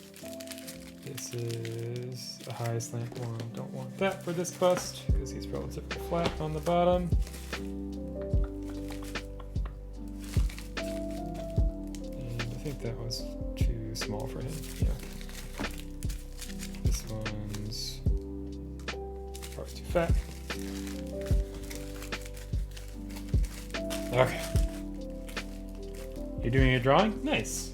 This is a high slant one. Don't want that for this bust because he's relatively flat on the bottom. And I think that was too small for him. Yeah. This one's probably too fat. Okay. You're doing a drawing? Nice.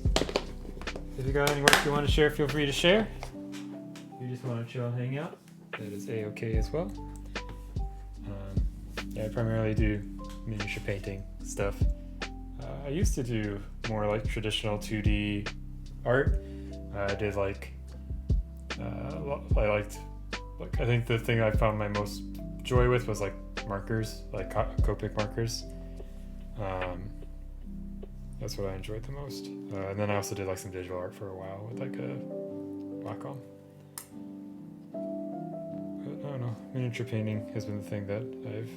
If you got any work you want to share, feel free to share. If you just want to chill and hang out, that is a-okay as well. Yeah, I primarily do miniature painting stuff. I used to do more like traditional 2D art. I did I think the thing I found my most joy with was like markers, like Copic markers. That's what I enjoyed the most. And then I also did like some digital art for a while with like a Wacom. But I don't know, miniature painting has been the thing that I've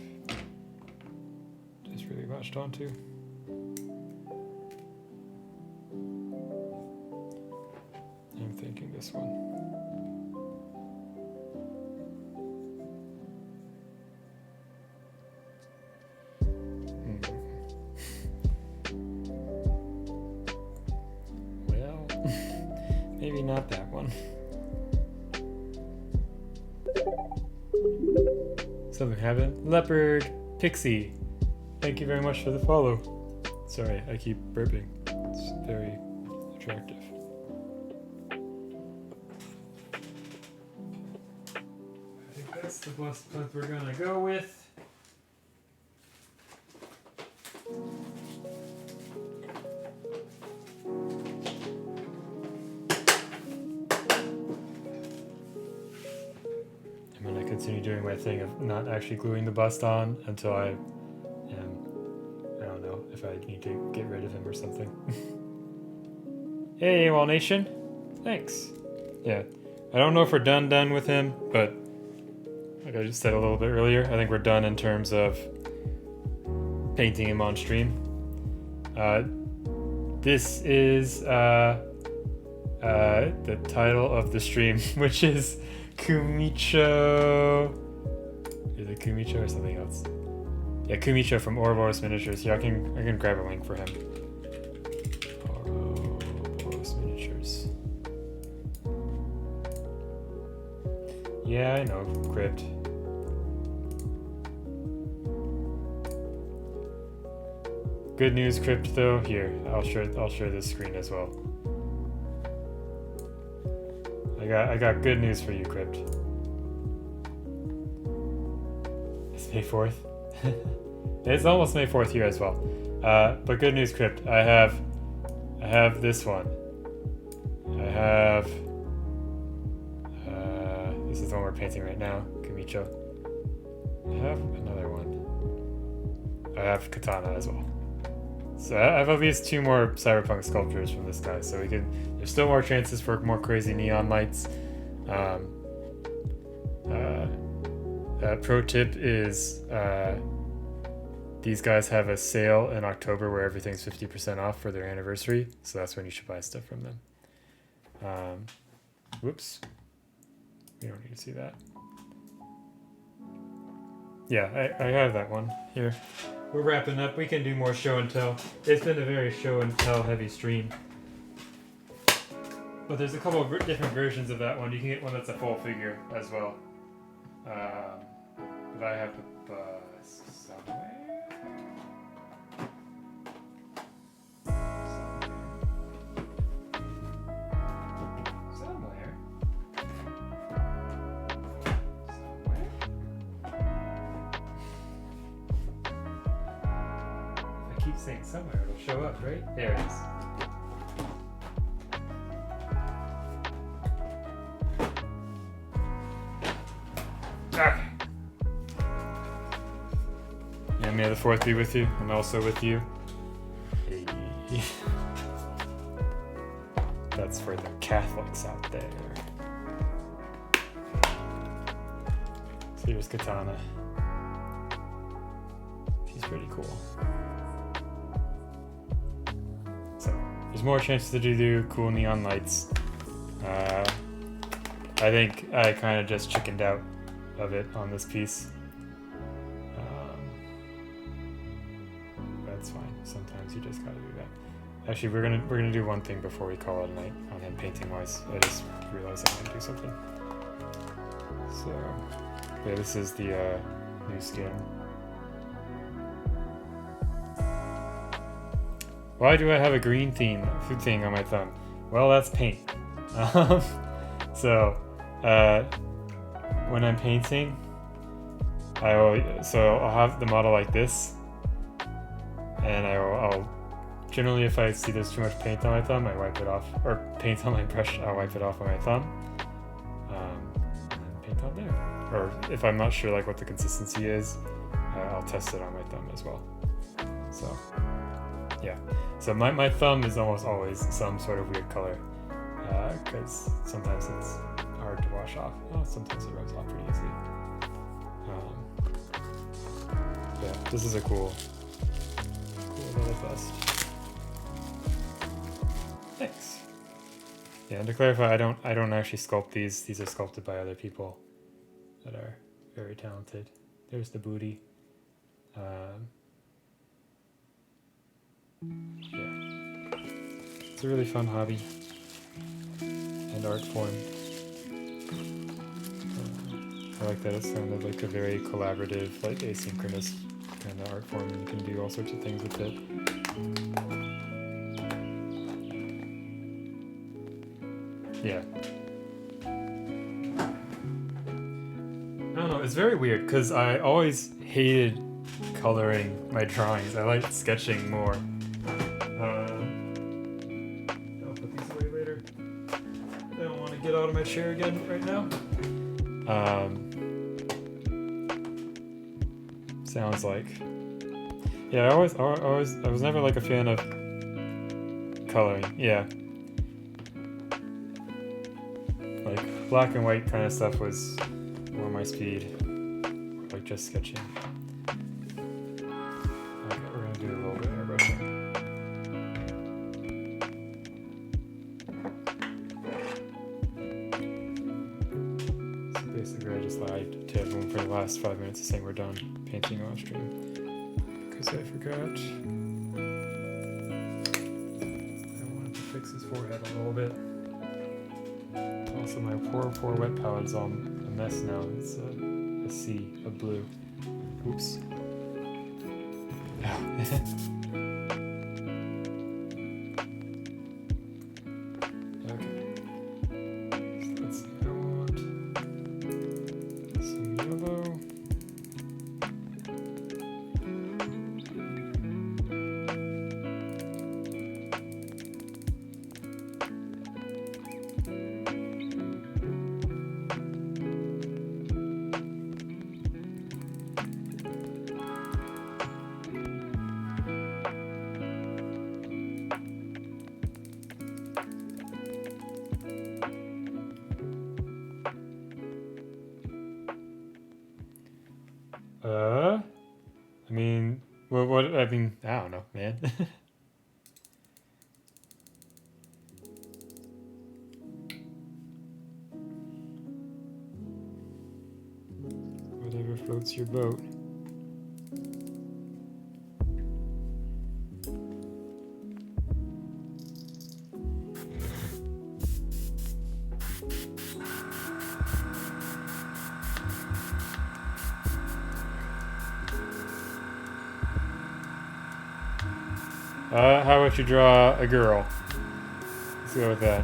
just really latched onto. I'm thinking this one. Maybe not that one. Something happened. Leopard Pixie. Thank you very much for the follow. Sorry, I keep burping. It's very attractive. I think that's the bust plinth we're gonna go with. Continue doing my thing of not actually gluing the bust on until I don't know, if I need to get rid of him or something. Hey, Wall Nation. Thanks. Yeah. I don't know if we're done with him, but like I just said a little bit earlier, I think we're done in terms of painting him on stream. This is the title of the stream, which is Kumicho. Is it Kumicho or something else? Yeah, Kumicho from Ouroboros Miniatures. Here, I can grab a link for him. Ouroboros Miniatures. Yeah, I know, Crypt. Good news, Crypt. Though, here I'll share this screen as well. I got good news for you, Crypt. It's May 4th. It's almost May 4th here as well. But good news, Crypt. I have this one. I have this is the one we're painting right now, Kumicho. I have another one. I have Katana as well. So I have at least 2 more cyberpunk sculptures from this guy, so there's still more chances for more crazy neon lights. Pro tip is these guys have a sale in October where everything's 50% off for their anniversary, so that's when you should buy stuff from them. Whoops. We don't need to see that. Yeah, I have that one here. We're wrapping up. We can do more show and tell. It's been a very show and tell heavy stream. But there's a couple of different versions of that one. You can get one that's a full figure as well. But I have the bus somewhere. Saying somewhere it'll show up, right? There it is. Okay. And may the fourth be with you, and also with you. Hey. That's for the Catholics out there. So here's Katana. She's pretty cool. There's more chances to do cool neon lights. I think I kind of just chickened out of it on this piece. That's fine. Sometimes you just gotta do that. Actually, we're gonna do one thing before we call it a night on him painting wise. I just realized I want to do something. So yeah, this is the new skin. Why do I have a green food thing on my thumb? Well, that's paint. So when I'm painting, I'll have the model like this, and I'll generally, if I see there's too much paint on my thumb, I wipe it off, or paint on my brush, I'll wipe it off on my thumb, and paint on there. Or if I'm not sure like what the consistency is, I'll test it on my thumb as well. So. Yeah, so my thumb is almost always some sort of weird color, because sometimes it's hard to wash off. Oh, sometimes it rubs off pretty easily. Yeah, this is a cool little bust. Thanks. Yeah, and to clarify, I don't actually sculpt these. These are sculpted by other people that are very talented. There's the booty. Yeah, it's a really fun hobby and art form. I like that it's kind of like a very collaborative, like asynchronous kind of art form, and you can do all sorts of things with it. Yeah. I don't know, it's very weird because I always hated coloring my drawings. I like sketching more. I'll put these away later. I don't want to get out of my chair again right now. Sounds like. Yeah, I was never like a fan of coloring. Yeah. Like black and white kind of stuff was more my speed. Like just sketching. Okay, we're gonna do a little bit of airbrushing. So basically I just lied to everyone for the last 5 minutes saying we're done painting on stream. Because I forgot. I wanted to fix his forehead a little bit. Also, my poor wet palette's all a mess now. It's a sea of blue. Oops. Ow. Okay. So let's see. I want some yellow. I mean, I mean, I don't know, man. Whatever floats your boat. How about you draw a girl? Let's go with that.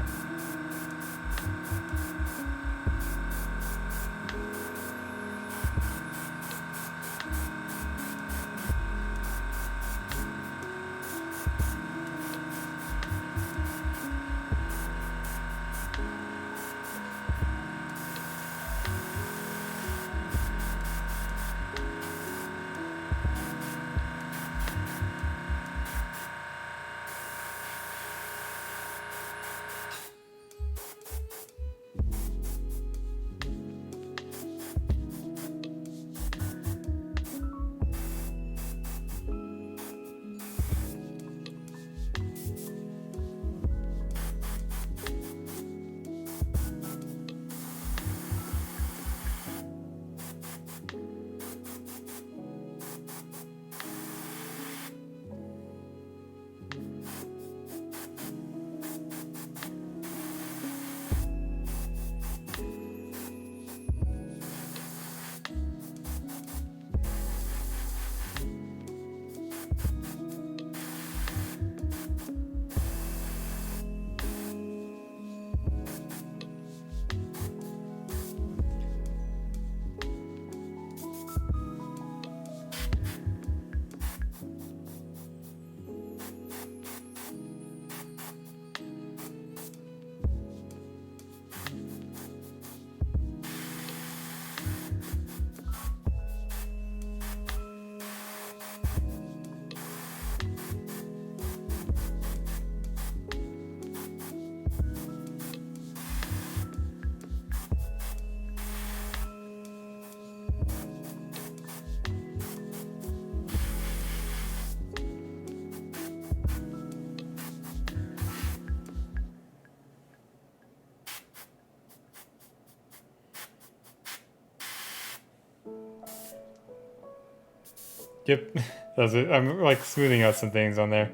Yep, that's it. I'm like smoothing out some things on there.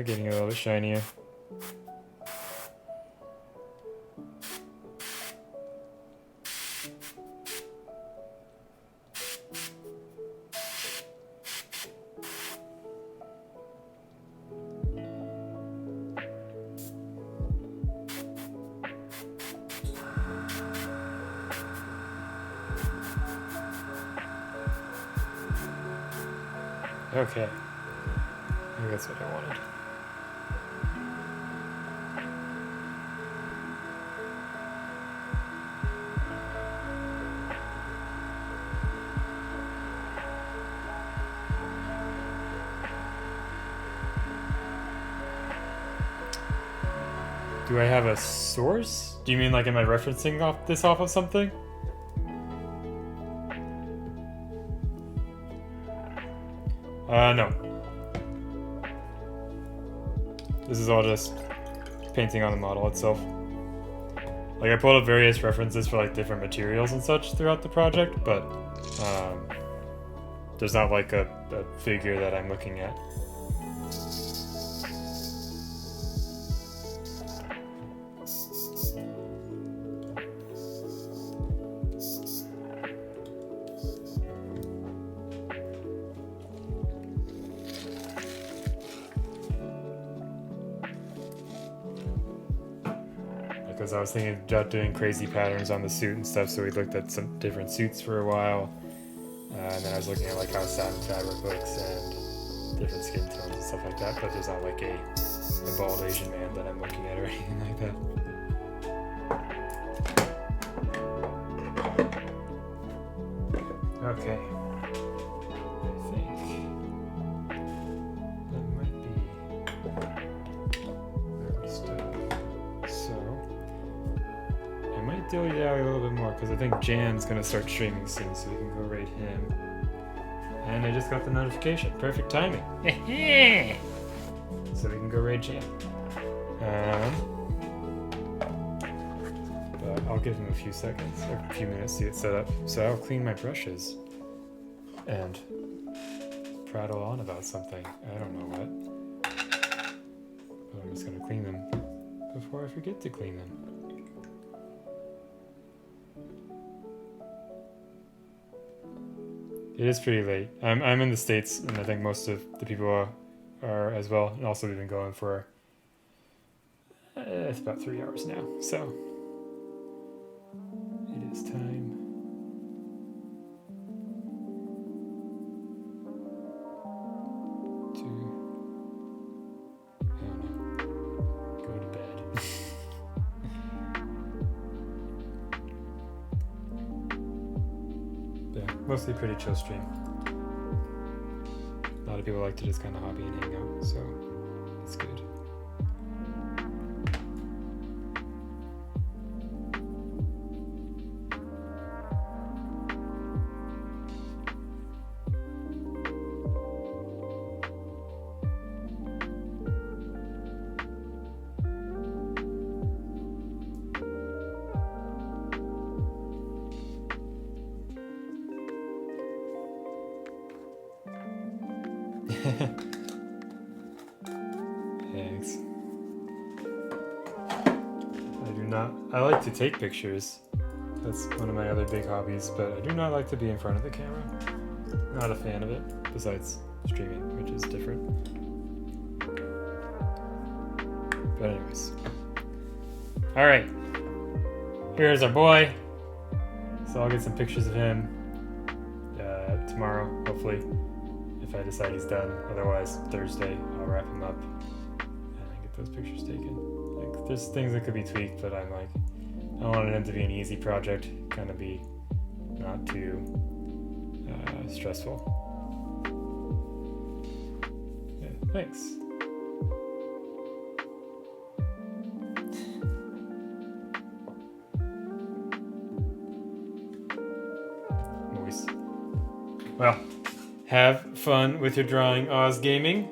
Getting a little bit shinier. Okay. I think that's what I wanted. Do I have a source? Do you mean like am I referencing off of something? No. This is all just painting on the model itself. Like I pulled up various references for like different materials and such throughout the project, but there's not like a figure that I'm looking at. Because I was thinking about doing crazy patterns on the suit and stuff, so we looked at some different suits for a while, and then I was looking at like how satin fabric looks and different skin tones and stuff like that, but there's not like a bald Asian man that I'm looking at or anything like that. Okay. I think that might be where we stood. So I might dilly-dally a little bit more because I think Jan's gonna start streaming soon, so we can go raid him. And I just got the notification. Perfect timing. So we can go raid jam. But I'll give him a few seconds, or a few minutes to get set up. So I'll clean my brushes and prattle on about something. I don't know what. But I'm just gonna clean them before I forget to clean them. It is pretty late. I'm in the States, and I think most of the people are as well. And also, we've been going for it's about 3 hours now. So it is time to go to bed. Yeah, mostly pretty chill stream. A lot of people like to just kind of hobby and hang out, so it's good. Thanks. I like to take pictures. That's one of my other big hobbies, but I do not like to be in front of the camera. Not a fan of it, besides streaming, which is different. But anyways. Alright. Here's our boy. So I'll get some pictures of him tomorrow, hopefully. If I decide he's done. Otherwise, Thursday, I'll wrap him up and get those pictures taken. Like, there's things that could be tweaked, but I'm like, I wanted him to be an easy project, kind of be not too stressful. Yeah, thanks. Noise. Well. Have fun with your drawing, Oz Gaming.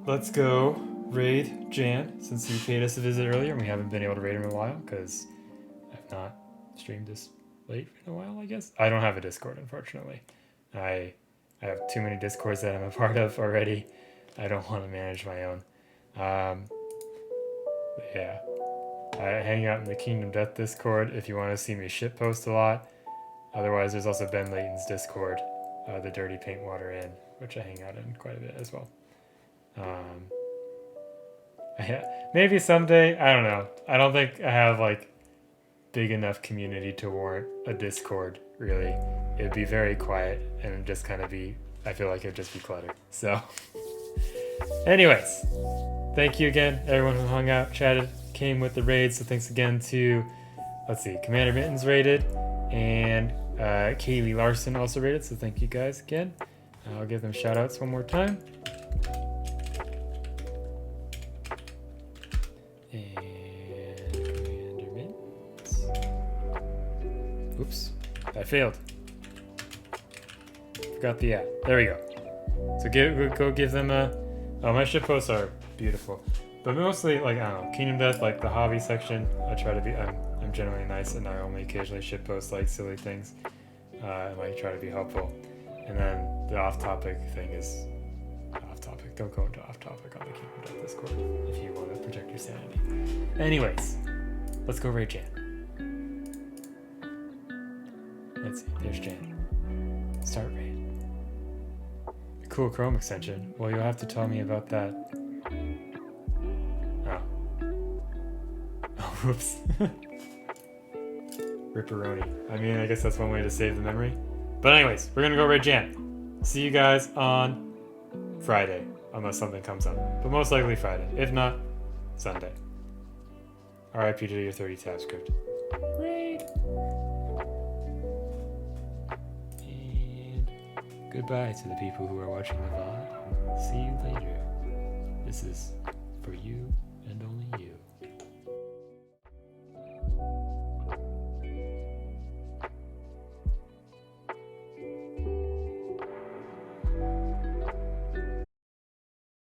Let's go raid Jan, since he paid us a visit earlier and we haven't been able to raid him in a while because I've not streamed this late in a while, I guess. I don't have a Discord, unfortunately. I have too many Discords that I'm a part of already. I don't want to manage my own. Yeah. I hang out in the Kingdom Death Discord if you want to see me shitpost a lot. Otherwise, there's also Ben Layton's Discord. The Dirty Paint Water Inn, which I hang out in quite a bit as well. Maybe someday, I don't know. I don't think I have like big enough community to warrant a Discord, really. It'd be very quiet and it'd just kind of be, I feel like it'd just be cluttered. So, anyways, thank you again, everyone who hung out, chatted, came with the raid. So thanks again to, let's see, Commander Mittens raided, and Kaylee Larson also rated, so thank you guys again. I'll give them shout outs one more time. And Commander Mittens. Oops, I failed. Forgot the app. There we go. So go give them a. Oh, my shitposts are beautiful, but mostly like I don't know, Kingdom Death, like the hobby section. I try to be. I'm generally nice, and I only occasionally shitpost like silly things. And like try to be helpful. And then the off-topic thing is off-topic. Don't go into off-topic on the Kingdom Death Discord if you want to protect your sanity. Anyways, let's go raid Jan. Let's see. There's Jan. Start raid. A cool Chrome extension. Well, you'll have to tell me about that. Oh. Oh, whoops. Ripperoni. I mean, I guess that's one way to save the memory. But anyways, we're gonna go raid Jan. See you guys on Friday, unless something comes up. But most likely Friday. If not, Sunday. RIP to your 30 tab script. Raid! And goodbye to the people who are watching the VOD. See you later. This is for you and only you.